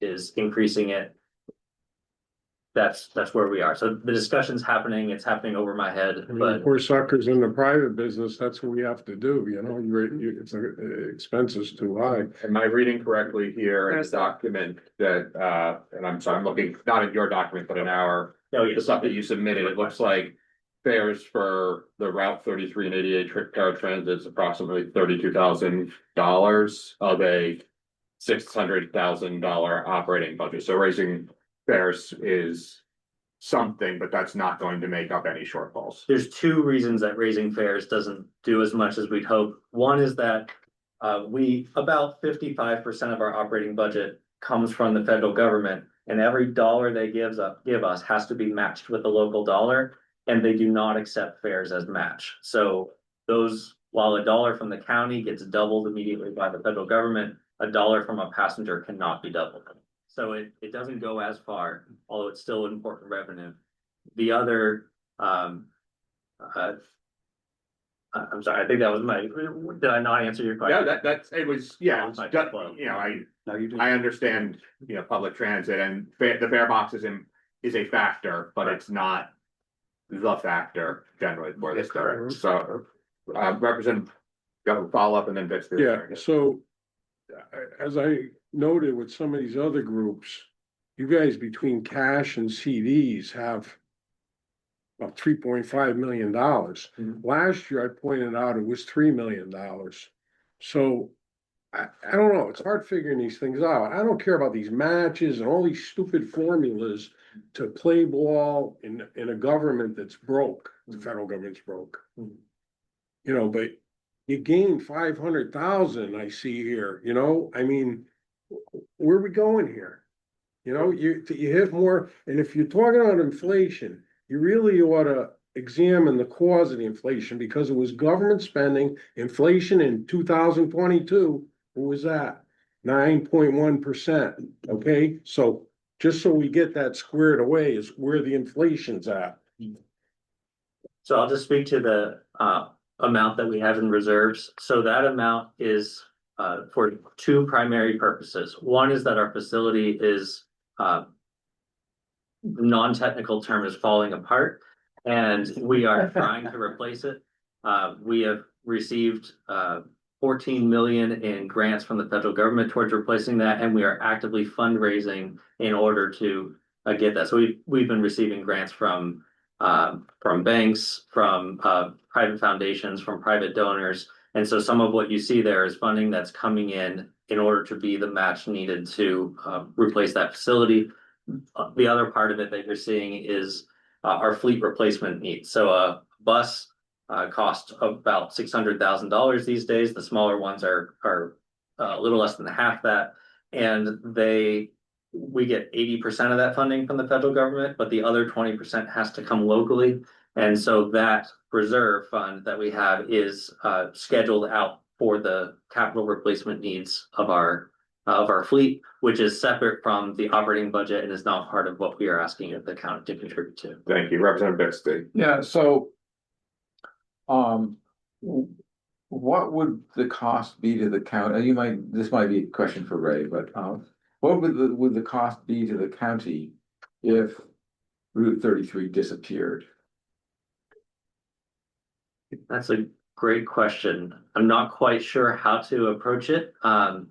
Speaker 16: is increasing it. That's where we are. So the discussion's happening. It's happening over my head, but
Speaker 11: Poor suckers in the private business, that's what we have to do, it's expenses too high.
Speaker 1: am I reading correctly here in the document that, and I'm sorry, I'm looking not at your document, but in the stuff that you submitted, it looks like fares for the Route 33 and 88 paratransit is approximately $32,000 of a $600,000 operating budget. So raising fares is something, but that's not going to make up any shortfalls.
Speaker 16: there's two reasons that raising fares doesn't do as much as we'd hope. One is that about 55% of our operating budget comes from the federal government, and every dollar they give us has to be matched with a local dollar, and they do not accept fares as match. So while a dollar from the county gets doubled immediately by the federal government, a dollar from a passenger cannot be doubled. So it doesn't go as far, although it's still important revenue. The other, I'm sorry, I think that was did I not answer your question?
Speaker 1: Yeah, I understand, public transit and the fare box is a factor, but it's not the factor generally for this. So, Representative, go follow up and then Vince.
Speaker 11: Yeah, so as I noted with some of these other groups, you guys between cash and CDs have about $3.5 million. Last year, I pointed out it was $3 million. So I don't know, it's hard figuring these things out. I don't care about these matches and all these stupid formulas to play ball in a government that's broke. The federal government's broke. But you gain 500,000, I see here, I mean, where are we going here? You hit more, and if you're talking about inflation, you really ought to examine the cause of the inflation because it was government spending. Inflation in 2022, what was that? 9.1%. Okay, so just so we get that squared away is where the inflation's at.
Speaker 16: So I'll just speak to the amount that we have in reserves. So that amount is for two primary purposes. One is that our facility is non-technical term is falling apart. and we are trying to replace it. We have received 14 million in grants from the federal government towards replacing that, and we are actively fundraising in order to get that. So we've been receiving grants from banks, from private foundations, from private donors. And so some of what you see there is funding that's coming in order to be the match needed to replace that facility. The other part of it that you're seeing is our fleet replacement needs. So a bus costs about $600,000 these days. The smaller ones are a little less than half that, and we get 80% of that funding from the federal government, but the other 20% has to come locally. And so that reserve fund that we have is scheduled out for the capital replacement needs of our fleet, which is separate from the operating budget and is not part of what we are asking the county to contribute to.
Speaker 1: Thank you, Representative Bixby.
Speaker 8: Yeah, so. What would the cost be to the county? This might be a question for Ray, but what would the cost be to the county if Route 33 disappeared?
Speaker 16: That's a great question. I'm not quite sure how to approach it.
Speaker 12: I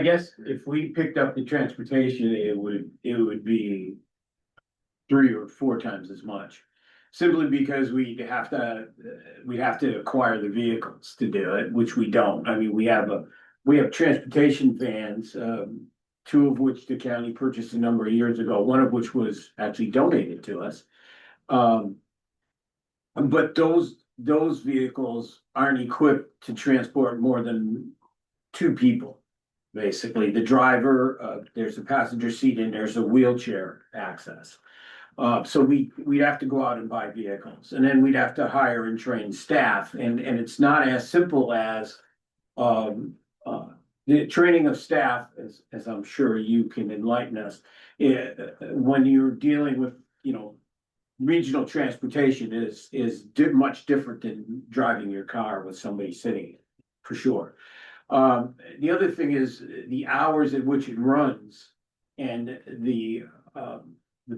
Speaker 12: guess if we picked up the transportation, it would be 3 or 4 times as much. Simply because we'd have to acquire the vehicles to do it, which we don't. I mean, we have transportation vans, 2 of which the county purchased a number of years ago, one of which was actually donated to us. But those vehicles aren't equipped to transport more than 2 people. Basically, the driver, there's a passenger seat and there's a wheelchair access. So we'd have to go out and buy vehicles, and then we'd have to hire and train staff, and it's not as simple as the training of staff, as I'm sure you can enlighten us. When you're dealing with, regional transportation is much different than driving your car with somebody sitting, for sure. The other thing is the hours at which it runs and the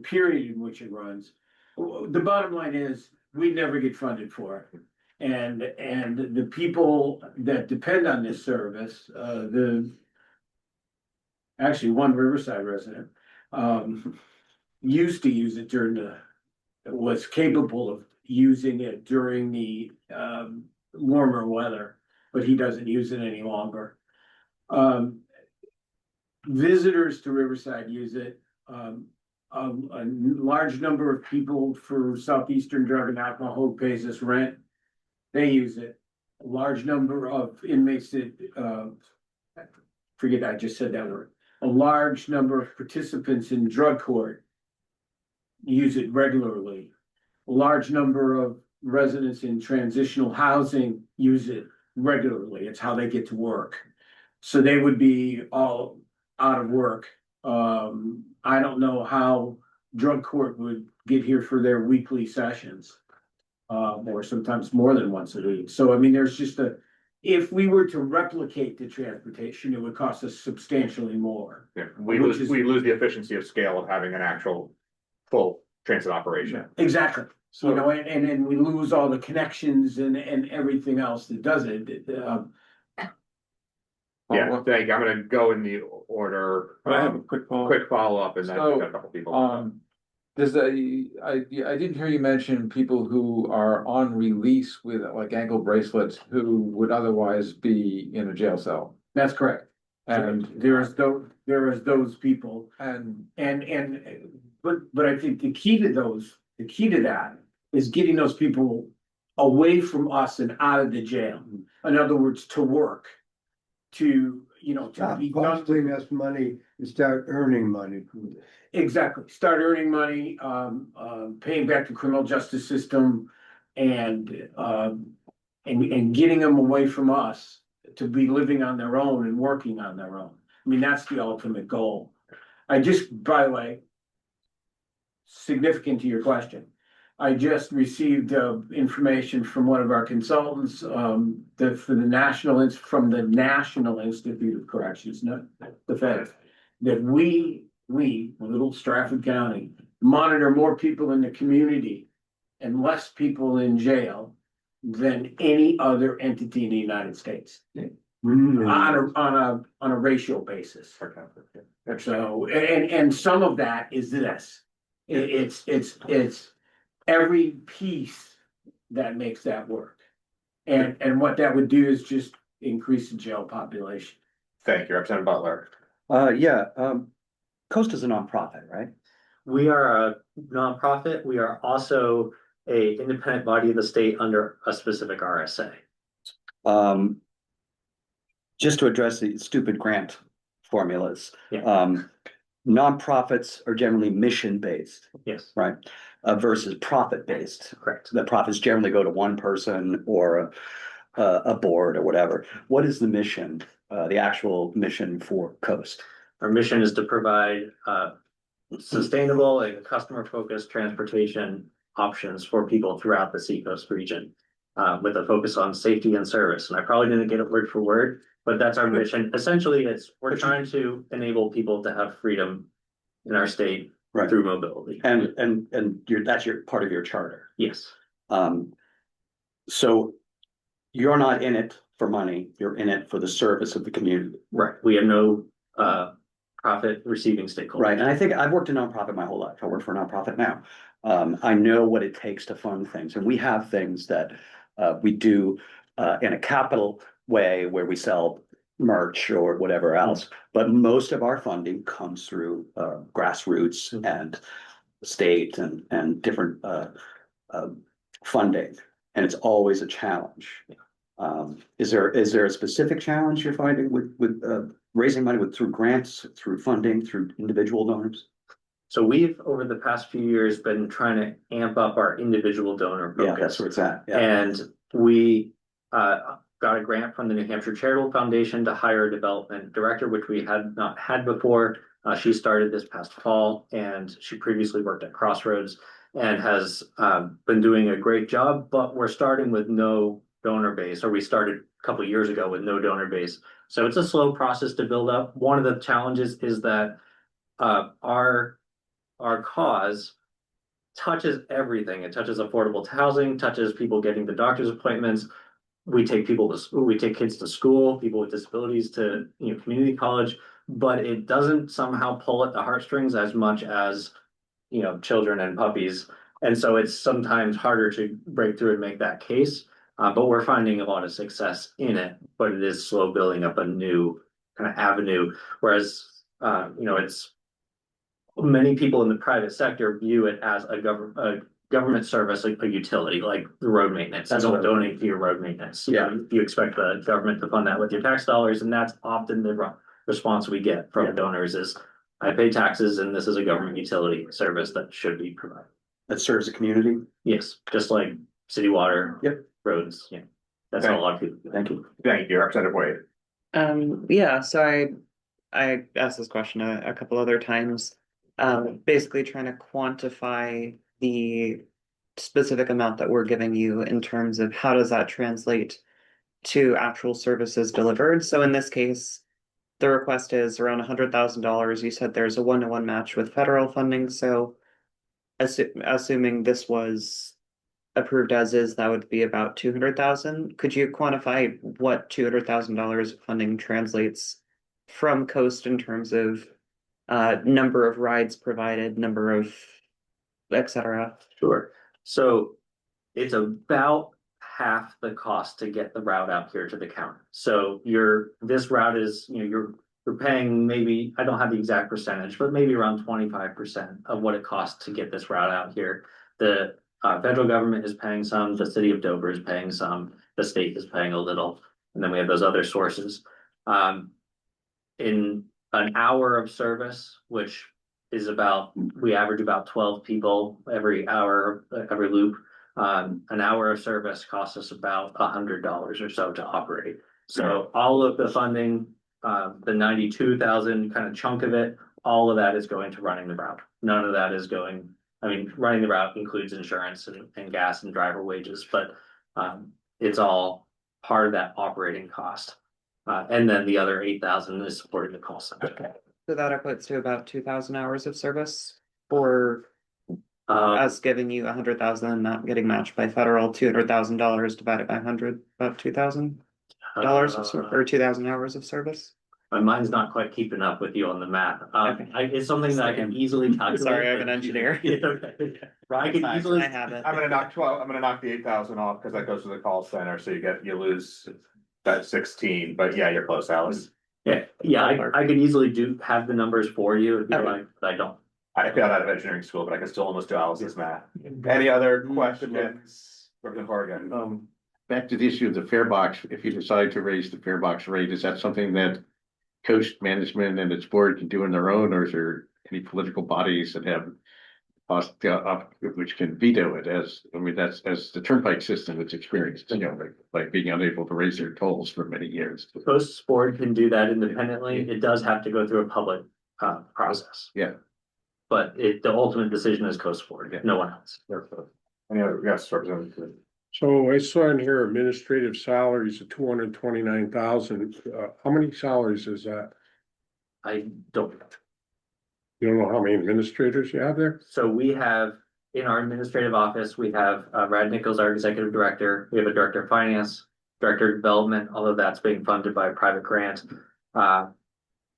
Speaker 12: period in which it runs. The bottom line is we never get funded for it. And the people that depend on this service, actually one Riverside resident, used to use it was capable of using it during the warmer weather, but he doesn't use it any longer. Visitors to Riverside use it. A large number of people for Southeastern Drug and Alcohol who pays us rent, they use it. A large number of inmates that, forget I just said that word. A large number of participants in drug court use it regularly. A large number of residents in transitional housing use it regularly. It's how they get to work. So they would be all out of work. I don't know how drug court would get here for their weekly sessions, or sometimes more than once a week. So, I mean, there's just if we were to replicate the transportation, it would cost us substantially more.
Speaker 1: Yeah, we lose the efficiency of scale of having an actual full transit operation.
Speaker 12: Exactly. So, and then we lose all the connections and everything else that does it.
Speaker 1: Yeah, thank you. I'm gonna go in the order.
Speaker 8: I have a quick
Speaker 1: follow-up, and then we've got a couple people.
Speaker 8: I didn't hear you mention people who are on release with like ankle bracelets who would otherwise be in a jail cell.
Speaker 12: That's correct. And there is those people,
Speaker 8: and
Speaker 12: but I think the key to that is getting those people away from us and out of the jail. In other words, to work, to be
Speaker 3: costing us money and start earning money.
Speaker 12: Exactly. Start earning money, paying back the criminal justice system, and getting them away from us to be living on their own and working on their own. I mean, that's the ultimate goal. By the way, significant to your question, I just received information from one of our consultants from the National Institute of Corrections, not the Fed, that we, little Strafford County, monitor more people in the community and less people in jail than any other entity in the United States. On a ratio basis. So, and some of that is this. It's every piece that makes that work. And what that would do is just increase the jail population.
Speaker 1: Thank you, Representative Butler.
Speaker 5: Coast is a nonprofit, right?
Speaker 16: We are a nonprofit. We are also a independent body of the state under a specific RSA.
Speaker 5: Just to address the stupid grant formulas.
Speaker 16: Yeah.
Speaker 5: Nonprofits are generally mission-based.
Speaker 16: Yes.
Speaker 5: Right, versus profit-based.
Speaker 16: Correct.
Speaker 5: The profits generally go to one person or a board or whatever. What is the mission, the actual mission for Coast?
Speaker 16: Our mission is to provide sustainable and customer-focused transportation options for people throughout the Seacoast region, with a focus on safety and service. And I probably didn't get it word for word, but that's our mission. Essentially, we're trying to enable people to have freedom in our state through mobility.
Speaker 5: And that's part of your charter.
Speaker 16: Yes.
Speaker 5: So you're not in it for money, you're in it for the service of the community.
Speaker 16: Right. We have no profit receiving stakeholders.
Speaker 5: Right. And I think I've worked in nonprofit my whole life. I work for a nonprofit now. I know what it takes to fund things, and we have things that we do in a capital way where we sell merch or whatever else. But most of our funding comes through grassroots and state and different funding. And it's always a challenge. Is there a specific challenge you're finding with raising money through grants, through funding, through individual donors?
Speaker 16: So we've, over the past few years, been trying to amp up our individual donor focus.
Speaker 5: Yeah, that's where it's at. Yeah.
Speaker 16: And we got a grant from the New Hampshire Charitable Foundation to hire a development director, which we had not had before. She started this past fall, and she previously worked at Crossroads and has been doing a great job, but we're starting with no donor base, or we started a couple of years ago with no donor base. So it's a slow process to build up. One of the challenges is that our cause touches everything. It touches affordable housing, touches people getting the doctor's appointments. We take people to school, we take kids to school, people with disabilities to community college, but it doesn't somehow pull at the heartstrings as much as children and puppies. And so it's sometimes harder to break through and make that case. But we're finding a lot of success in it, but it is slow building up a new kind of avenue. Whereas, it's many people in the private sector view it as a government service, like a utility, like the road maintenance. You don't donate to your road maintenance.
Speaker 5: Yeah.
Speaker 16: You expect the government to fund that with your tax dollars, and that's often the response we get from donors is, I pay taxes and this is a government utility service that should be provided.
Speaker 5: That serves the community?
Speaker 16: Yes, just like city water.
Speaker 5: Yep.
Speaker 16: Roads. Yeah. That's how a lot of people do.
Speaker 5: Thank you.
Speaker 1: Thank you, Representative Wade.
Speaker 7: Yeah, so I asked this question a couple other times, basically trying to quantify the specific amount that we're giving you in terms of how does that translate to actual services delivered. So in this case, the request is around $100,000. You said there's a 1-to-1 match with federal funding. So assuming this was approved as is, that would be about 200,000. Could you quantify what $200,000 of funding translates from Coast in terms of number of rides provided, number of et cetera?
Speaker 16: Sure. So it's about half the cost to get the route out here to the county. So this route is, you're paying, maybe, I don't have the exact percentage, but maybe around 25% of what it costs to get this route out here. The federal government is paying some, the city of Dover is paying some, the state is paying a little, and then we have those other sources. In an hour of service, which is we average about 12 people every hour, every loop. An hour of service costs us about $100 or so to operate. So all of the funding, the 92,000 kind of chunk of it, all of that is going to running the route. None of that is going, running the route includes insurance and gas and driver wages, but it's all part of that operating cost. And then the other 8,000 is supporting the call center.
Speaker 7: So that equates to about 2,000 hours of service for As giving you 100,000, not getting matched by federal, $200,000 divided by 100, about $2,000 or 2,000 hours of service.
Speaker 16: My mind's not quite keeping up with you on the math.
Speaker 7: Okay.
Speaker 16: It's something that I can easily calculate.
Speaker 7: Sorry, I'm an engineer.
Speaker 16: Yeah, okay. I can easily.
Speaker 7: I have it.
Speaker 1: I'm gonna knock the 8,000 off because that goes to the call center, so you lose that 16, but yeah, you're close, Alice.
Speaker 16: Yeah, I could easily have the numbers for you, if you like, but I don't.
Speaker 1: I got out of engineering school, but I can still almost do Alice's math. Any other questions? Representative Horgan?
Speaker 6: Back to the issue of the fare box, if you decide to raise the fare box rate, is that something that coast management and its board can do on their own, or is there any political bodies that have which can veto it that's as the turnpike system that's experienced, like being unable to raise their tolls for many years.
Speaker 16: The Coast Board can do that independently. It does have to go through a public process.
Speaker 6: Yeah.
Speaker 16: But the ultimate decision is Coast Board, no one else.
Speaker 1: Any other, yes, Representative?
Speaker 11: So I saw in here administrative salaries of 229,000. How many salaries is that?
Speaker 16: I don't.
Speaker 11: You don't know how many administrators you have there?
Speaker 16: So we have, in our administrative office, we have Brad Nichols, our executive director. We have a director of finance, director of development, all of that's being funded by a private grant.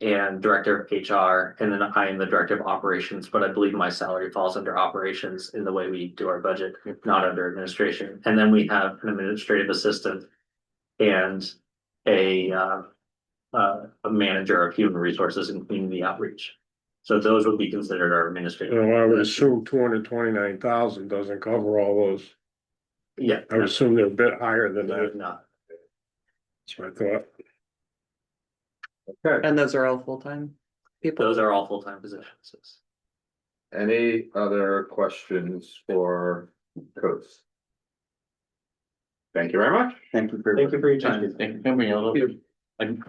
Speaker 16: And director of HR, and then I am the director of operations, but I believe my salary falls under operations in the way we do our budget, not under administration. And then we have an administrative assistant and a manager of human resources and community outreach. So those would be considered our administrative.
Speaker 11: So I would assume 229,000 doesn't cover all those.
Speaker 16: Yeah.
Speaker 11: I would assume they're a bit higher than
Speaker 16: It would
Speaker 11: that.
Speaker 16: not.
Speaker 11: That's what I thought.
Speaker 1: Okay.
Speaker 7: And those are all full-time people?
Speaker 16: Those are all full-time positions.
Speaker 1: Any other questions for Coast? Thank you very much.
Speaker 5: Thank you for.
Speaker 16: Thank you for your time.
Speaker 6: Thank you for coming.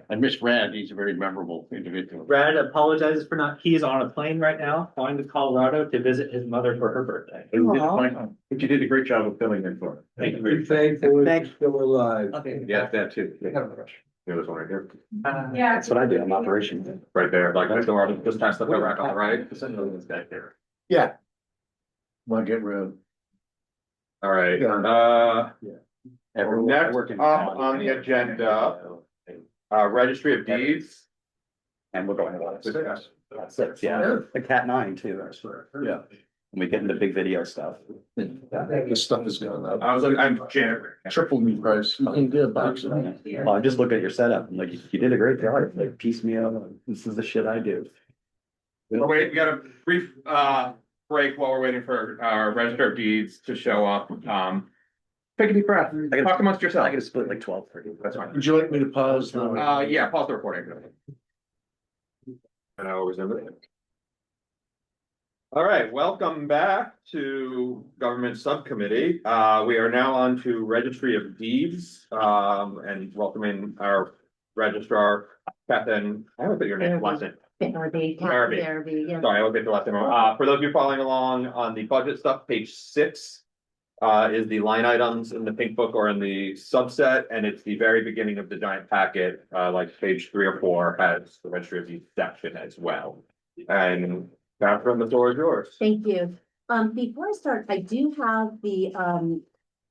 Speaker 6: I miss Brad. He's a very memorable individual.
Speaker 16: Brad apologizes for not, he is on a plane right now, flying to Colorado to visit his mother for her birthday.
Speaker 6: But you did a great job of filling in for him.
Speaker 16: Thank you very much.
Speaker 8: Thankful
Speaker 7: Thanks.
Speaker 8: it's still alive.
Speaker 7: Okay.
Speaker 6: Yeah, that too.
Speaker 1: There's one right here,
Speaker 10: Yeah.
Speaker 5: That's what I do. I'm operations.
Speaker 1: right there, like next door, just past the rack on the right.
Speaker 16: Back there.
Speaker 6: Yeah. Want to get rid
Speaker 1: All right, next up on the agenda, registry of deeds.
Speaker 5: And we're going to. That's it, yeah. The Cat 9 too, I swear. Yeah. And we get into big video stuff.
Speaker 6: This stuff is going up.
Speaker 1: I'm January.
Speaker 6: Triple me price. You can get a box of that.
Speaker 5: Well, I just look at your setup, and like, you did a great job, like piecemeal, this is the shit I do.
Speaker 1: We got a brief break while we're waiting for our register of deeds to show up. Take a deep breath, talk amongst
Speaker 5: I
Speaker 1: yourself.
Speaker 5: gotta split like 12:30.
Speaker 1: That's fine.
Speaker 6: Would you like me to pause?
Speaker 1: Yeah, pause the recording. And I will resume it. All right, welcome back to Government Subcommittee. We are now on to Registry of Deeds, and welcoming our registrar, Catherine. I haven't put your name last name.
Speaker 4: Sorry,
Speaker 1: Sorry, I will get the last name. For those of you following along on the budget stuff, page 6 is the line items in the pink book or in the subset, and it's the very beginning of the giant packet, like page 3 or 4 has the Registry of Deeds section as well. And Catherine, the floor is yours.
Speaker 17: Thank you. Before I start, I do have the,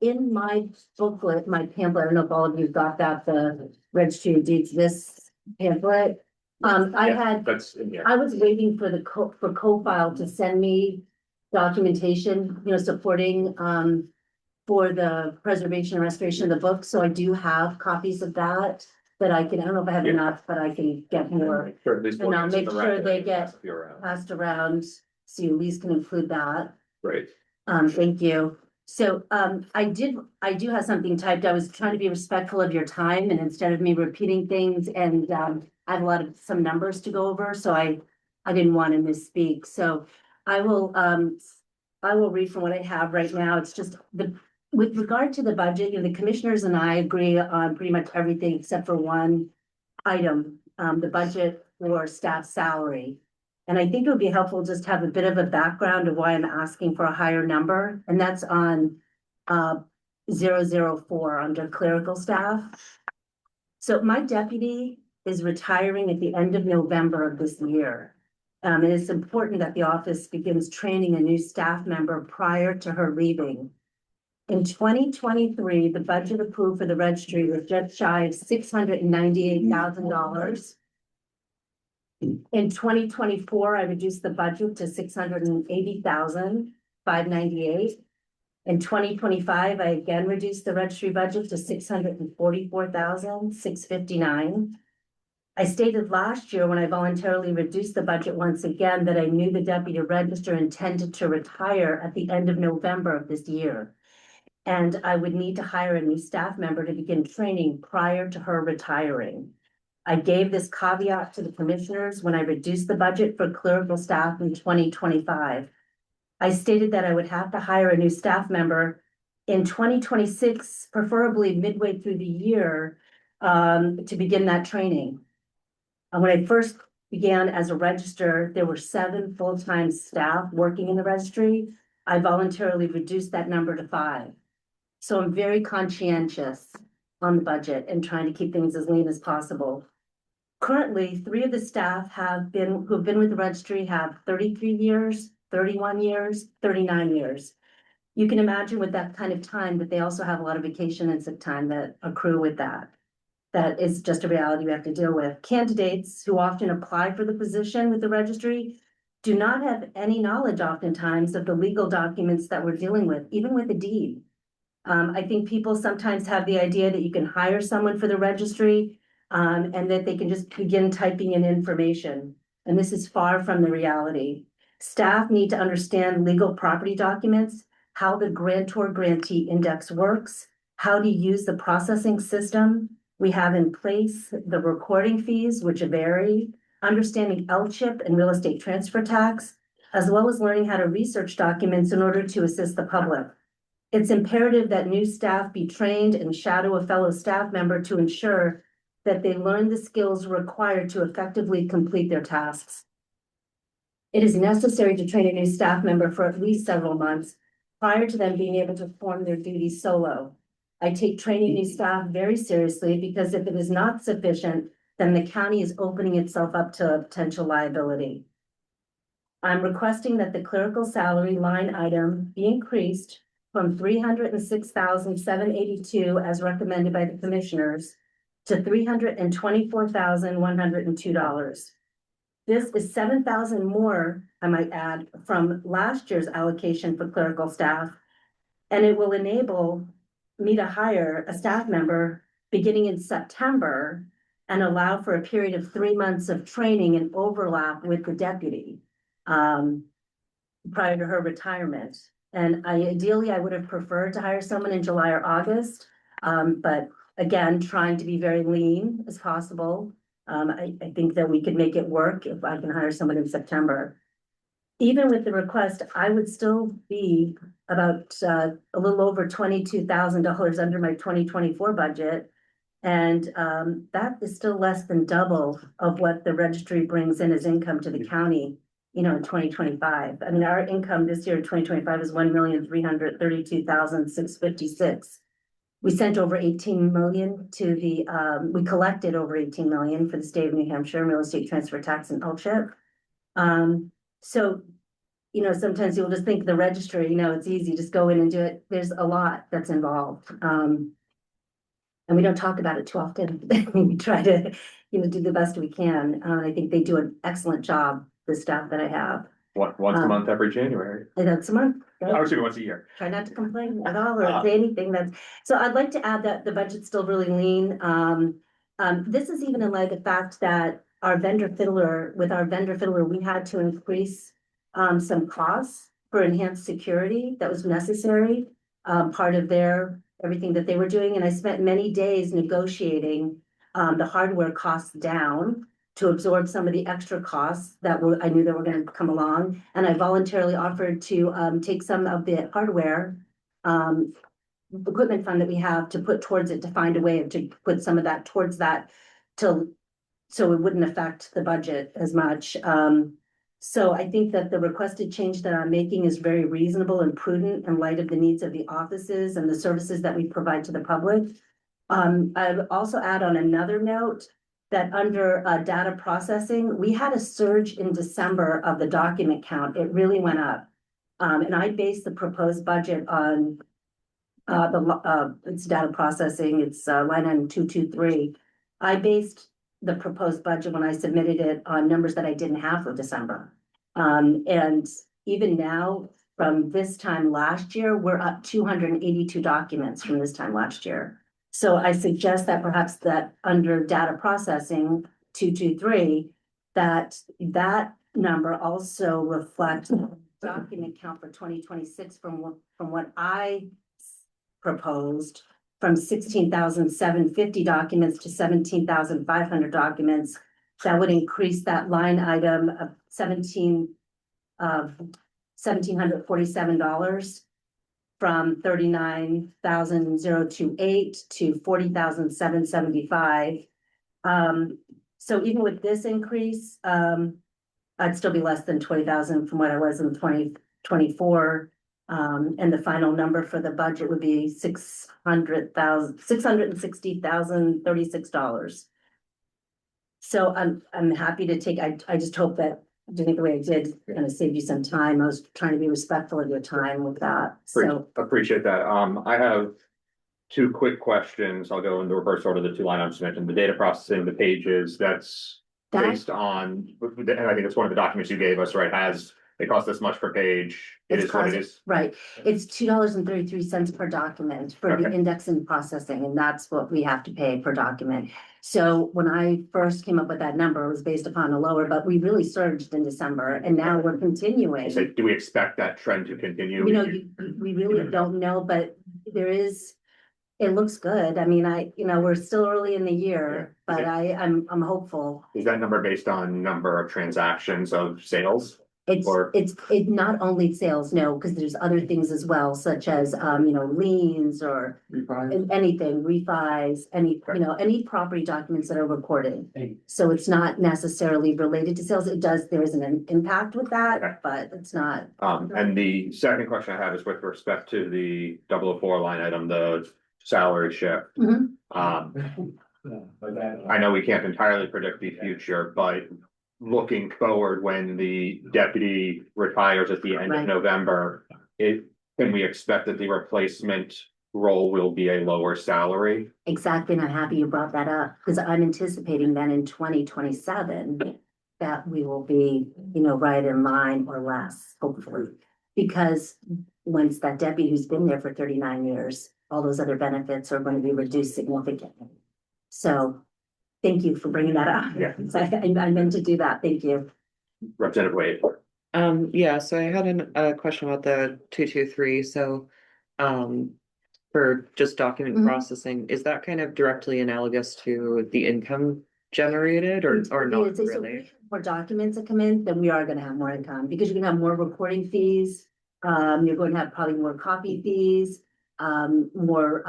Speaker 17: in my booklet, my pamphlet, I don't know if all of you got that, the Registry of Deeds, this pamphlet.
Speaker 1: That's in here.
Speaker 17: I was waiting for the for co-file to send me documentation, supporting, for the preservation and restoration of the book. So I do have copies of that I can, I don't know if I have enough, but I can get more.
Speaker 1: Sure, at least
Speaker 17: And I'll
Speaker 1: one
Speaker 17: make
Speaker 1: in the
Speaker 17: sure
Speaker 1: record,
Speaker 17: they get
Speaker 1: if you're around.
Speaker 17: passed around, so you at least can include that.
Speaker 1: Great.
Speaker 17: Thank you. So, I do have something typed. I was trying to be respectful of your time, and instead of me repeating things, and, I have some numbers to go over, so I didn't want to misspeak. So I will read from what I have right now. It's just with regard to the budget, the commissioners and I agree on pretty much everything except for one item, the budget for staff salary. And I think it would be helpful just to have a bit of a background of why I'm asking for a higher number, and that's on 004 under clerical staff. So my deputy is retiring at the end of November of this year. It is important that the office begins training a new staff member prior to her leaving. In 2023, the budget approved for the registry was just shy of $698,000. In 2024, I reduced the budget to $680,598. In 2025, I again reduced the registry budget to $644,659. I stated last year when I voluntarily reduced the budget once again that I knew the deputy register intended to retire at the end of November of this year. And I would need to hire a new staff member to begin training prior to her retiring. I gave this caveat to the commissioners when I reduced the budget for clerical staff in 2025. I stated that I would have to hire a new staff member in 2026, preferably midway through the year, to begin that training. When I first began as a register, there were 7 full-time staff working in the registry. I voluntarily reduced that number to 5. So I'm very conscientious on the budget and trying to keep things as lean as possible. Currently, 3 of the staff who've been with the registry have 33 years, 31 years, 39 years. You can imagine with that kind of time, but they also have a lot of vacation and sick time that accrue with that. That is just a reality we have to deal with. Candidates who often apply for the position with the registry do not have any knowledge oftentimes of the legal documents that we're dealing with, even with a deed. I think people sometimes have the idea that you can hire someone for the registry and that they can just begin typing in information. And this is far from the reality. Staff need to understand legal property documents, how the grantor-grantee index works, how to use the processing system we have in place, the recording fees, which vary, understanding LCHIP and real estate transfer tax, as well as learning how to research documents in order to assist the public. It's imperative that new staff be trained and shadow a fellow staff member to ensure that they learn the skills required to effectively complete their tasks. It is necessary to train a new staff member for at least several months prior to them being able to perform their duties solo. I take training new staff very seriously because if it is not sufficient, then the county is opening itself up to a potential liability. I'm requesting that the clerical salary line item be increased from $306,782 as recommended by the commissioners to $324,102. This is $7,000 more, I might add, from last year's allocation for clerical staff, and it will enable me to hire a staff member beginning in September and allow for a period of 3 months of training and overlap with the deputy prior to her retirement. And ideally, I would have preferred to hire someone in July or August, but again, trying to be very lean as possible. I think that we could make it work if I can hire someone in September. Even with the request, I would still be about a little over $22,000 under my 2024 budget. And that is still less than double of what the registry brings in as income to the county, in 2025. I mean, our income this year in 2025 is $1,332,656. We sent over 18 million to the, we collected over 18 million for the state of New Hampshire, real estate transfer tax and LCHIP. So, sometimes you'll just think the registry, it's easy, just go in and do it. There's a lot that's involved. And we don't talk about it too often. We try to, do the best we can. I think they do an excellent job, the staff that I have.
Speaker 1: Once a month every January.
Speaker 17: That's a month. Right?
Speaker 1: Or once a year.
Speaker 17: Try not to complain at all or say anything so I'd like to add that the budget's still really lean. This is even in light of the fact that with our vendor fiddler, we had to increase some costs for enhanced security that was necessary, part of everything that they were doing. And I spent many days negotiating the hardware costs down to absorb some of the extra costs that I knew that were going to come along. And I voluntarily offered to take some of the hardware equipment fund that we have to put towards it, to find a way to put some of that towards that so it wouldn't affect the budget as much. So I think that the requested change that I'm making is very reasonable and prudent in light of the needs of the offices and the services that we provide to the public. I would also add on another note, that under data processing, we had a surge in December of the document count. It really went up. And I based the proposed budget on it's data processing, it's line item 223. I based the proposed budget when I submitted it on numbers that I didn't have for December. And even now, from this time last year, we're up 282 documents from this time last year. So I suggest that perhaps that under data processing 223, that number also reflects document count for 2026 from what I proposed, from 16,750 documents to 17,500 documents. That would increase that line item of $1,747 from 39,028 to 40,775. So even with this increase, I'd still be less than 20,000 from what I was in 2024. And the final number for the budget would be $660,36. So I'm happy to take, I just hope that doing it the way I did kind of saved you some time. I was trying to be respectful of your time with that, so.
Speaker 1: Appreciate that. I have two quick questions. I'll go in the reverse order, the two line items mentioned, the data processing, the pages, that's based on, and I think it's one of the documents you gave us, right, it costs this much per page. It is what it is.
Speaker 17: Right, it's $2.33 per document for the index and processing, and that's what we have to pay per document. So when I first came up with that number, it was based upon a lower, but we really surged in December, and now we're continuing.
Speaker 1: So do we expect that trend to continue?
Speaker 17: You know, we really don't know, but it looks good. I mean, we're still early in the year, but I'm hopeful.
Speaker 1: Is that number based on number of transactions of sales?
Speaker 17: It's not only sales, no, because there's other things as well, such as, liens or anything, refis, any property documents that are recorded. So it's not necessarily related to sales. There is an impact with that, but it's not.
Speaker 1: And the second question I have is with respect to the 004 line item, the salary shift. I know we can't entirely predict the future, but looking forward, when the deputy retires at the end of November, can we expect that the replacement role will be a lower salary?
Speaker 17: Exactly, and I'm happy you brought that up, because I'm anticipating then in 2027 that we will be, right in line or less, hopefully. Because once that deputy who's been there for 39 years, all those other benefits are going to be reduced significantly. So thank you for bringing that up.
Speaker 1: Yeah.
Speaker 17: I meant to do that. Thank you.
Speaker 1: Representative Wade.
Speaker 7: Yeah, so I had a question about the 223. So, for just document processing, is that kind of directly analogous to the income generated or not really?
Speaker 17: More documents that come in, then we are going to have more income, because you're going to have more recording fees. You're going to have probably more copy fees. More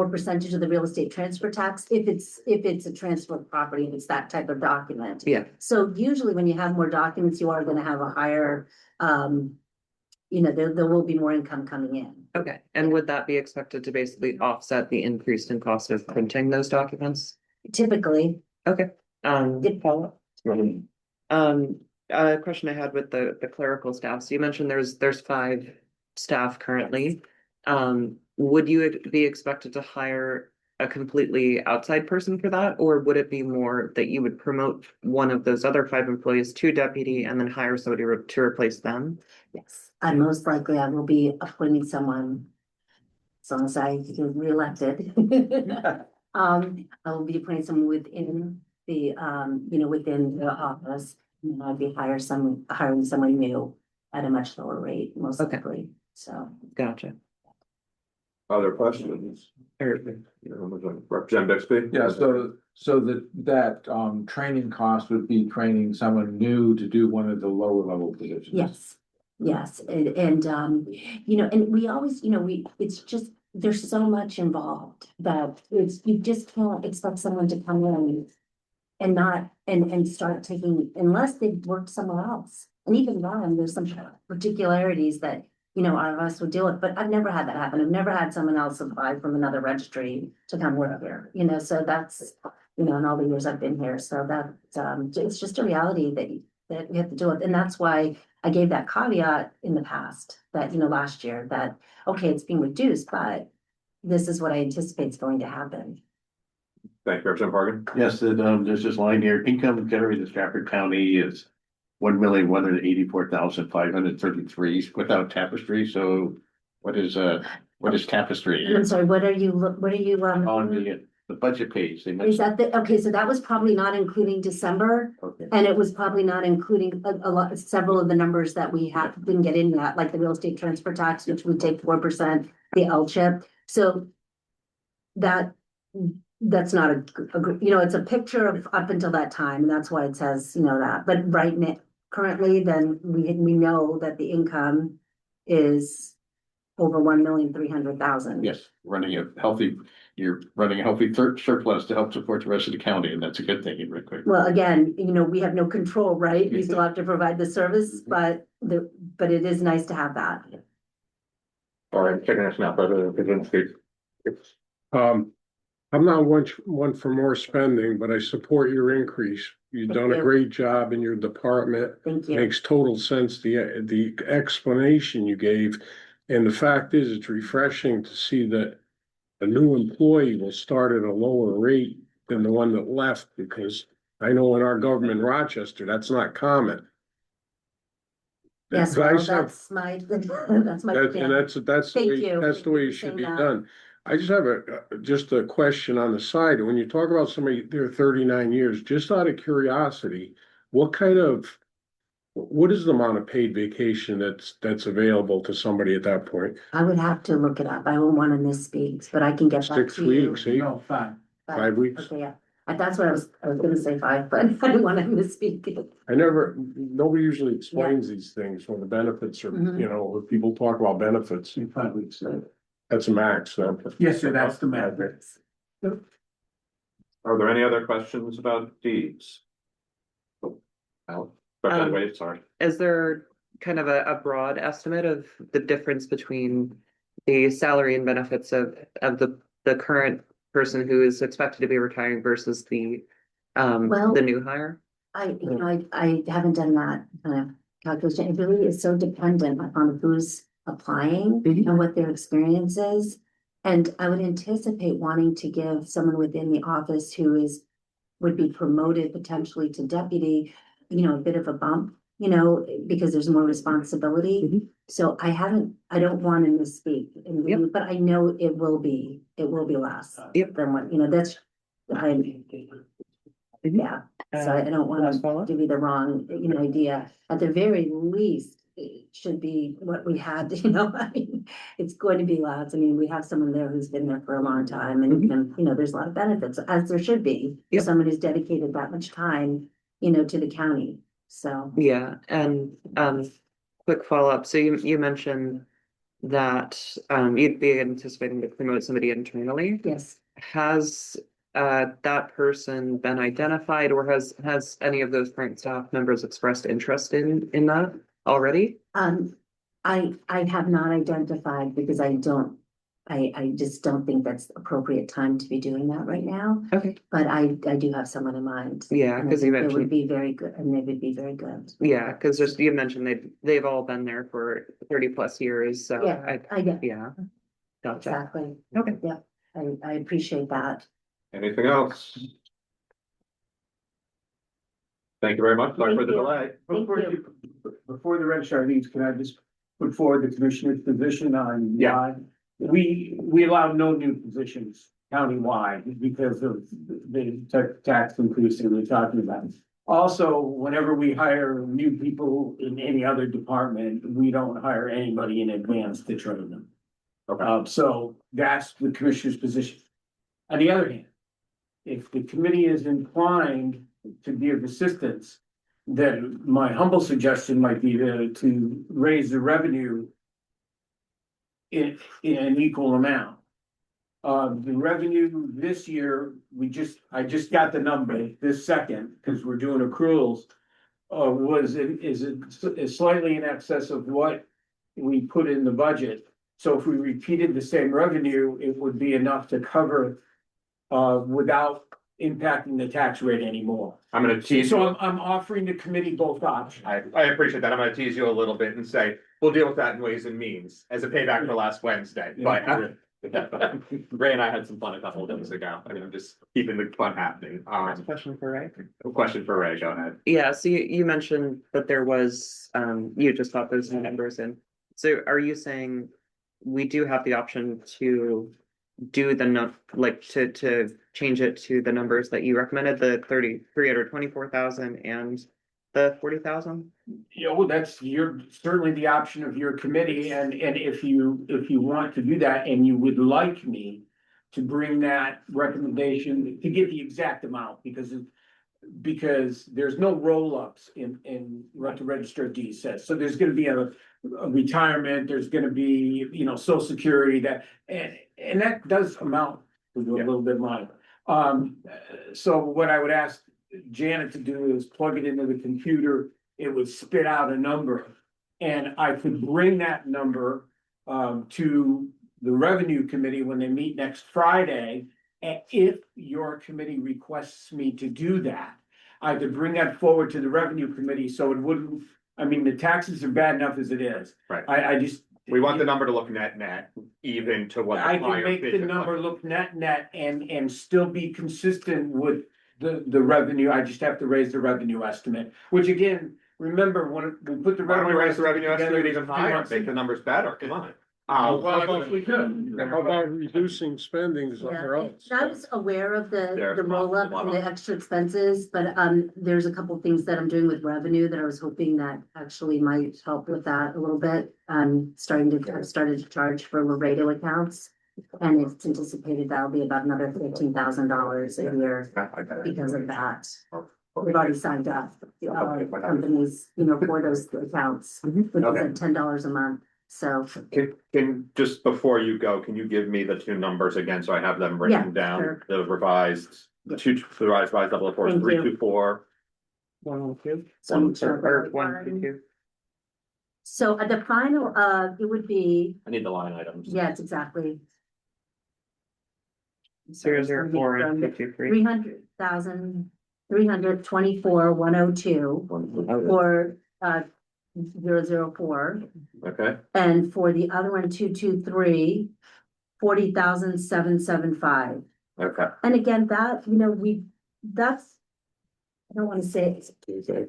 Speaker 17: percentage of the real estate transfer tax if it's a transfer of property, and it's that type of document.
Speaker 7: Yeah.
Speaker 17: So usually when you have more documents, you are going to have a higher, there will be more income coming in.
Speaker 7: Okay, and would that be expected to basically offset the increase in cost of printing those documents?
Speaker 17: Typically.
Speaker 7: Okay.
Speaker 17: Did follow.
Speaker 7: A question I had with the clerical staff. So you mentioned there's 5 staff currently. Would you be expected to hire a completely outside person for that? Or would it be more that you would promote one of those other 5 employees to deputy and then hire somebody to replace them?
Speaker 17: Yes, and most likely I will be appointing someone, as long as I get reelected. I will be appointing someone within the, within the office. And I'd be hiring someone new at a much lower rate, most likely, so.
Speaker 7: Gotcha.
Speaker 1: Other questions? Representative Bixby?
Speaker 8: Yeah, so that training cost would be training someone new to do one of the lower level positions.
Speaker 17: Yes, and we always, it's just, there's so much involved that you just can't expect someone to come in and not, and start taking, unless they've worked somewhere else. And even then, there's some particularities that, our of us would deal with, but I've never had that happen. I've never had someone else apply from another registry to come work here, so that's you know, in all the years I've been here. So that, it's just a reality that we have to deal with. And that's why I gave that caveat in the past, that, you know, last year, that, okay, it's being reduced, but this is what I anticipate is going to happen.
Speaker 1: Thank you, Representative Horgan.
Speaker 6: Yes, there's this line here, income generated in Strafford County is 1,184,533 without tapestry, so what is tapestry?
Speaker 17: And I'm sorry, what are you,
Speaker 6: On the budget page, they
Speaker 17: is
Speaker 6: mentioned.
Speaker 17: that okay, so that was probably not including December,
Speaker 6: Okay.
Speaker 17: and it was probably not including a lot, several of the numbers that we didn't get into that, like the real estate transfer tax, which would take 4%, the L chip. So that's not you know, it's a picture of up until that time, and that's why it says, you know, that, but right now, currently, then we know that the income is over 1,300,000.
Speaker 6: Yes, you're running a healthy surplus to help support the rest of the county, and that's a good thing, right quick.
Speaker 17: Well, again, you know, we have no control, right? We still have to provide the service, but it is nice to have that.
Speaker 1: All right, checking this now, President.
Speaker 11: I'm not one for more spending, but I support your increase. You've done a great job in your department.
Speaker 17: Thank you.
Speaker 11: Makes total sense, the explanation you gave. And the fact is, it's refreshing to see that a new employee will start at a lower rate than the one that left, because I know in our government in Rochester, that's not common.
Speaker 17: Yes, well,
Speaker 11: Guys have-
Speaker 17: that's my, that's my.
Speaker 11: and that's
Speaker 17: Thank you.
Speaker 11: that's the way it should be done. I just have just a question on the side. When you talk about somebody there 39 years, just out of curiosity, what is the amount of paid vacation that's available to somebody at that point?
Speaker 17: I would have to look it up. I won't want to misspeak, but I can get back
Speaker 11: 6
Speaker 17: to you.
Speaker 11: weeks, 8,
Speaker 12: No, 5.
Speaker 11: 5 weeks?
Speaker 17: Okay, yeah. That's what I was gonna say 5, but I didn't want to misspeak.
Speaker 11: Nobody usually explains these things when the benefits are,
Speaker 17: Mhm.
Speaker 11: you know, when people talk about benefits,
Speaker 12: 5 weeks.
Speaker 11: that's a max, so.
Speaker 12: Yes, sir, that's the matter.
Speaker 1: Are there any other questions about deeds? Wait, sorry.
Speaker 7: Is there kind of a broad estimate of the difference between the salary and benefits of the current person who is expected to be retiring versus the new hire?
Speaker 17: I haven't done that kind of calculation. It really is so dependent on who's applying and what their experience is. And I would anticipate wanting to give someone within the office who would be promoted potentially to deputy, you know, a bit of a bump, you know, because there's more responsibility. So I don't want to misspeak, but I know it will be less than what, you know, yeah. So I don't want to give you the wrong, you know, idea. At the very least, it should be what we had, you know, I mean, it's going to be lots. I mean, we have someone there who's been there for a long time and can, you know, there's a lot of benefits, as there should be. For someone who's dedicated that much time, you know, to the county, so.
Speaker 7: Yeah, and quick follow-up. So you mentioned that you'd be anticipating to promote somebody internally.
Speaker 17: Yes.
Speaker 7: Has that person been identified, or has any of those current staff members expressed interest in that already?
Speaker 17: I have not identified because I just don't think that's the appropriate time to be doing that right now.
Speaker 7: Okay.
Speaker 17: But I do have someone in mind.
Speaker 7: Yeah,
Speaker 17: and I
Speaker 7: because
Speaker 17: think
Speaker 7: you
Speaker 17: they would
Speaker 7: mentioned,
Speaker 17: be very good, and they would be very good.
Speaker 7: yeah, because just you mentioned they've all been there for 30+ years. So
Speaker 17: Yeah, I get.
Speaker 7: yeah. Gotcha.
Speaker 17: Exactly.
Speaker 7: Okay.
Speaker 17: Yeah, I appreciate that.
Speaker 1: Anything else? Thank you very much. Sorry for the delay.
Speaker 12: Before the registrar leaves, can I just put forward the commissioner's position on why? We allow no new positions countywide because of the tax increase that we're talking about. Also, whenever we hire new people in any other department, we don't hire anybody in advance to train them. So that's the commissioner's position. On the other hand, if the committee is inclined to give assistance, then my humble suggestion might be to raise the revenue in an equal amount. The revenue this year, I just got the number this second, because we're doing accruals, is slightly in excess of what we put in the budget. So if we repeated the same revenue, it would be enough to cover without impacting the tax rate anymore.
Speaker 1: I'm gonna tease
Speaker 12: So
Speaker 1: you.
Speaker 12: I'm offering the committee both options.
Speaker 1: I appreciate that. I'm gonna tease you a little bit and say, we'll deal with that in ways and means as a payback for last Wednesday, but. Ray and I had some fun a couple of days ago. I mean, I'm just keeping the fun happening.
Speaker 7: Question for Ray.
Speaker 1: A question for Ray, go ahead.
Speaker 7: Yeah, so you mentioned that there was, you just got those numbers in. So are you saying we do have the option to do to change it to the numbers that you recommended, the 324,000 and the 40,000?
Speaker 12: That's certainly the option of your committee, and if you want to do that and you would like me to bring that recommendation to get the exact amount, because there's no roll-ups in what the register of deeds says. So there's gonna be a retirement, there's gonna be, social security, and that does amount to a little bit of money. So what I would ask Janet to do is plug it into the computer, it would spit out a number. And I could bring that number to the revenue committee when they meet next Friday. And if your committee requests me to do that, I could bring that forward to the revenue committee, so it wouldn't, the taxes are bad enough as it is.
Speaker 1: Right.
Speaker 12: I just.
Speaker 1: We want the number to look net, even to what.
Speaker 12: I can make the number look net and still be consistent with the revenue. I just have to raise the revenue estimate, which again, remember, when we put the
Speaker 1: Why don't we
Speaker 12: revenue.
Speaker 1: raise the revenue estimate even higher,
Speaker 12: months
Speaker 1: make the
Speaker 12: ago.
Speaker 1: numbers better, come on.
Speaker 12: Well, I guess we could.
Speaker 11: How about reducing spending somewhere
Speaker 17: Yeah,
Speaker 11: else?
Speaker 17: I was aware of the
Speaker 1: There's
Speaker 17: roll-up
Speaker 1: one.
Speaker 17: and the extra expenses, but there's a couple things that I'm doing with revenue that I was hoping that actually might help with that a little bit. I've started to charge for Laredo accounts. And it's anticipated that'll be about another $15,000 a year because of that. We've already signed up companies, for those accounts, which is
Speaker 1: Okay.
Speaker 17: at $10 a month. So
Speaker 1: Can, just before you go, can you give me the two numbers again, so I have them written
Speaker 17: Yeah,
Speaker 1: down,
Speaker 17: sure.
Speaker 1: the revised, the revised 004,
Speaker 17: Thank you.
Speaker 1: 324.
Speaker 7: 112?
Speaker 17: So-
Speaker 7: 122?
Speaker 17: So at the final, it would be,
Speaker 1: I need the line items.
Speaker 17: yes, exactly.
Speaker 7: 004 and 53.
Speaker 17: 300,000, 324,102 for 004.
Speaker 1: Okay,
Speaker 17: And for the other one, 223, 40,775.
Speaker 1: okay.
Speaker 17: And again, that, that's, I don't want to say,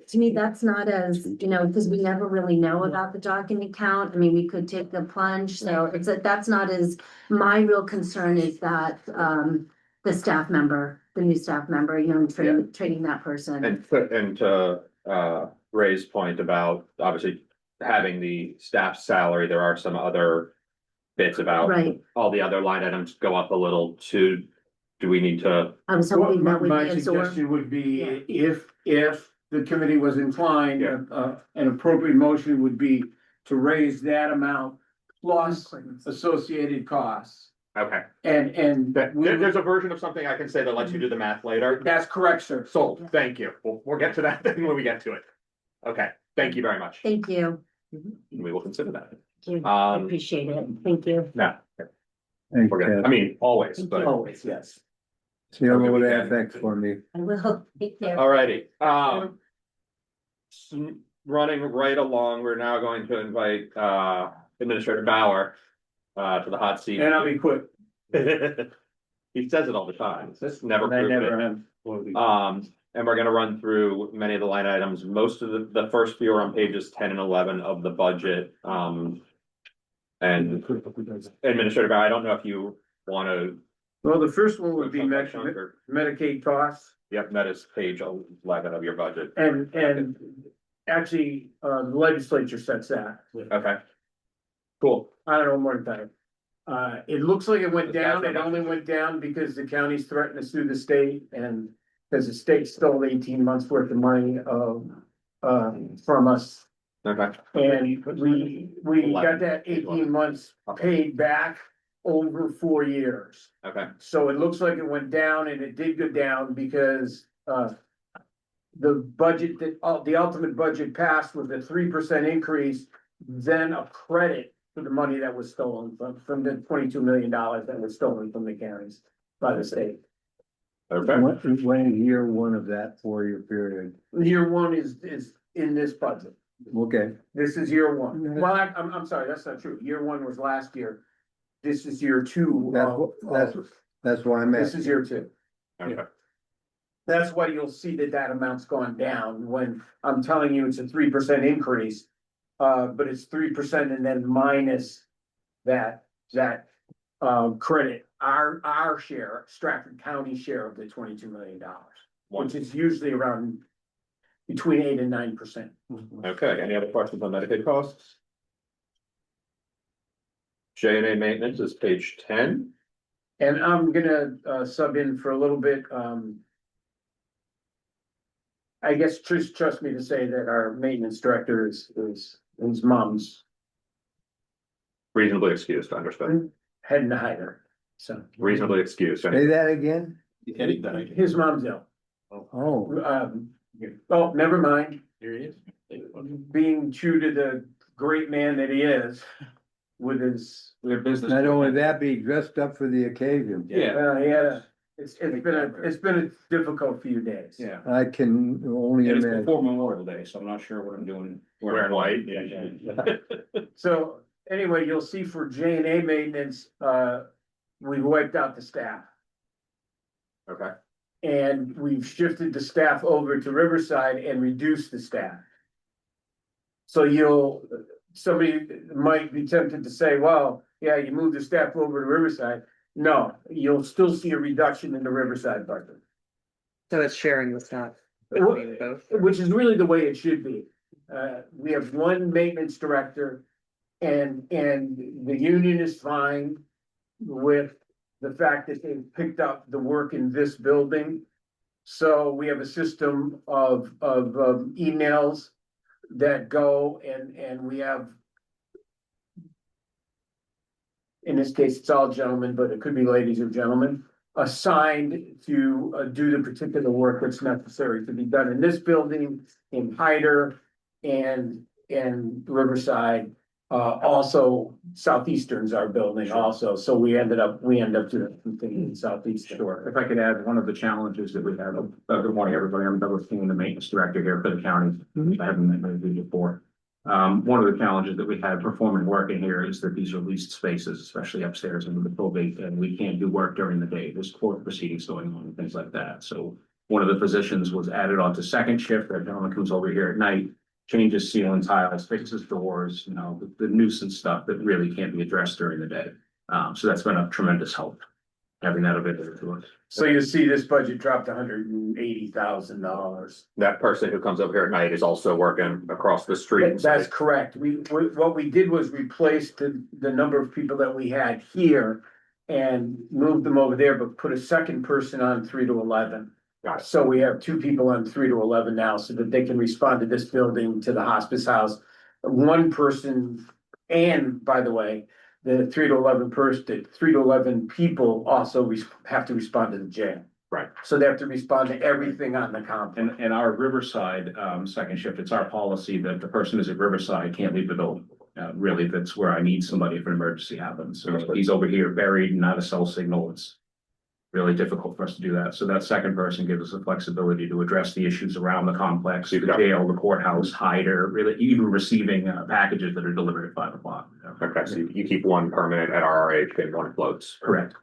Speaker 17: to me, that's not as, because we never really know about the document count. We could take the plunge, so that's not as, my real concern is that, the staff member, the new staff member, training that person.
Speaker 1: And to Ray's point about obviously having the staff salary, there are some other bits about.
Speaker 17: Right.
Speaker 1: All the other line items go up a little too. Do we need to?
Speaker 17: I was hoping that would
Speaker 12: My
Speaker 17: be absorbed.
Speaker 12: suggestion would
Speaker 17: Yeah.
Speaker 12: be, if the committee was inclined,
Speaker 1: Yeah.
Speaker 12: an appropriate motion would be to raise that amount plus associated costs.
Speaker 1: Okay,
Speaker 12: And
Speaker 1: there's a version of something I can say that lets you do the math later.
Speaker 12: that's correct, sir.
Speaker 1: Sold, thank you. We'll get to that then when we get to it. Okay, thank you very much.
Speaker 17: Thank you.
Speaker 1: We will consider that.
Speaker 17: Thank you. I
Speaker 1: Um,
Speaker 17: appreciate it. Thank you.
Speaker 1: no,
Speaker 3: Thanks,
Speaker 1: we're good.
Speaker 3: Ted.
Speaker 1: I mean, always, but.
Speaker 12: Always, yes.
Speaker 3: See you with FX for me.
Speaker 17: I will. Take care.
Speaker 1: Alrighty, running right along, we're now going to invite Administrator Bauer to the hot seat.
Speaker 12: And I'll be quick.
Speaker 1: He says it all the time, it's never
Speaker 6: I
Speaker 1: proved
Speaker 6: never
Speaker 1: it.
Speaker 6: have.
Speaker 1: And we're gonna run through many of the line items, most of the first few are on pages 10 and 11 of the budget, and Administrator Bauer, I don't know if you wanna.
Speaker 12: Well, the first one would be
Speaker 1: Or-
Speaker 12: Medicaid costs.
Speaker 1: Yep, that is page 11 of your budget.
Speaker 12: And actually, the legislature sets that.
Speaker 1: Okay. Cool.
Speaker 12: I don't know more than that. It looks like it went
Speaker 1: The staff
Speaker 12: down. It
Speaker 1: member.
Speaker 12: only went down because the counties threatened to sue the state and because the state stole 18 months worth of money from us.
Speaker 1: Okay.
Speaker 12: And we got that 18 months paid back over 4 years.
Speaker 1: Okay.
Speaker 12: So it looks like it went down and it did go down because the budget the ultimate budget passed with a 3% increase, then a credit for the money that was stolen from the $22 million that was stolen from the counties by the state.
Speaker 1: Okay,
Speaker 3: When is year one of that 4-year period?
Speaker 12: Year one is in this budget.
Speaker 3: Okay,
Speaker 12: This is year one. Well, I'm sorry, that's not true. Year one was last year. This is year two.
Speaker 3: that's why I'm
Speaker 12: This is
Speaker 3: asking.
Speaker 12: year two.
Speaker 1: okay.
Speaker 12: That's why you'll see that amount's gone down when I'm telling you it's a 3% increase. But it's 3% and then minus that credit, our share, Strafford County share of the $22 million. Which is usually around between 8 and 9%.
Speaker 1: Okay, any other questions on Medicaid costs? J&A maintenance is page 10.
Speaker 12: And I'm gonna sub in for a little bit. I guess trust me to say that our maintenance director is his mom's
Speaker 1: Reasonably excused, understood.
Speaker 12: heading to hide her. So
Speaker 1: Reasonably excused.
Speaker 3: Say that again?
Speaker 12: his mom's ill.
Speaker 3: Oh,
Speaker 12: Oh, never mind.
Speaker 6: Here he is.
Speaker 12: Being true to the great man that he is with his.
Speaker 3: not only that, be dressed up for the occasion.
Speaker 12: He had it's been a difficult few days.
Speaker 6: Yeah.
Speaker 3: I can only
Speaker 6: And it's
Speaker 3: imagine.
Speaker 6: before Memorial Day, so I'm not sure what I'm doing.
Speaker 1: Wearing white.
Speaker 6: Yeah.
Speaker 12: So anyway, you'll see for J&A maintenance, we've wiped out the staff.
Speaker 1: Okay,
Speaker 12: And we've shifted the staff over to Riverside and reduced the staff. So somebody might be tempted to say, well, yeah, you moved the staff over to Riverside. No, you'll still see a reduction in the Riverside budget.
Speaker 7: So it's sharing the staff between both.
Speaker 12: Which is really the way it should be. We have one maintenance director and the union is fine with the fact that they've picked up the work in this building. So we have a system of emails that go and we have, in this case, it's all gentlemen, but it could be ladies or gentlemen, assigned to do the particular work that's necessary to be done in this building, in Hyder and Riverside. Also Southeastern's our building also, so we end up doing something in Southeastern.
Speaker 6: Sure. If I could add, one of the challenges that we have, good morning, everybody. I'm Douglas King, the maintenance director here for the county. I haven't met many of you before. One of the challenges that we have performing work in here is that these are leased spaces, especially upstairs in the probate, and we can't do work during the day. There's court proceedings going on and things like that. So one of the positions was added on to second shift. That gentleman comes over here at night, changes ceiling tiles, fixes doors, the nuisance stuff that really can't be addressed during the day. So that's been a tremendous help, having that available to us.
Speaker 12: So you see this budget dropped $180,000.
Speaker 1: that person who comes over here at night is also working across the street.
Speaker 12: That's correct. What we did was replace the number of people that we had here and moved them over there, but put a second person on 3 to 11.
Speaker 1: Got it.
Speaker 12: So we have 2 people on 3 to 11 now so that they can respond to this building, to the hospice house. One person, and by the way, the 3 to 11 people also have to respond to the jail.
Speaker 1: Right.
Speaker 12: So they have to respond to everything on the complex.
Speaker 6: And our Riverside, second shift, it's our policy that the person who's at Riverside can't leave the building. Really, that's where I need somebody if an emergency happens. So if he's over here buried, not a cell signal, it's really difficult for us to do that. So that second person gives us the flexibility to address the issues around the complex, the jail, the courthouse, Hyder, really even receiving packages that are delivered at 5 o'clock.
Speaker 1: Okay, so you keep one permanent at RRH and one floats.
Speaker 6: Correct.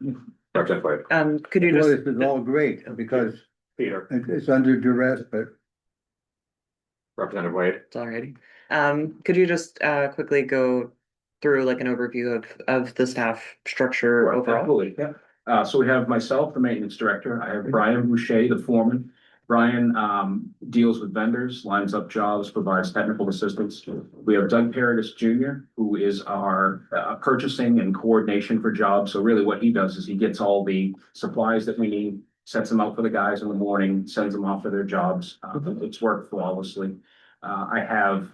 Speaker 1: Representative
Speaker 7: Could you
Speaker 3: Well,
Speaker 7: just,
Speaker 3: this is all great because
Speaker 1: Peter,
Speaker 3: it's under duress, but
Speaker 1: Representative Wade.
Speaker 7: alrighty, could you just quickly go through like an overview of the staff structure overall?
Speaker 6: Absolutely, yeah. So we have myself, the maintenance director. I have Brian Boucher, the foreman. Brian deals with vendors, lines up jobs, provides technical assistance. We have Doug Paradis Jr., who is our purchasing and coordination for jobs. So really what he does is he gets all the supplies that we need, sets them out for the guys in the morning, sends them off for their jobs. It's worked flawlessly. I have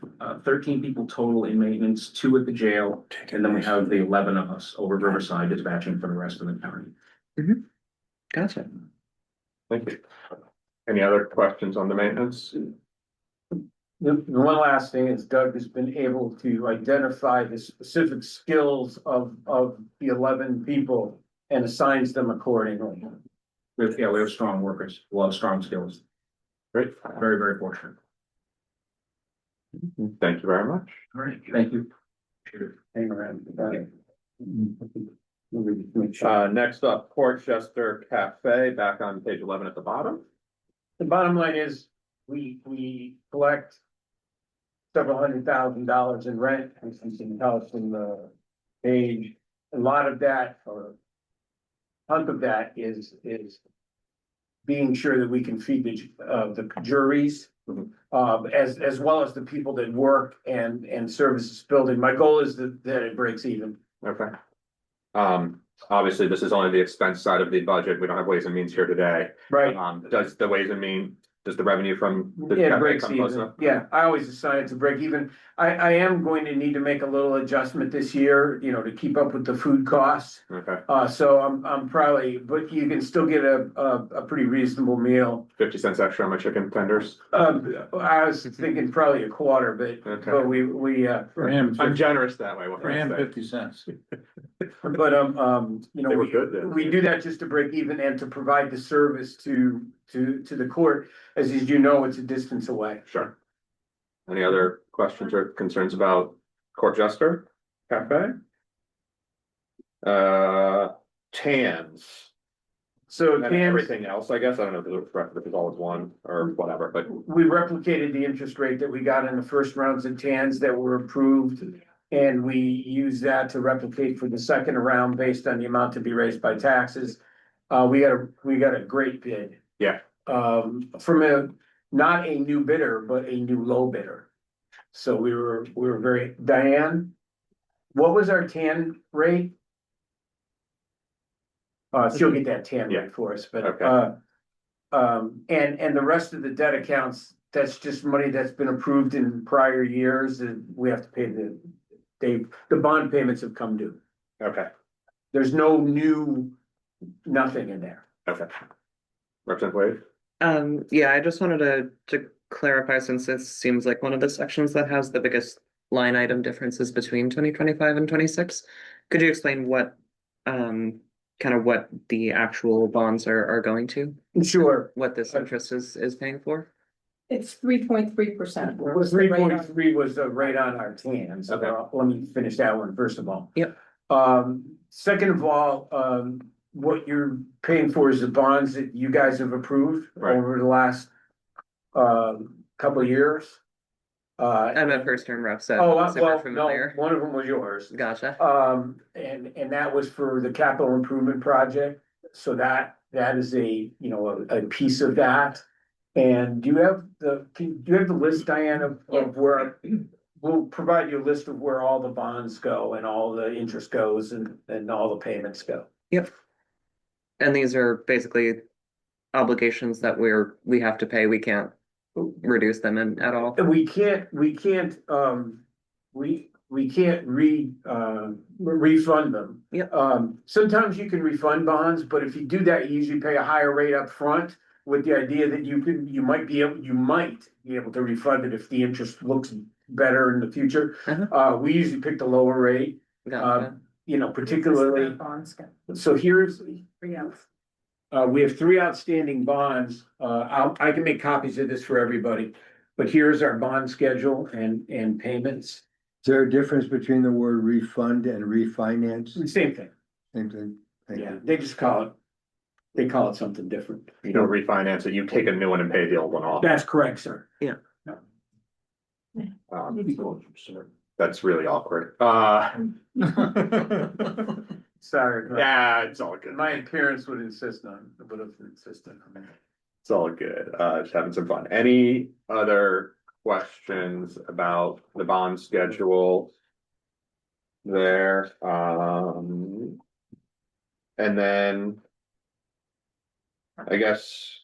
Speaker 6: 13 people total in maintenance, 2 at the jail, and then we have the 11 of us over Riverside dispatching for the rest of the county.
Speaker 7: Gotcha.
Speaker 1: Thank you. Any other questions on the maintenance?
Speaker 12: The one last thing is Doug has been able to identify the specific skills of the 11 people and assigns them accordingly. we have strong workers, a lot of strong skills.
Speaker 1: Great.
Speaker 12: Very, very fortunate.
Speaker 1: Thank you very much.
Speaker 12: All right, thank you.
Speaker 6: Hang around.
Speaker 1: Next up, Portchester Cafe, back on page 11 at the bottom.
Speaker 12: The bottom line is, we collect several $100,000 in rent, as you can tell us from the page. A lot of that, or hunk of that is being sure that we can feed the juries, as well as the people that work and service this building. My goal is that it breaks even.
Speaker 1: Okay. Obviously, this is only the expense side of the budget. We don't have Ways and Means here today.
Speaker 12: Right.
Speaker 1: Does the Ways and Means, does the revenue from the
Speaker 12: Yeah, it
Speaker 1: cafe
Speaker 12: breaks
Speaker 1: come close
Speaker 12: even.
Speaker 1: enough?
Speaker 12: Yeah, I always decided to break even. I am going to need to make a little adjustment this year, to keep up with the food costs.
Speaker 1: Okay,
Speaker 12: So I'm probably, but you can still get a pretty reasonable meal.
Speaker 1: 50 cents extra on my chicken tenders.
Speaker 12: I was thinking probably a quarter, but
Speaker 1: Okay.
Speaker 12: we
Speaker 6: For him,
Speaker 1: I'm generous that way. What
Speaker 6: for
Speaker 1: can I
Speaker 6: him,
Speaker 1: say?
Speaker 6: 50 cents.
Speaker 12: but
Speaker 1: They were good then.
Speaker 12: we do that just to break even and to provide the service to the court. As you know, it's a distance away.
Speaker 1: Sure. Any other questions or concerns about Portchester Cafe? Tans.
Speaker 12: So
Speaker 1: And
Speaker 12: Dan's-
Speaker 1: everything else, I guess. I don't know if it's all as one or whatever, but
Speaker 12: we replicated the interest rate that we got in the first rounds of TANs that were approved. And we use that to replicate for the second round based on the amount to be raised by taxes. We got a great bid.
Speaker 1: yeah.
Speaker 12: From not a new bidder, but a new low bidder. So we were very, Diane, what was our TAN rate? She'll get that TAN
Speaker 1: Yeah.
Speaker 12: rate for us, but,
Speaker 1: Okay.
Speaker 12: and the rest of the debt accounts, that's just money that's been approved in prior years, and we have to pay the bond payments have come due.
Speaker 1: Okay.
Speaker 12: There's no new, nothing in there.
Speaker 1: Okay. Representative Wade?
Speaker 7: Yeah, I just wanted to clarify, since this seems like one of the sections that has the biggest line item differences between 2025 and 26. Could you explain what, kind of what the actual bonds are going to?
Speaker 12: Sure.
Speaker 7: What this interest is paying for?
Speaker 10: It's 3.3%.
Speaker 12: 3.3 was the rate on our TANs.
Speaker 1: Okay.
Speaker 12: Let me finish that one first of all.
Speaker 7: Yep.
Speaker 12: Second of all, what you're paying for is the bonds that you guys have approved
Speaker 1: Right.
Speaker 12: over the last couple of years.
Speaker 7: I'm a first term rep, so
Speaker 12: Oh,
Speaker 7: I'm super
Speaker 12: well, no,
Speaker 7: familiar.
Speaker 12: one of them was yours.
Speaker 7: Gotcha.
Speaker 12: And that was for the capital improvement project. So that is a piece of that. And do you have the list, Diane, of where, we'll provide you a list of where all the bonds go and all the interest goes and all the payments go.
Speaker 7: Yep. And these are basically obligations that we have to pay. We can't reduce them at all.
Speaker 12: And we can't refund them.
Speaker 7: Yep.
Speaker 12: Sometimes you can refund bonds, but if you do that, you usually pay a higher rate up front with the idea that you might be able to refund it if the interest looks better in the future.
Speaker 7: Uh-huh.
Speaker 12: We usually pick the lower rate,
Speaker 7: Gotcha.
Speaker 12: particularly. So here's, we have 3 outstanding bonds. I can make copies of this for everybody, but here's our bond schedule and payments.
Speaker 3: Is there a difference between the word refund and refinance?
Speaker 12: Same thing.
Speaker 3: Same thing. Thank
Speaker 12: Yeah,
Speaker 3: you.
Speaker 12: they call it something different.
Speaker 1: You don't refinance it, you take a new one and pay the old one off.
Speaker 12: That's correct, sir.
Speaker 1: That's really awkward.
Speaker 12: Sorry.
Speaker 1: Yeah, it's all good.
Speaker 12: My parents would have insisted on that.
Speaker 1: It's all good. Just having some fun. Any other questions about the bond schedule there? And then I guess,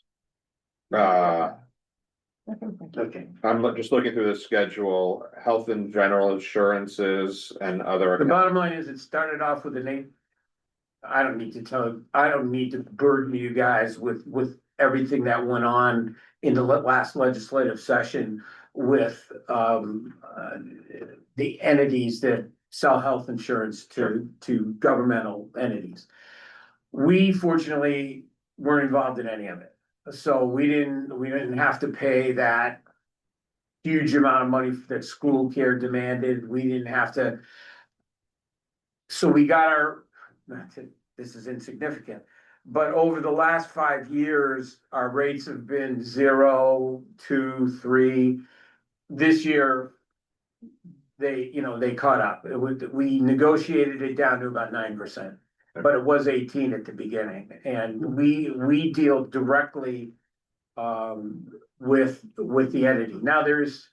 Speaker 12: Okay.
Speaker 1: I'm just looking through the schedule, health and general insurances and other.
Speaker 12: The bottom line is it started off with I don't need to burden you guys with everything that went on in the last legislative session with the entities that sell health insurance to governmental entities. We fortunately weren't involved in any of it. So we didn't have to pay that huge amount of money that school care demanded. We didn't have to. So we got our, this is insignificant, but over the last 5 years, our rates have been 0, 2, 3. This year, they caught up. We negotiated it down to about 9%. But it was 18 at the beginning, and we deal directly with the entity. Now there's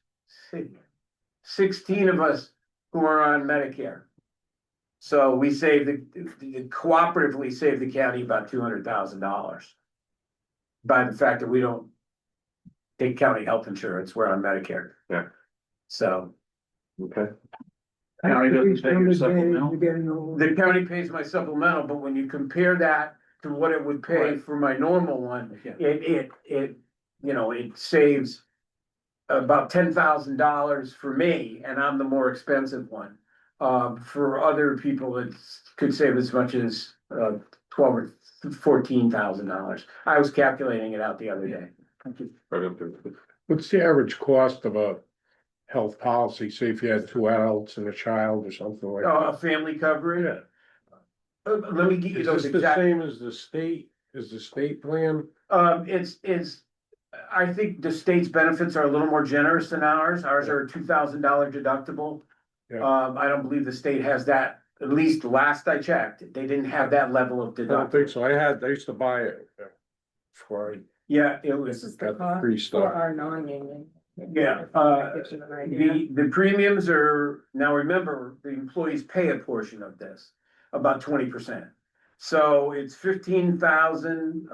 Speaker 12: 16 of us who are on Medicare. So we cooperatively save the county about $200,000 by the fact that we don't take county health insurance, we're on Medicare.
Speaker 1: Yeah.
Speaker 12: So.
Speaker 1: Okay.
Speaker 6: County doesn't pay your supplemental.
Speaker 12: The county pays my supplemental, but when you compare that to what it would pay for my normal one, it saves about $10,000 for me, and I'm the more expensive one. For other people, it could save as much as $12,000 or $14,000. I was calculating it out the other day.
Speaker 11: What's the average cost of a health policy? Say if you had 2 adults and a child or something like that.
Speaker 12: A family coverage?
Speaker 11: Yeah.
Speaker 12: Let me give you
Speaker 11: Is
Speaker 12: those
Speaker 11: this the
Speaker 12: exact.
Speaker 11: same as the state? Is the state plan?
Speaker 12: I think the state's benefits are a little more generous than ours. Ours are a $2,000 deductible.
Speaker 11: Yeah.
Speaker 12: I don't believe the state has that, at least last I checked, they didn't have that level of
Speaker 11: I don't think
Speaker 12: deductible.
Speaker 11: so. I used to buy it. Before I
Speaker 12: Yeah, it was,
Speaker 11: got the free stuff.
Speaker 10: non-union.
Speaker 12: yeah, the premiums are, now remember, the employees pay a portion of this, about 20%. So it's 15,000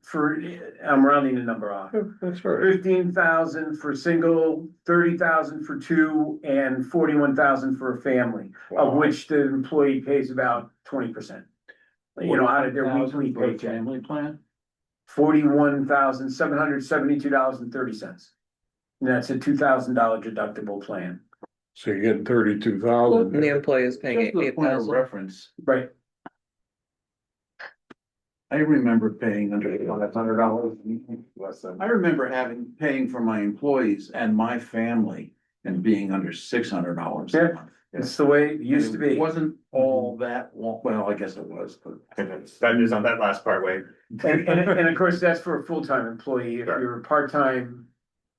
Speaker 12: for, I'm rounding the number off.
Speaker 11: That's right.
Speaker 12: 15,000 for single, 30,000 for two, and 41,000 for a family, of which the employee pays about 20%. Out of their weekly paycheck.
Speaker 6: Family plan?
Speaker 12: $41,772.30. And that's a $2,000 deductible plan.
Speaker 11: So you're getting 32,000.
Speaker 7: And the employee is paying
Speaker 6: Just a point of
Speaker 7: 8,000.
Speaker 6: reference,
Speaker 12: Right.
Speaker 6: I remember paying under $500. I remember paying for my employees and my family and being under $600 a month.
Speaker 12: It's the way it used to
Speaker 6: It
Speaker 12: be.
Speaker 6: wasn't all that long, well, I guess it was, but.
Speaker 1: That is on that last part, Wade.
Speaker 12: And of course, that's for a full-time employee. If you're a part-time,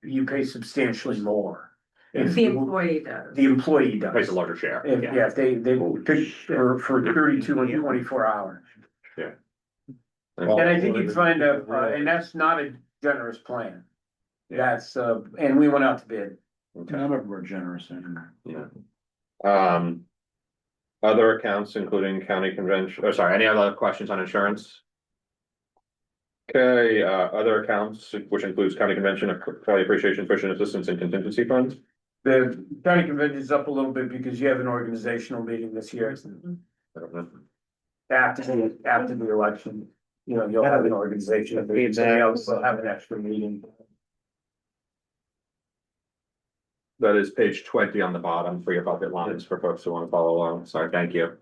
Speaker 12: you pay substantially more. If
Speaker 10: The employee does.
Speaker 12: The employee does.
Speaker 1: Pays a larger share.
Speaker 12: If they pick for 32 and 24 hours.
Speaker 1: Yeah.
Speaker 12: And I think you'd find and that's not a generous plan. That's, and we went out to bid.
Speaker 6: None of them are generous anymore.
Speaker 1: Yeah. Other accounts, including county convention, any other questions on insurance? Okay, other accounts, which includes county convention, employee appreciation, tuition assistance, and contingency funds.
Speaker 12: The county convention is up a little bit because you have an organizational meeting this year. After the election, you'll have an organization, somebody else will have an extra meeting.
Speaker 1: That is page 20 on the bottom for your bucket lines for folks who want to follow along. Sorry, thank you.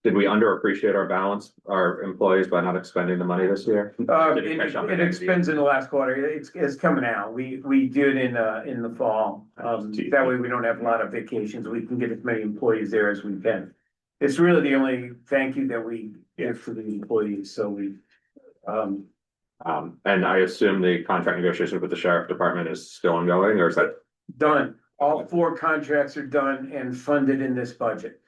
Speaker 1: Did we underappreciate our employees by not expending the money this year?
Speaker 12: It expends in the last quarter. It's coming out. We do it in the fall. That way we don't have a lot of vacations. We can get as many employees there as we can. It's really the only thank you that we give for the employees. So
Speaker 1: and I assume the contract negotiation with the sheriff department is still ongoing, or is that?
Speaker 12: Done. All 4 contracts are done and funded in this budget.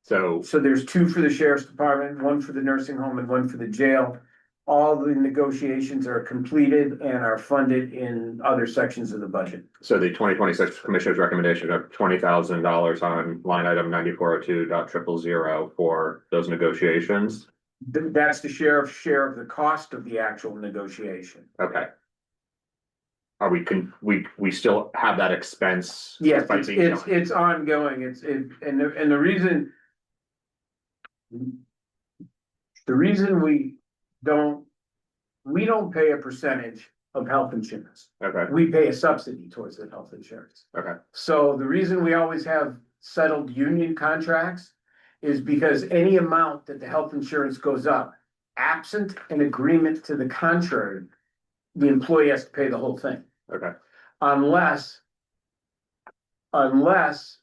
Speaker 1: So
Speaker 12: there's 2 for the sheriff's department, 1 for the nursing home and 1 for the jail. All the negotiations are completed and are funded in other sections of the budget.
Speaker 1: So the 2026 commissioner's recommendation of $20,000 on line item 9402.000 for those negotiations.
Speaker 12: That's the sheriff's share of the cost of the actual negotiation.
Speaker 1: Okay. Are we still have that expense?
Speaker 12: Yes, it's ongoing. And the reason we don't pay a percentage of health insurance.
Speaker 1: Okay.
Speaker 12: We pay a subsidy towards the health insurance.
Speaker 1: Okay.
Speaker 12: So the reason we always have settled union contracts is because any amount that the health insurance goes up, absent an agreement to the contrary, the employee has to pay the whole thing.
Speaker 1: Okay,
Speaker 12: Unless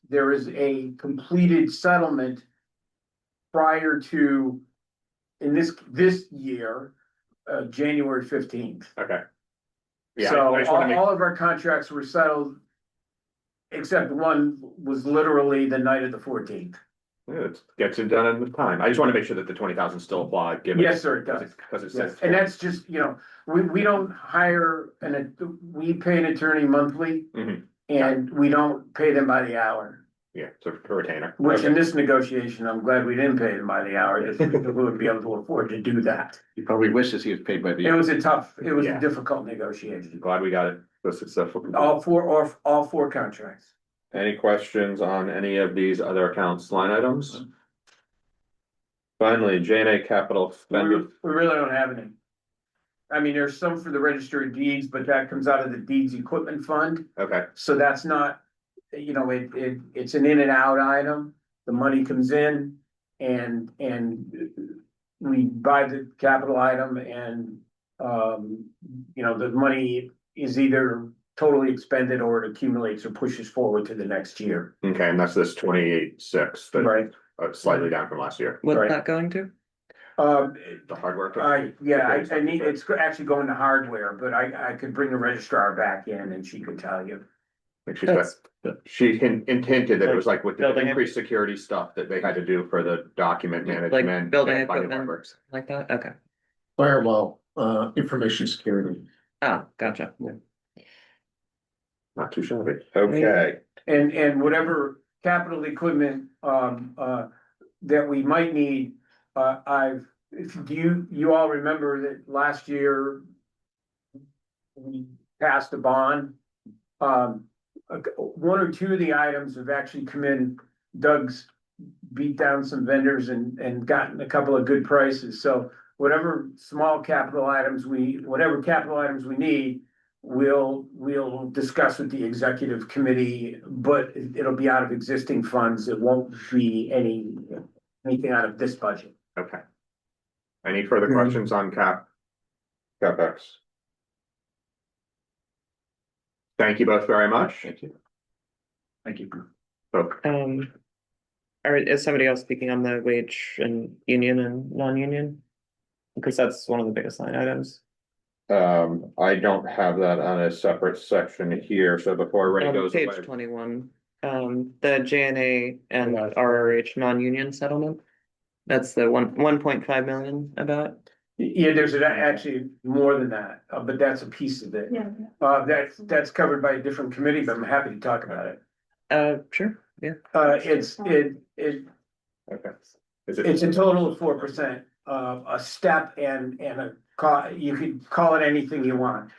Speaker 12: there is a completed settlement prior to, in this year, January 15th.
Speaker 1: okay. Yeah,
Speaker 12: So
Speaker 1: I just wanna make,
Speaker 12: all of our contracts were settled, except one was literally the night of the 14th.
Speaker 1: it gets it done in the time. I just wanna make sure that the 20,000 still apply, given.
Speaker 12: Yes, sir, it does.
Speaker 1: Because it
Speaker 12: Yes,
Speaker 1: says.
Speaker 12: and that's just, we don't hire we pay an attorney monthly.
Speaker 1: Mhm.
Speaker 12: And we don't pay them by the hour,
Speaker 1: Yeah, so for retainer.
Speaker 12: which in
Speaker 1: Okay.
Speaker 12: this negotiation, I'm glad we didn't pay them by the hour, if we would be able to afford to do that.
Speaker 6: He probably wishes he was paid by the.
Speaker 12: It was a
Speaker 1: Yeah.
Speaker 12: difficult negotiation,
Speaker 1: Glad we got it so successful.
Speaker 12: all four contracts.
Speaker 1: Any questions on any of these other accounts line items? Finally, J and A capital
Speaker 12: We
Speaker 1: spending.
Speaker 12: really don't have any. I mean, there's some for the register of deeds, but that comes out of the deeds equipment fund.
Speaker 1: Okay,
Speaker 12: So that's not, it's an in and out item. The money comes in and we buy the capital item and, the money is either totally expended or it accumulates or pushes forward to the next year.
Speaker 1: okay, and that's this 28.6, but
Speaker 12: Right.
Speaker 1: slightly down from last year.
Speaker 7: What's
Speaker 12: Right.
Speaker 7: that going to?
Speaker 1: The hardware.
Speaker 12: I need, it's actually going to hardware, but I could bring the registrar back in and she could tell you.
Speaker 1: Like she hinted that it was like with the
Speaker 7: Building
Speaker 1: increased security stuff that they had to do for the document management.
Speaker 7: Like building
Speaker 1: and finding
Speaker 7: equipment,
Speaker 1: hardware.
Speaker 7: like that? Okay.
Speaker 6: Firewall, information security.
Speaker 7: Oh, gotcha.
Speaker 1: Not too shabby. Okay,
Speaker 12: And whatever capital equipment, that we might need, do you all remember that last year we passed a bond? One or two of the items have actually come in. Doug's beat down some vendors and gotten a couple of good prices. So whatever capital items we need, we'll discuss with the executive committee, but it'll be out of existing funds. It won't be anything out of this budget.
Speaker 1: okay. Any further questions on CapEx? Thank you both very much.
Speaker 6: Thank you. Thank you.
Speaker 1: Okay.
Speaker 7: Is somebody else speaking on the wage and union and non-union? Because that's one of the biggest line items.
Speaker 1: I don't have that on a separate section here, so before Ray goes away.
Speaker 7: Page 21, the JNA and RRH non-union settlement. That's the 1.5 million about.
Speaker 12: Yeah, there's actually more than that, but that's a piece of it.
Speaker 10: Yeah.
Speaker 12: That's covered by a different committee, but I'm happy to talk about it.
Speaker 7: Sure, yeah.
Speaker 1: Okay.
Speaker 12: It's a total of 4%, a step and you could call it anything you want.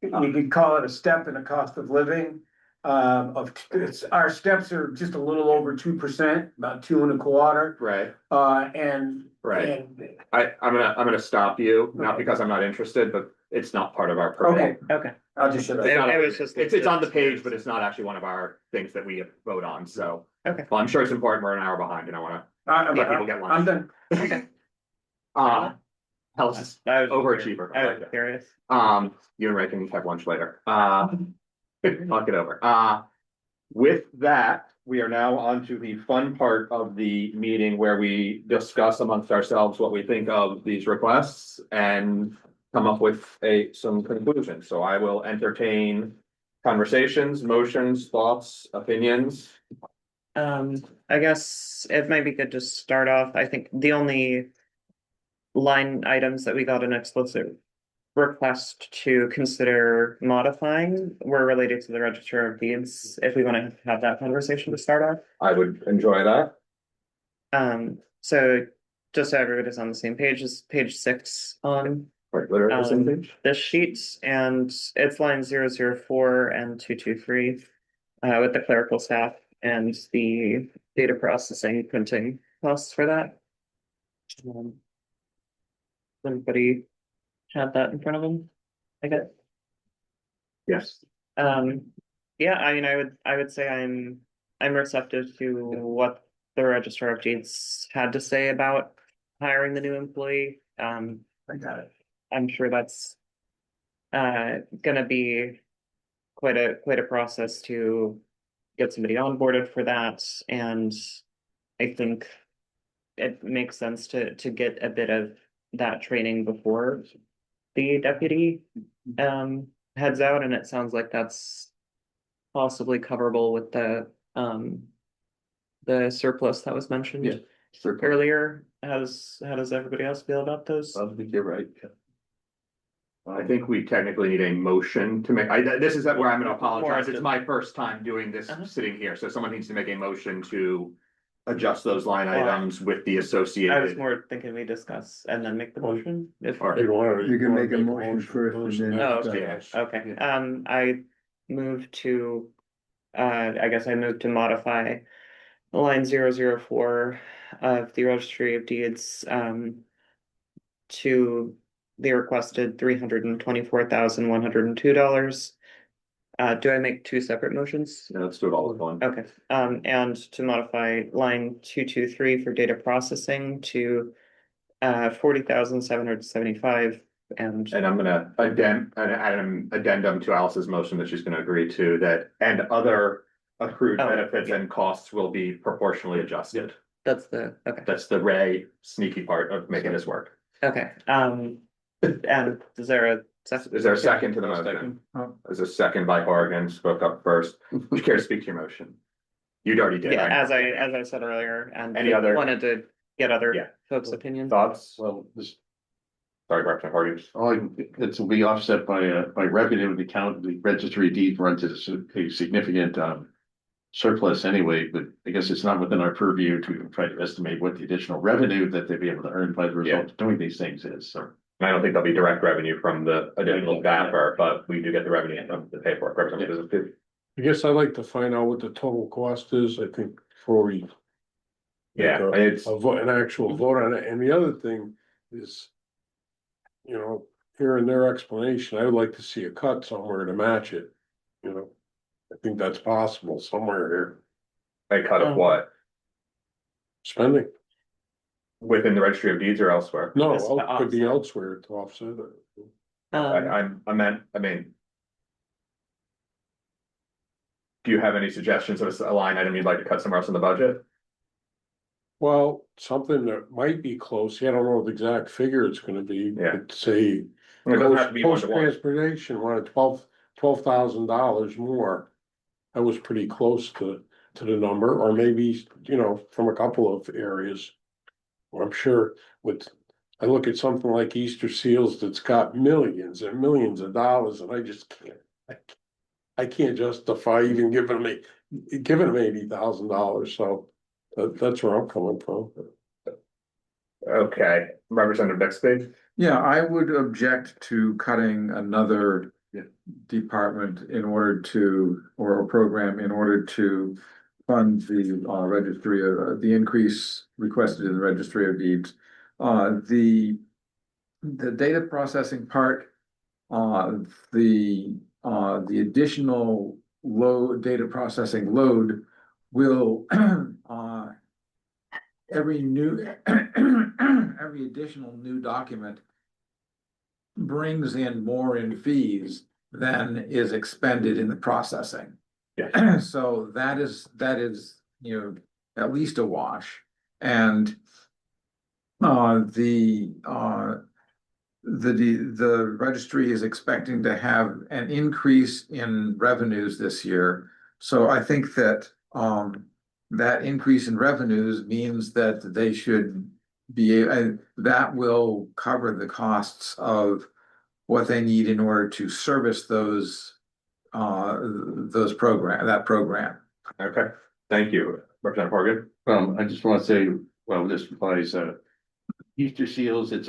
Speaker 12: You could call it a step and a cost of living. Our steps are just a little over 2%, about 2.25%.
Speaker 1: Right.
Speaker 12: Right.
Speaker 1: I'm gonna stop you, not because I'm not interested, but it's not part of our program.
Speaker 7: Okay.
Speaker 12: I'll just shut up.
Speaker 1: It's on the page, but it's not actually one of our things that we vote on, so.
Speaker 7: Okay.
Speaker 1: Well, I'm sure it's important, we're an hour behind and I wanna let people get lunch.
Speaker 12: I'm done.
Speaker 7: Okay.
Speaker 1: Hell, this is overachiever. I
Speaker 7: I
Speaker 1: like
Speaker 7: was
Speaker 1: that.
Speaker 7: curious.
Speaker 1: You and Ray can have lunch later. Talk it over. With that, we are now on to the fun part of the meeting where we discuss amongst ourselves what we think of these requests and come up with some conclusions. So I will entertain conversations, motions, thoughts, opinions.
Speaker 7: I guess it might be good to start off. I think the only line items that we got an explicit request to consider modifying were related to the register of deeds, if we want to have that conversation to start off.
Speaker 1: I would enjoy that.
Speaker 7: So just so everybody's on the same page, is page 6 on
Speaker 1: Right, literally the same page.
Speaker 7: this sheet, and it's line 004 and 223 with the clerical staff and the data processing printing costs for that. Everybody have that in front of them, I guess.
Speaker 1: Yes.
Speaker 7: Yeah, I mean, I would say I'm receptive to what the Registrar of Deeds had to say about hiring the new employee.
Speaker 5: I got it.
Speaker 7: I'm sure that's gonna be quite a process to get somebody onboarded for that, and I think it makes sense to get a bit of that training before the deputy heads out, and it sounds like that's possibly coverable with the surplus that was mentioned earlier. How does everybody else feel about those?
Speaker 6: I think you're right.
Speaker 1: I think we technically need a motion to make, this is where I'm gonna apologize,
Speaker 7: More
Speaker 1: it's my first time doing this sitting here, so someone needs to make a motion to adjust those line items with the
Speaker 7: I was
Speaker 1: associated.
Speaker 7: more thinking we discuss and then make the motion. If
Speaker 1: Or-
Speaker 3: You can make a motion first and then.
Speaker 7: Oh,
Speaker 3: discuss.
Speaker 7: okay, I move to, I guess I move to modify line 004 of the Registry of Deeds, to the requested $324,102. Do I make two separate motions?
Speaker 1: Yeah, let's do it all at once.
Speaker 7: Okay, and to modify line 223 for data processing to 40,775, and
Speaker 1: And I'm gonna add an addendum to Alice's motion that she's gonna agree to that, and other accrued
Speaker 7: Oh,
Speaker 1: benefits
Speaker 7: yeah.
Speaker 1: and costs will be proportionally adjusted.
Speaker 7: that's the, okay,
Speaker 1: That's the Ray sneaky part of making this work.
Speaker 7: okay, and is there a second?
Speaker 1: Is there a second to the motion? There's a second by Horgan, spoke up first. Would you care to speak to your motion? You'd already did,
Speaker 7: Yeah,
Speaker 1: right?
Speaker 7: as I said earlier, and
Speaker 1: Any other-
Speaker 7: wanted to get other
Speaker 1: Yeah.
Speaker 7: folks' opinions.
Speaker 1: Thoughts?
Speaker 6: Well, this,
Speaker 1: Sorry, Representative Horgan.
Speaker 6: it will be offset by revenue. The count, the registry deed runs a significant surplus anyway, but I guess it's not within our purview to try to estimate what the additional revenue that they'd be able to earn by the result of doing these things is, so.
Speaker 1: And I don't think there'll be direct revenue from the additional VAPR, but we do get the revenue from the paperwork. Representative.
Speaker 11: I guess I'd like to find out what the total cost is, I think, before we.
Speaker 1: Yeah,
Speaker 11: make
Speaker 1: it's,
Speaker 11: an actual vote on it, and the other thing is. You know, hearing their explanation, I would like to see a cut somewhere to match it, you know. I think that's possible somewhere here,
Speaker 1: a cut of what?
Speaker 11: spending,
Speaker 1: Within the registry of deeds or elsewhere?
Speaker 11: no,
Speaker 7: Just to
Speaker 11: could be
Speaker 7: offset.
Speaker 11: elsewhere to offset it.
Speaker 1: I mean. Do you have any suggestions of a line item you'd like to cut somewhere else in the budget?
Speaker 11: Well, something that might be close, I don't know the exact figure it's gonna be,
Speaker 1: Yeah.
Speaker 11: but say.
Speaker 1: It doesn't have to be
Speaker 11: Post
Speaker 1: one-to-one.
Speaker 11: transportation, wanted $12,000 more. That was pretty close to the number, or maybe, you know, from a couple of areas. Well, I'm sure I look at something like Easter Seals that's got millions and millions of dollars, and I just can't. I can't justify even giving them $80,000, so that's where I'm coming from.
Speaker 1: Okay, Representative Bixby?
Speaker 8: Yeah, I would object to cutting another department in order to, or a program in order to fund the registry of, the increase requested in the registry of deeds. The data processing part, the additional data processing load will, every additional new document brings in more in fees than is expended in the processing.
Speaker 1: Yeah.
Speaker 8: So that is, you know, at least a wash. And the registry is expecting to have an increase in revenues this year. So I think that that increase in revenues means that they should be, that will cover the costs of what they need in order to service that program.
Speaker 1: Okay, thank you, Representative Horgan.
Speaker 6: I just want to say, well, this applies, Easter Seals, it's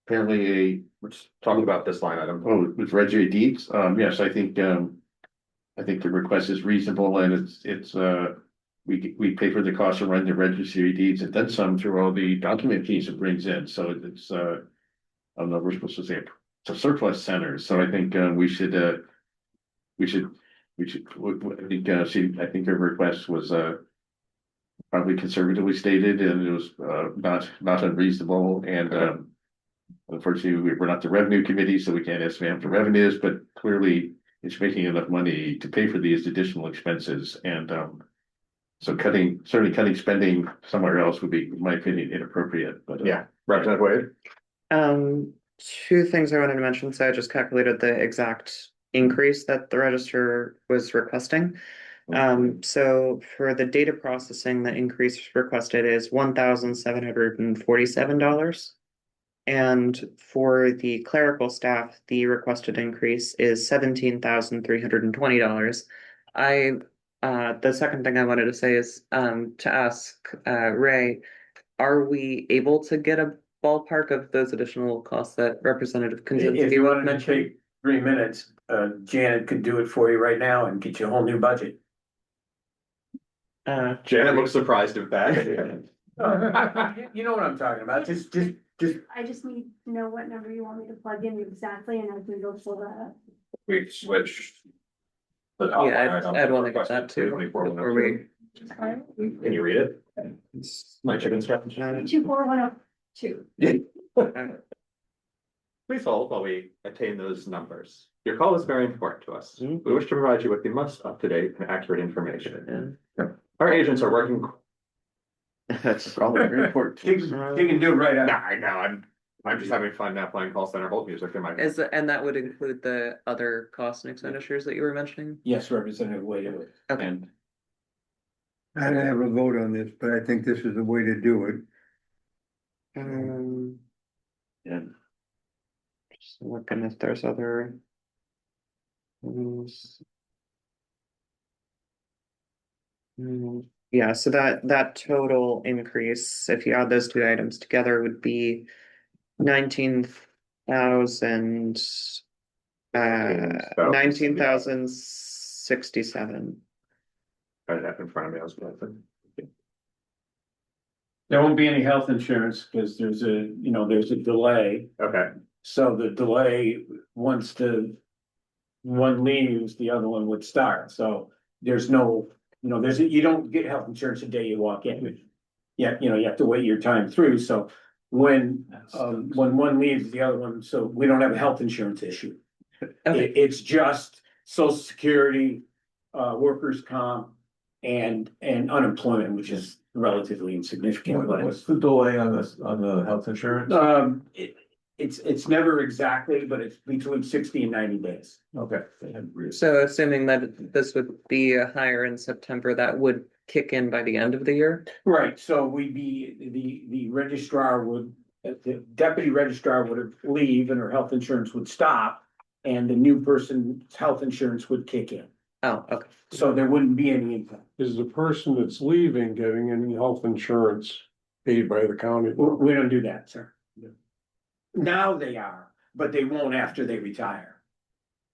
Speaker 6: apparently
Speaker 1: We're just talking about this line item.
Speaker 6: with registry of deeds, yes, I think the request is reasonable, and it's we pay for the cost of running the registry of deeds and then some through all the document fees it brings in, so it's I don't know, we're supposed to say it's a surplus center, so I think we should I think her request was probably conservatively stated, and it was not unreasonable. And unfortunately, we're not the revenue committee, so we can't estimate what the revenues, but clearly it's making enough money to pay for these additional expenses. And so certainly cutting spending somewhere else would be, in my opinion, inappropriate. But
Speaker 1: Yeah, Representative Wade.
Speaker 7: Two things I wanted to mention. So I just calculated the exact increase that the register was requesting. So for the data processing, the increase requested is $1,747. And for the clerical staff, the requested increase is $17,320. The second thing I wanted to say is to ask Ray, are we able to get a ballpark of those additional costs that Representative
Speaker 12: If
Speaker 7: Kaczynski
Speaker 12: you
Speaker 7: was
Speaker 12: wanted to
Speaker 7: mentioning?
Speaker 12: take 3 minutes, Janet could do it for you right now and get you a whole new budget.
Speaker 1: Janet looks surprised at that.
Speaker 12: You know what I'm talking about, just.
Speaker 10: I just need to know what number you want me to plug in exactly, and I can go pull that up.
Speaker 1: We switched.
Speaker 7: Yeah, I'd want to get that too. Before we.
Speaker 1: Can you read it? My chicken scratch.
Speaker 10: 24102.
Speaker 1: Please hold while we attain those numbers. Your call is very important to us. We wish to provide you with the most up-to-date and accurate information. Our agents are working.
Speaker 6: that's probably very important.
Speaker 12: You can do it right
Speaker 1: Nah,
Speaker 12: out.
Speaker 1: I know, I'm just having fun now playing call center hold music in my.
Speaker 7: And that would include the other costs and expenditures that you were mentioning?
Speaker 12: Yes, Representative Wade.
Speaker 7: Okay.
Speaker 12: And
Speaker 3: I don't have a vote on this, but I think this is the way to do it.
Speaker 6: Yeah.
Speaker 7: Just looking if there's other. Yeah, so that total increase, if you add those two items together, would be 19,000. 19,067.
Speaker 1: I have it in front of me, I was gonna think.
Speaker 12: there won't be any health insurance because there's a delay.
Speaker 1: Okay,
Speaker 12: So the delay, once one leaves, the other one would start. So there's no, you don't get health insurance the day you walk in. Yeah, you have to wait your time through. So when one leaves, the other one, so we don't have a health insurance issue. It's just Social Security, workers' comp, and unemployment, which is relatively insignificant.
Speaker 8: What's the delay on the health insurance?
Speaker 12: It's never exactly, but it's between 60 and 90 days.
Speaker 8: Okay.
Speaker 7: So assuming that this would be a higher in September, that would kick in by the end of the year?
Speaker 12: Right, so we'd be, the registrar would, the deputy registrar would leave and her health insurance would stop. And the new person's health insurance would kick in.
Speaker 7: Oh, okay.
Speaker 12: So there wouldn't be any impact.
Speaker 11: Is the person that's leaving getting any health insurance paid by the county?
Speaker 12: We don't do that, sir. Now they are, but they won't after they retire.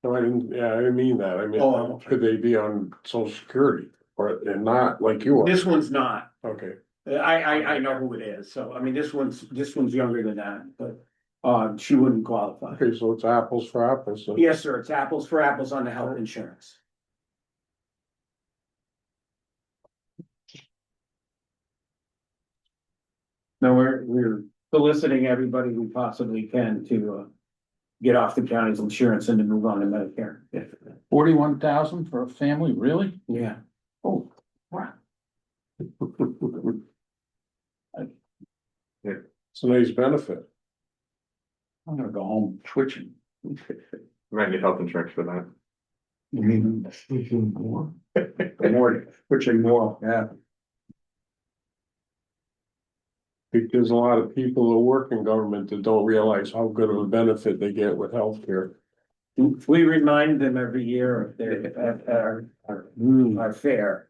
Speaker 11: No, I didn't mean that. I mean,
Speaker 12: Oh, okay.
Speaker 11: could they be on social security or and not like you are?
Speaker 12: This one's not.
Speaker 11: Okay.
Speaker 12: I know who it is. So, I mean, this one's younger than that, but she wouldn't qualify.
Speaker 11: Okay, so it's apples for apples. So.
Speaker 12: Yes, sir. It's apples for apples on the health insurance. No, we're soliciting everybody we possibly can to get off the county's insurance and to move on to Medicare.
Speaker 6: 41,000 for a family, really?
Speaker 12: Yeah.
Speaker 6: Oh, wow.
Speaker 11: It's a nice benefit.
Speaker 6: I'm gonna go home twitching.
Speaker 1: might need health insurance for that.
Speaker 6: You mean twitching more? More, twitching more, yeah.
Speaker 11: Because a lot of people who work in government that don't realize how good of a benefit they get with healthcare.
Speaker 12: We remind them every year of their, our fare.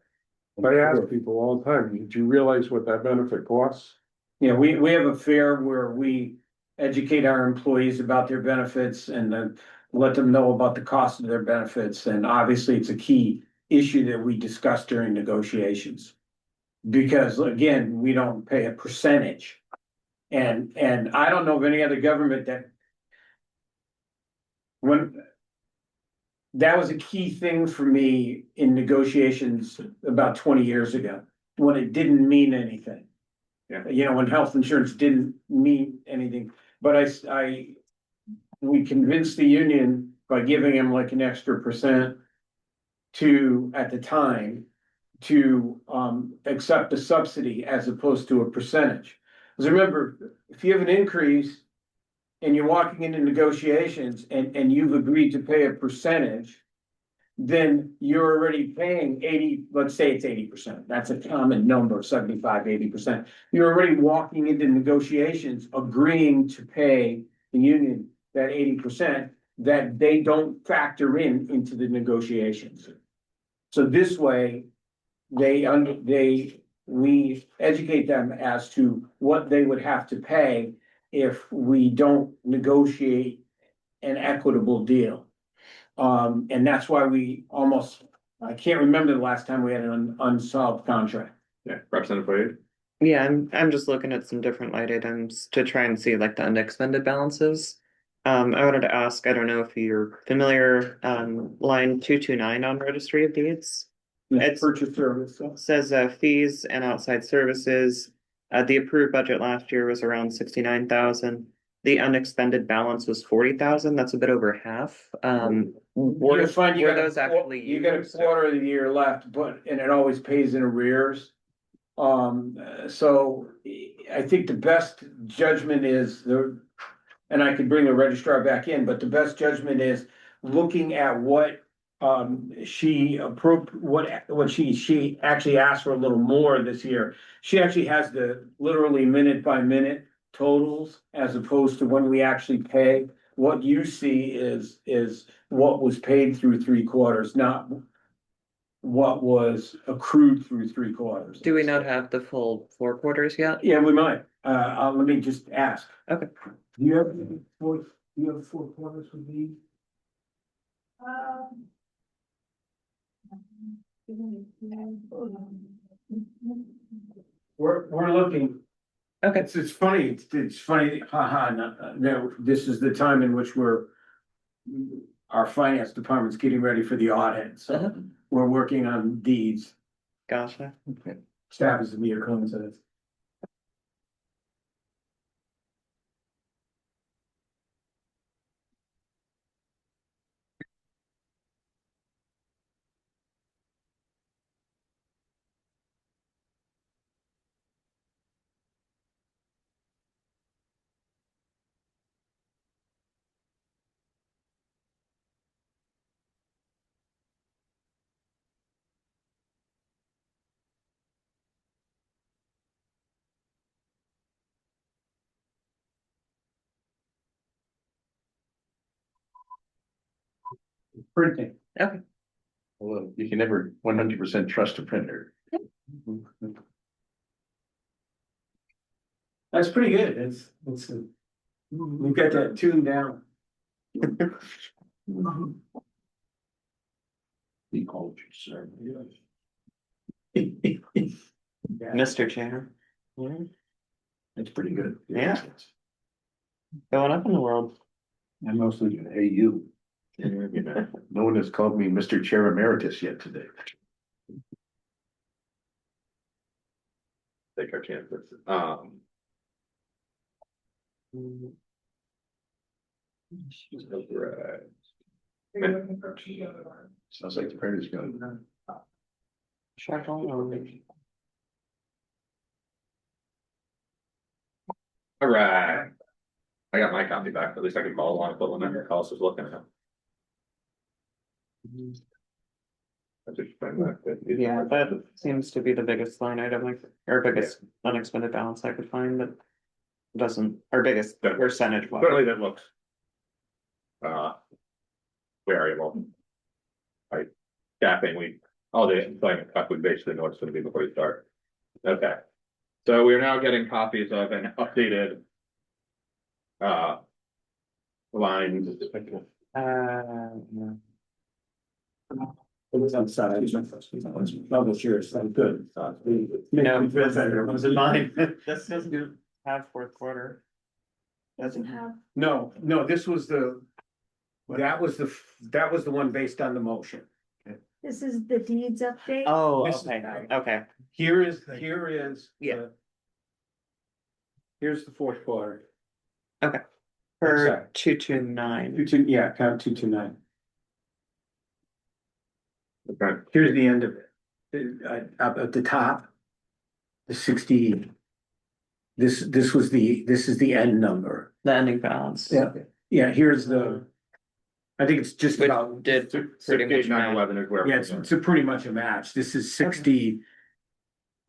Speaker 11: I ask people all the time, did you realize what that benefit costs?
Speaker 12: Yeah, we have a fair where we educate our employees about their benefits and then let them know about the cost of their benefits. And obviously, it's a key issue that we discuss during negotiations. Because again, we don't pay a percentage. And I don't know of any other government that that was a key thing for me in negotiations about 20 years ago. when it didn't mean anything.
Speaker 1: Yeah.
Speaker 12: You know, when health insurance didn't mean anything, but we convinced the union by giving him like an extra percent to, at the time, to accept a subsidy as opposed to a percentage. Because remember, if you have an increase and you're walking into negotiations and you've agreed to pay a percentage, then you're already paying 80, let's say it's 80%. That's a common number, 75, 80%. You're already walking into negotiations agreeing to pay the union that 80% that they don't factor into the negotiations. So this way, we educate them as to what they would have to pay if we don't negotiate an equitable deal. And that's why I can't remember the last time we had an unsolved contract.
Speaker 1: Yeah, Representative Wade?
Speaker 7: Yeah, I'm just looking at some different line items to try and see like the unexpended balances. I wanted to ask, I don't know if you're familiar, line 229 on registry of deeds. It's
Speaker 12: Purchase service.
Speaker 7: says fees and outside services. The approved budget last year was around 69,000. The unexpended balance was 40,000. That's a bit over half.
Speaker 12: You'll find you
Speaker 7: were
Speaker 12: got
Speaker 7: those actually
Speaker 12: you got a
Speaker 7: used?
Speaker 12: quarter of the year left, and it always pays in arrears. So I think the best judgment is and I could bring the registrar back in, but the best judgment is looking at what she actually asked for a little more this year. She actually has the literally minute by minute totals as opposed to when we actually pay. What you see is what was paid through 3 quarters, not what was accrued through 3 quarters.
Speaker 7: Do we not have the full 4 quarters yet?
Speaker 12: Yeah, we might. Let me just ask.
Speaker 7: Okay.
Speaker 12: Do you have 4 quarters with me? We're looking.
Speaker 7: Okay.
Speaker 12: It's funny, it's funny, no, this is the time in which our finance department's getting ready for the audit, so we're working on deeds.
Speaker 7: Gotcha.
Speaker 12: Staff is a mere coincidence. Printing.
Speaker 7: Okay.
Speaker 6: Well, you can never 100% trust a printer.
Speaker 12: That's pretty good, we've got that tuned down.
Speaker 6: He called you, sir.
Speaker 7: Mr. Chair.
Speaker 6: That's pretty good.
Speaker 7: Yeah. Going up in the world.
Speaker 6: I'm mostly gonna, hey, you. You know, no one has called me Mr. Chair Emeritus yet today.
Speaker 1: Take our chances.
Speaker 6: Sounds like the printer's going.
Speaker 1: All right. I got my copy back, at least I can follow along with what Linda Hollis was looking at.
Speaker 7: Yeah, that seems to be the biggest line item, like, or biggest unexpended balance I could find, but doesn't, our biggest percentage.
Speaker 1: Certainly that looks variable. Right, staffing, all the employment stuff, we basically know what's gonna be before you start. Okay, so we are now getting copies of an updated lines.
Speaker 12: It was on side, double cheers, I'm good.
Speaker 7: No, it was in mine. This doesn't have 4th quarter. Doesn't have.
Speaker 12: No, this was that was the one based on the motion.
Speaker 10: This is the deeds update.
Speaker 7: Oh,
Speaker 12: This is-
Speaker 7: okay, okay.
Speaker 12: here is.
Speaker 7: Yeah.
Speaker 12: Here's the fourth quarter.
Speaker 7: For
Speaker 12: sorry.
Speaker 7: 229.
Speaker 12: Yeah, count 229.
Speaker 1: Okay,
Speaker 12: Here's the end of it. Up at the top. The 60. This is the end number.
Speaker 7: The ending balance.
Speaker 12: Yeah, here's the. I think it's just
Speaker 7: Which
Speaker 12: about.
Speaker 7: did pretty much
Speaker 1: 68,911 is where.
Speaker 12: Yeah, it's a pretty much a match. This is 60.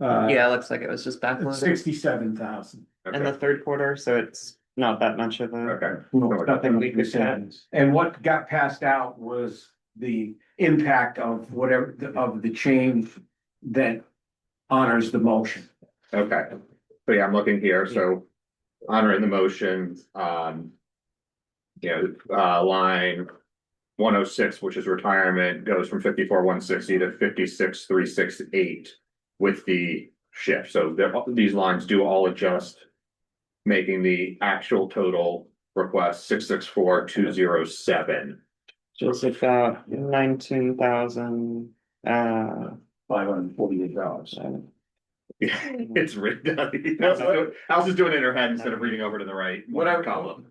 Speaker 7: Yeah, it looks like it was just backloaded
Speaker 12: 67,000.
Speaker 7: in the third quarter, so it's not that much of a.
Speaker 1: Okay.
Speaker 7: Nothing we could add.
Speaker 12: And what got passed out was the impact of whatever, of the change that honors the motion.
Speaker 1: Okay, so yeah, I'm looking here, so honoring the motion, line 106, which is retirement, goes from 54,160 to 56,368 with the shift, so these lines do all adjust, making the actual total request 664,207.
Speaker 7: Just about 19,000,
Speaker 12: $548.
Speaker 1: Yeah, it's written down. Alice is doing it in her head instead of reading over to the right.
Speaker 12: What I-
Speaker 1: column.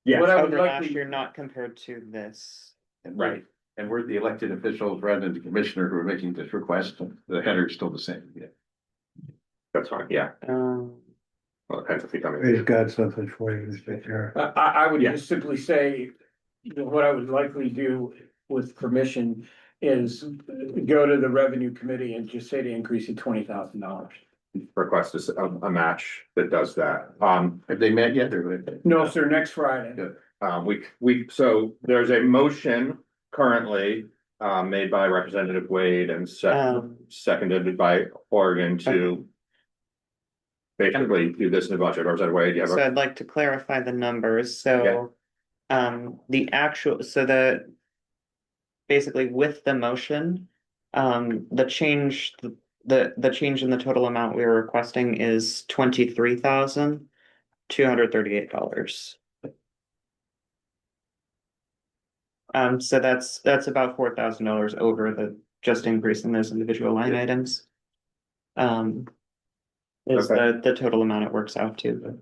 Speaker 1: Yeah,
Speaker 12: What I would
Speaker 7: over
Speaker 12: like
Speaker 7: last
Speaker 12: to-
Speaker 7: year, not compared to this.
Speaker 1: right.
Speaker 6: And we're the elected officials rather than the commissioner who are making this request. The header is still the same. Yeah.
Speaker 1: That's fine, yeah.
Speaker 7: Um,
Speaker 1: Well, it depends if you come
Speaker 3: He's
Speaker 1: in.
Speaker 3: got something for you, Mr. Chair.
Speaker 12: I would
Speaker 1: Yeah.
Speaker 12: just simply say, what I would likely do with permission is go to the revenue committee and just say to increase it $20,000.
Speaker 1: Request is a match that does that.
Speaker 6: Have they met yet or?
Speaker 12: No, sir, next Friday.
Speaker 6: Good.
Speaker 1: So there's a motion currently made by Representative Wade and seconded by Oregon to basically do this in the budget, or is that Wade? You have
Speaker 7: so
Speaker 1: a-
Speaker 7: I'd like to clarify the numbers, so. The actual, so basically with the motion, the change, the change in the total amount we were requesting is $23,238. So that's about $4,000 over the just increase in those individual line items. Is the total amount it works out to.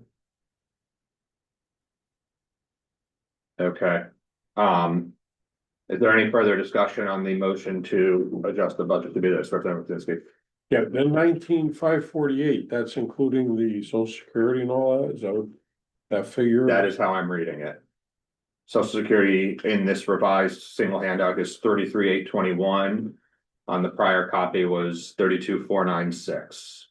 Speaker 1: Okay. Is there any further discussion on the motion to adjust the budget to be this, Representative Kaczynski?
Speaker 11: Yeah, the 19,548, that's including the social security and all that, is that what that figure?
Speaker 1: That is how I'm reading it. Social Security in this revised single handout is 33,821. On the prior copy was 32,496.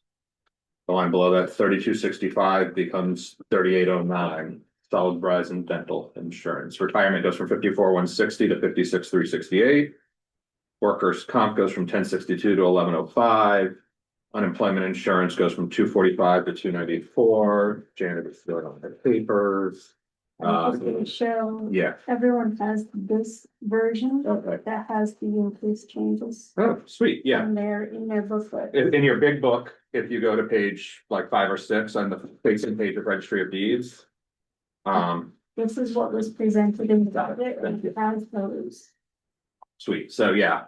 Speaker 1: The line below that, 3265 becomes 3809. Solid Verizon dental insurance. Retirement goes from 54,160 to 56,368. Workers' comp goes from 1062 to 1105. Unemployment insurance goes from 245 to 294. Janet is filling out her papers.
Speaker 18: Cheryl,
Speaker 1: Yeah.
Speaker 18: everyone has this version
Speaker 1: Okay.
Speaker 18: that has the increased changes.
Speaker 1: Oh, sweet, yeah.
Speaker 18: In their booklet.
Speaker 1: In your big book, if you go to page like 5 or 6 on the facing page of Registry of Deeds.
Speaker 18: This is what was presented in the budget and it has those.
Speaker 1: Sweet, so yeah,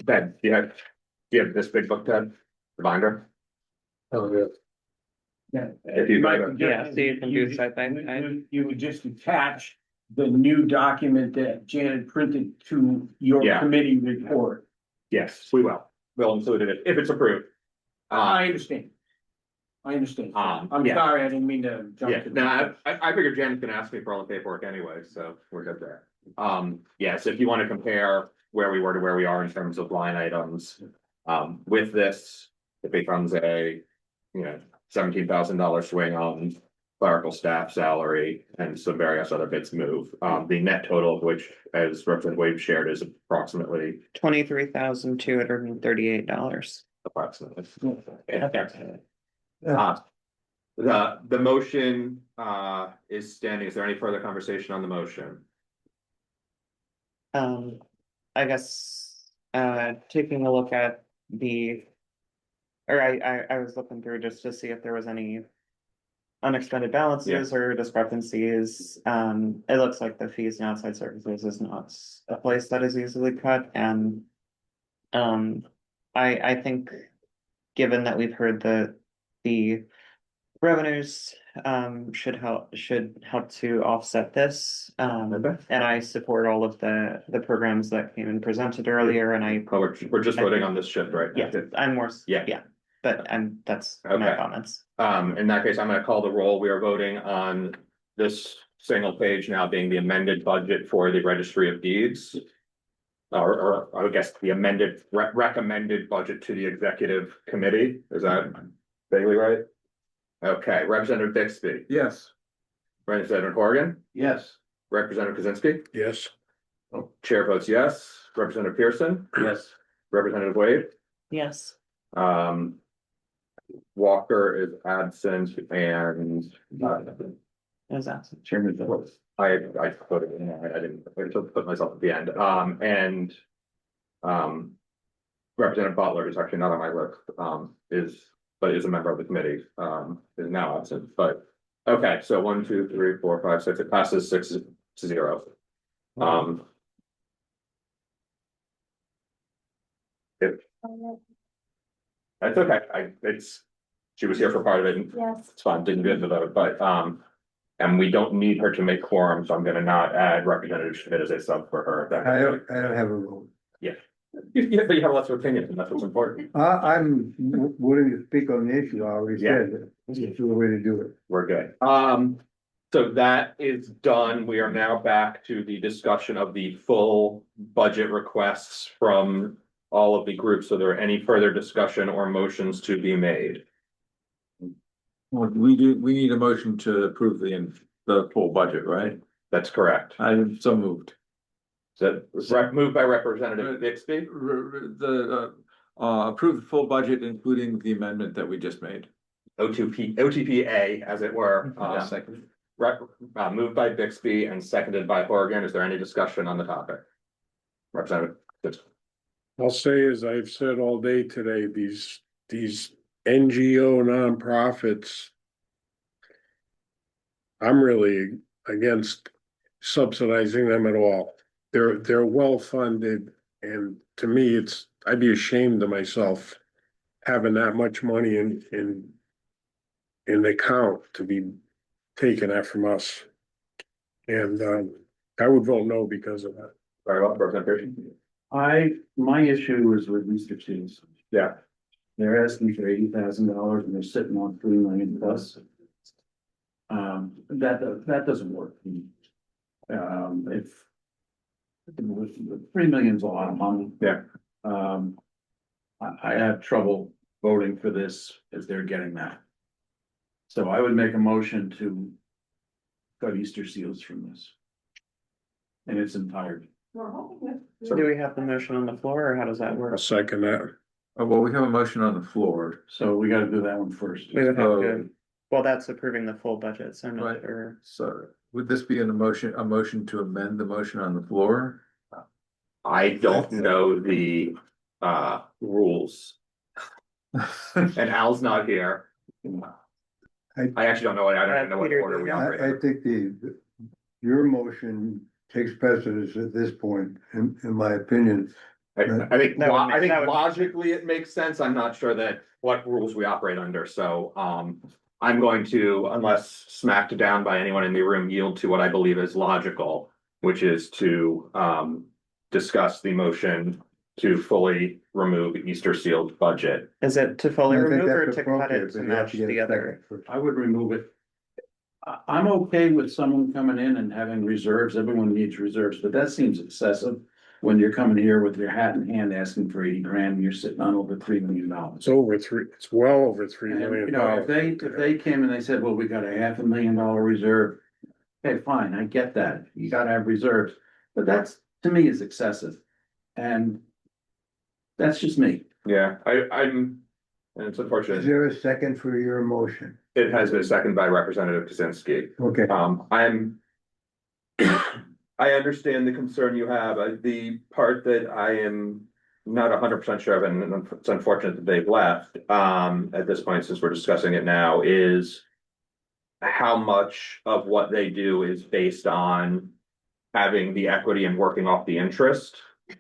Speaker 1: Ted, do you have this big book, Ted? The binder?
Speaker 11: Oh, yeah.
Speaker 12: Yeah.
Speaker 1: If you go to-
Speaker 7: Yeah, so you can do side by side.
Speaker 12: You would just attach the new document that Janet printed to your
Speaker 1: Yeah.
Speaker 12: committee report.
Speaker 1: Yes, we will. We'll include it if it's approved.
Speaker 12: I understand. I'm
Speaker 1: yeah.
Speaker 12: sorry, I didn't mean to jump.
Speaker 1: Yeah,
Speaker 12: to
Speaker 1: no, I figured Jan's gonna ask me for all the paperwork anyway, so we're good there. Yes, if you wanna compare where we were to where we are in terms of line items. With this, it becomes a, $17,000 swing on clerical staff salary and some various other bits move. The net total of which, as Representative Wade shared, is approximately.
Speaker 7: $23,238.
Speaker 1: Approximately. The motion is standing. Is there any further conversation on the motion?
Speaker 7: I guess, taking a look at I was looking through just to see if there was any unexpended balances or discrepancies. It looks like the fees and outside services is not a place that is easily cut, and I think, given that we've heard the revenues, should help to offset this. And I support all of the programs that came and presented earlier, and I,
Speaker 1: Oh, we're just voting on this shift right now.
Speaker 7: yeah, I'm more,
Speaker 1: Yeah.
Speaker 7: yeah, but that's my
Speaker 1: Okay.
Speaker 7: comments.
Speaker 1: In that case, I'm gonna call the roll. We are voting on this single page now being the amended budget for the Registry of Deeds. Or I guess the amended recommended budget to the executive committee. Is that vaguely right? Okay, Representative Bixby,
Speaker 8: Yes.
Speaker 1: Representative Horgan,
Speaker 6: Yes.
Speaker 1: Representative Kaczynski,
Speaker 11: Yes.
Speaker 1: Chair votes yes, Representative Pearson,
Speaker 6: Yes.
Speaker 1: Representative Wade.
Speaker 7: Yes.
Speaker 1: Walker is absent and
Speaker 7: Is that?
Speaker 6: Chairman votes.
Speaker 1: I voted in, I didn't, I took put myself at the end, Representative Butler, who's actually not on my list, is a member of the committee, is now absent, but, okay, so 1, 2, 3, 4, 5, 6, it passes 6-0. If that's okay, she was here for part of it, and
Speaker 18: Yes.
Speaker 1: it's fine, didn't get into the vote, but, and we don't need her to make quorum, so I'm gonna not add Representative Schmidt as a sub for her.
Speaker 3: I don't have a vote.
Speaker 1: Yeah, but you have lots of opinions, and that's what's important.
Speaker 3: I'm willing to speak on the issue, I already said that. It's the way to do it.
Speaker 1: We're good. So that is done. We are now back to the discussion of the full budget requests from all of the groups. So there any further discussion or motions to be made?
Speaker 8: Well, we need a motion to approve the full budget, right?
Speaker 1: That's correct.
Speaker 8: I'm so moved.
Speaker 1: So moved by Representative Bixby.
Speaker 8: Approve the full budget, including the amendment that we just made.
Speaker 1: OTPA, as it were.
Speaker 8: Second.
Speaker 1: Moved by Bixby and seconded by Horgan. Is there any discussion on the topic? Representative Bixby.
Speaker 11: I'll say, as I've said all day today, these NGO nonprofits. I'm really against subsidizing them at all. They're well funded, and to me, I'd be ashamed of myself having that much money in the account to be taking that from us. And I would vote no because of that.
Speaker 1: Very well, Representative Pearson.
Speaker 6: My issue is with Mr. Seals.
Speaker 1: Yeah.
Speaker 6: They're asking for $80,000 and they're sitting on $3 million plus. That doesn't work. If $3 million is a lot of money.
Speaker 1: Yeah.
Speaker 6: I have trouble voting for this as they're getting that. So I would make a motion to cut Easter Seals from this. In its entirety.
Speaker 7: So do we have the motion on the floor, or how does that
Speaker 11: I'll
Speaker 7: work?
Speaker 11: second that.
Speaker 8: Oh, well, we have a motion on the floor.
Speaker 6: So we gotta do that one first.
Speaker 7: We would have
Speaker 8: So-
Speaker 7: to, well, that's approving the full budget, so I'm not
Speaker 8: Right.
Speaker 7: sure.
Speaker 8: So would this be a motion to amend the motion on the floor?
Speaker 1: I don't know the rules, and Al's not here. I actually don't know what, I don't even know what
Speaker 7: Peter,
Speaker 1: order we
Speaker 7: yeah.
Speaker 1: operate.
Speaker 3: I think your motion takes precedence at this point, in my opinion.
Speaker 1: I think,
Speaker 7: That would
Speaker 1: I think
Speaker 7: that would-
Speaker 1: logically it makes sense. I'm not sure that what rules we operate under, so, I'm going to, unless smacked down by anyone in the room, yield to what I believe is logical, which is to, discuss the motion to fully remove Easter Sealed budget.
Speaker 7: Is it to fully
Speaker 3: I think
Speaker 7: remove or
Speaker 3: that's
Speaker 7: to cut
Speaker 3: appropriate,
Speaker 7: it
Speaker 3: but
Speaker 7: to
Speaker 3: you have
Speaker 7: match
Speaker 3: to get a
Speaker 7: the other?
Speaker 3: second first.
Speaker 6: I would remove it. I'm okay with someone coming in and having reserves. Everyone needs reserves, but that seems excessive. When you're coming here with your hat in hand asking for 80 grand, and you're sitting on over $3 million.
Speaker 11: It's well over $3
Speaker 6: And,
Speaker 11: million.
Speaker 6: you know, if they came and they said, well, we got a $500,000 reserve. Okay, fine, I get that. You gotta have reserves, but that's, to me, is excessive. And that's just me.
Speaker 1: Yeah, and it's
Speaker 3: Is
Speaker 1: unfortunate.
Speaker 3: there a second for your motion?
Speaker 1: It has been seconded by Representative Kaczynski.
Speaker 3: Okay,
Speaker 1: I understand the concern you have. The part that I am not 100% sure of, and it's unfortunate that they've left, at this point, since we're discussing it now, is how much of what they do is based on having the equity and working off the interest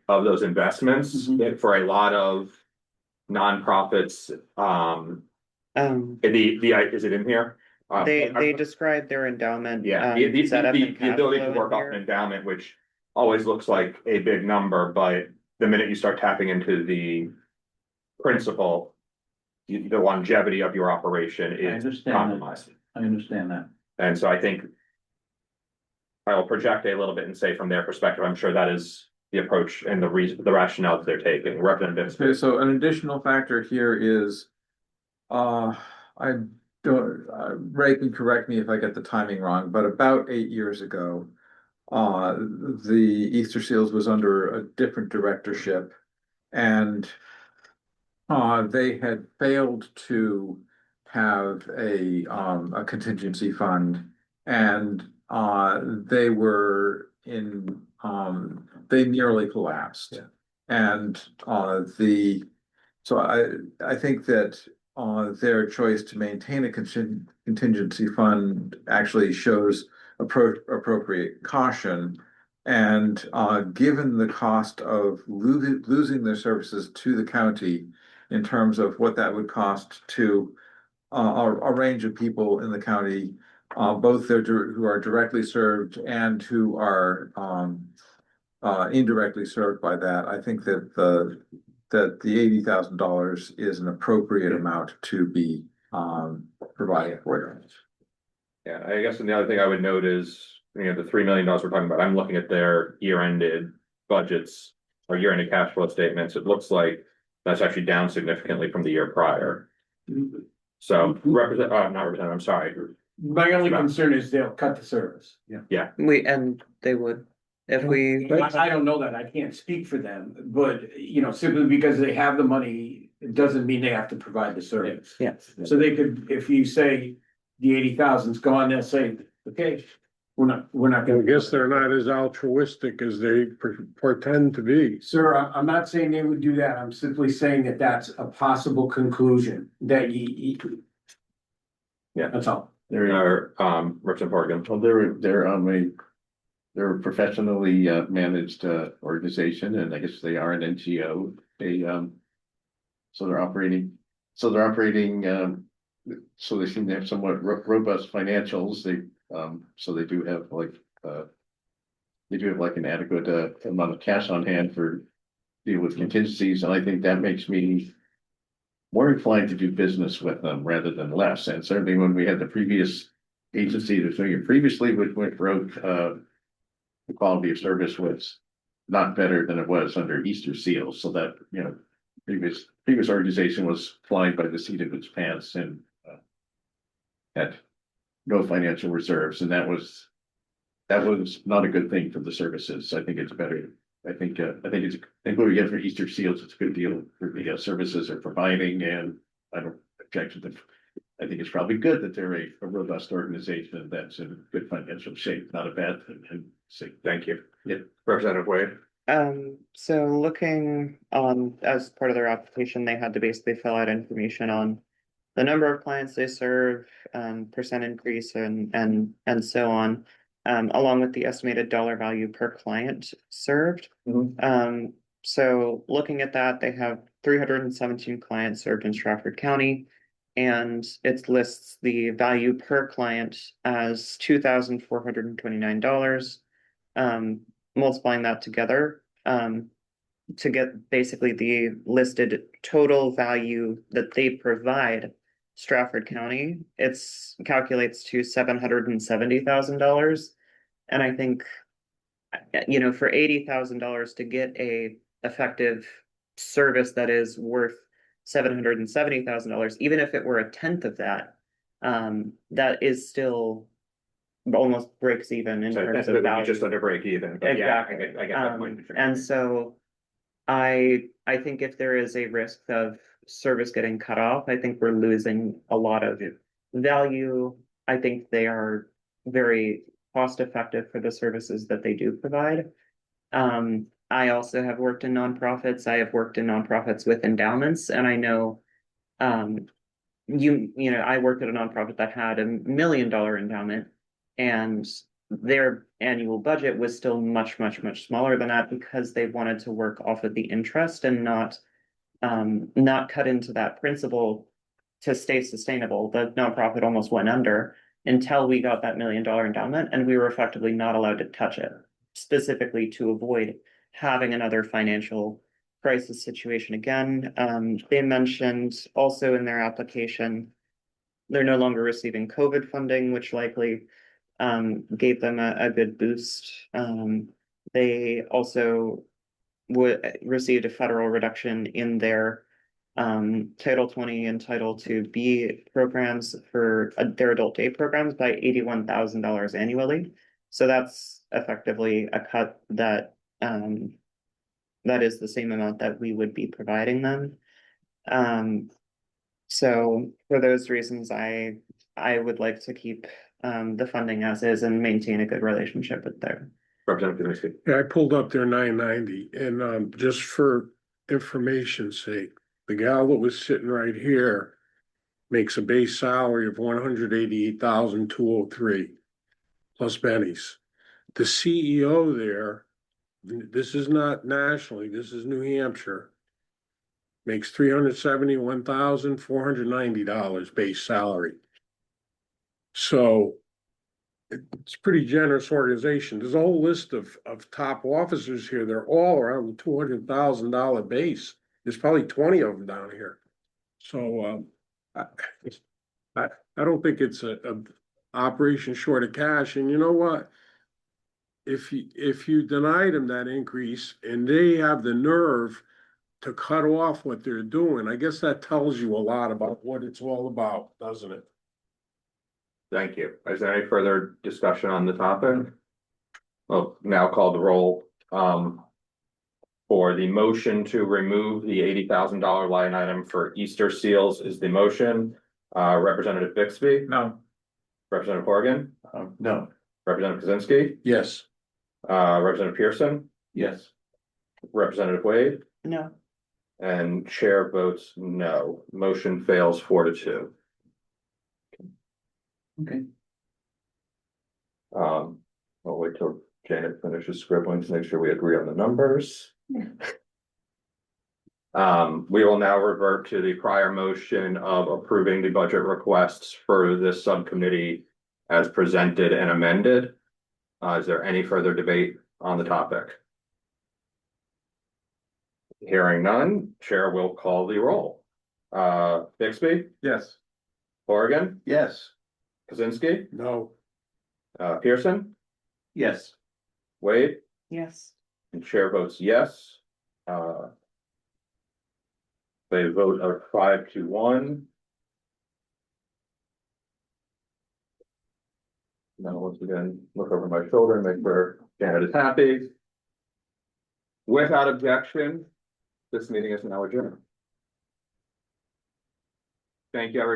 Speaker 1: of those investments. For a lot of nonprofits, is it in here?
Speaker 7: They describe their endowment.
Speaker 1: Yeah,
Speaker 7: set up in
Speaker 1: the
Speaker 7: cash
Speaker 1: ability to
Speaker 7: flow in
Speaker 1: work off
Speaker 7: here.
Speaker 1: an endowment, which always looks like a big number, but the minute you start tapping into the principle, the longevity of your operation
Speaker 6: I
Speaker 1: is
Speaker 6: understand that.
Speaker 1: compromised.
Speaker 6: I understand that.
Speaker 1: And so I think I will project a little bit and say from their perspective, I'm sure that is the approach and the reason, the rationale that they're taking, representatives.
Speaker 8: Okay, so an additional factor here is, I don't, Ray can correct me if I get the timing wrong, but about 8 years ago, the Easter Seals was under a different directorship, and they had failed to have a contingency fund, and they were in they nearly collapsed.
Speaker 6: Yeah.
Speaker 8: And so I think that their choice to maintain a contingency fund actually shows appropriate caution. And given the cost of losing their services to the county, in terms of what that would cost to a range of people in the county, both who are directly served and who are indirectly served by that, I think that the $80,000 is an appropriate amount to be provided for.
Speaker 1: Yeah, I guess, and the other thing I would note is, the $3 million we're talking about, I'm looking at their year-ended budgets or year-ended cash flow statements. It looks like that's actually down significantly from the year prior. So I'm sorry.
Speaker 12: My only concern is they'll cut the service.
Speaker 1: Yeah.
Speaker 7: They would, if we.
Speaker 12: I don't know that, I can't speak for them, but simply because they have the money, it doesn't mean they have to provide the service.
Speaker 7: Yes.
Speaker 12: So they could, if you say the 80,000's gone, they'll say, okay, we're not
Speaker 11: I
Speaker 12: gonna.
Speaker 11: guess they're not as altruistic as they pretend to be.
Speaker 12: Sir, I'm not saying they would do that, I'm simply saying that that's a possible conclusion, that
Speaker 1: Yeah.
Speaker 12: that's all.
Speaker 1: They're, Representative Horgan.
Speaker 6: Well, they're a professionally managed organization, and I guess they are an NGO. So they're operating, so they seem to have somewhat robust financials. So they do have an adequate amount of cash on hand for deal with contingencies, and I think that makes me more inclined to do business with them rather than less. And certainly when we had the previous agency that was doing it previously, which wrote the quality of service was not better than it was under Easter Seals. So that, previous organization was flying by the seat of its pants and had no financial reserves. And that was not a good thing for the services. I think it's better. I think what we get for Easter Seals, it's a good deal for the services they're providing, and I don't object to them. I think it's probably good that they're a robust organization that's in good financial shape, not a bad thing. And say
Speaker 1: Thank you.
Speaker 6: Yeah.
Speaker 1: Representative Wade.
Speaker 7: So looking as part of their application, they had to basically fill out information on the number of clients they serve, percent increase and so on, along with the estimated dollar value per client served. So looking at that, they have 317 clients served in Strafford County, and it lists the value per client as $2,429. Multiplying that together to get basically the listed total value that they provide Strafford County, it's calculates to $770,000. And I think, for $80,000 to get a effective service that is worth $770,000, even if it were a tenth of that, that is still almost breaks even in terms of value.
Speaker 1: Just under break even.
Speaker 7: Exactly.
Speaker 1: Yeah, I get that point.
Speaker 7: And so I think if there is a risk of service getting cut off, I think we're losing a lot of value. I think they are very cost effective for the services that they do provide. I also have worked in nonprofits. I have worked in nonprofits with endowments, and I know, I worked at a nonprofit that had $1 million endowment, and their annual budget was still much, much, much smaller than that because they wanted to work off of the interest and not not cut into that principle to stay sustainable. The nonprofit almost went under until we got that $1 million endowment, and we were effectively not allowed to touch it, specifically to avoid having another financial crisis situation again. They mentioned also in their application, they're no longer receiving COVID funding, which likely gave them a good boost. They also received a federal reduction in their Title 20 and Title 2B programs for their adult day programs by $81,000 annually. So that's effectively a cut that that is the same amount that we would be providing them. So for those reasons, I would like to keep the funding as is and maintain a good relationship with their.
Speaker 1: Representative Kaminsky.
Speaker 11: Yeah, I pulled up their 990 and just for information's sake, the gal that was sitting right here makes a base salary of $188,203 plus bennies. The CEO there, this is not nationally, this is New Hampshire, makes $371,490 base salary. So it's a pretty generous organization. There's a whole list of top officers here. They're all around the $200,000 base. There's probably 20 of them down here. So I don't think it's a operation short of cash. And you know what? If you deny them that increase and they have the nerve to cut off what they're doing, I guess that tells you a lot about what it's all about, doesn't it?
Speaker 1: Thank you. Is there any further discussion on the topic? Well, now call the roll. For the motion to remove the $80,000 line item for Easter seals is the motion. Representative Bixby?
Speaker 6: No.
Speaker 1: Representative Horgan?
Speaker 6: No.
Speaker 1: Representative Kaczynski?
Speaker 11: Yes.
Speaker 1: Representative Pearson?
Speaker 6: Yes.
Speaker 1: Representative Wade?
Speaker 7: No.
Speaker 1: And chair votes no. Motion fails 4-2.
Speaker 6: Okay.
Speaker 1: I'll wait till Janet finishes scribbling to make sure we agree on the numbers. We will now revert to the prior motion of approving the budget requests for this subcommittee as presented and amended. Is there any further debate on the topic? Hearing none, chair will call the roll. Bixby?
Speaker 6: Yes.
Speaker 1: Horgan?
Speaker 6: Yes.
Speaker 1: Kaczynski?
Speaker 11: No.
Speaker 1: Pearson?
Speaker 6: Yes.
Speaker 1: Wade?
Speaker 7: Yes.
Speaker 1: And chair votes yes. They vote of 5-1. Now, once again, look over my shoulder and make sure Janet is happy. Without objection, this meeting is now adjourned. Thank you, everybody.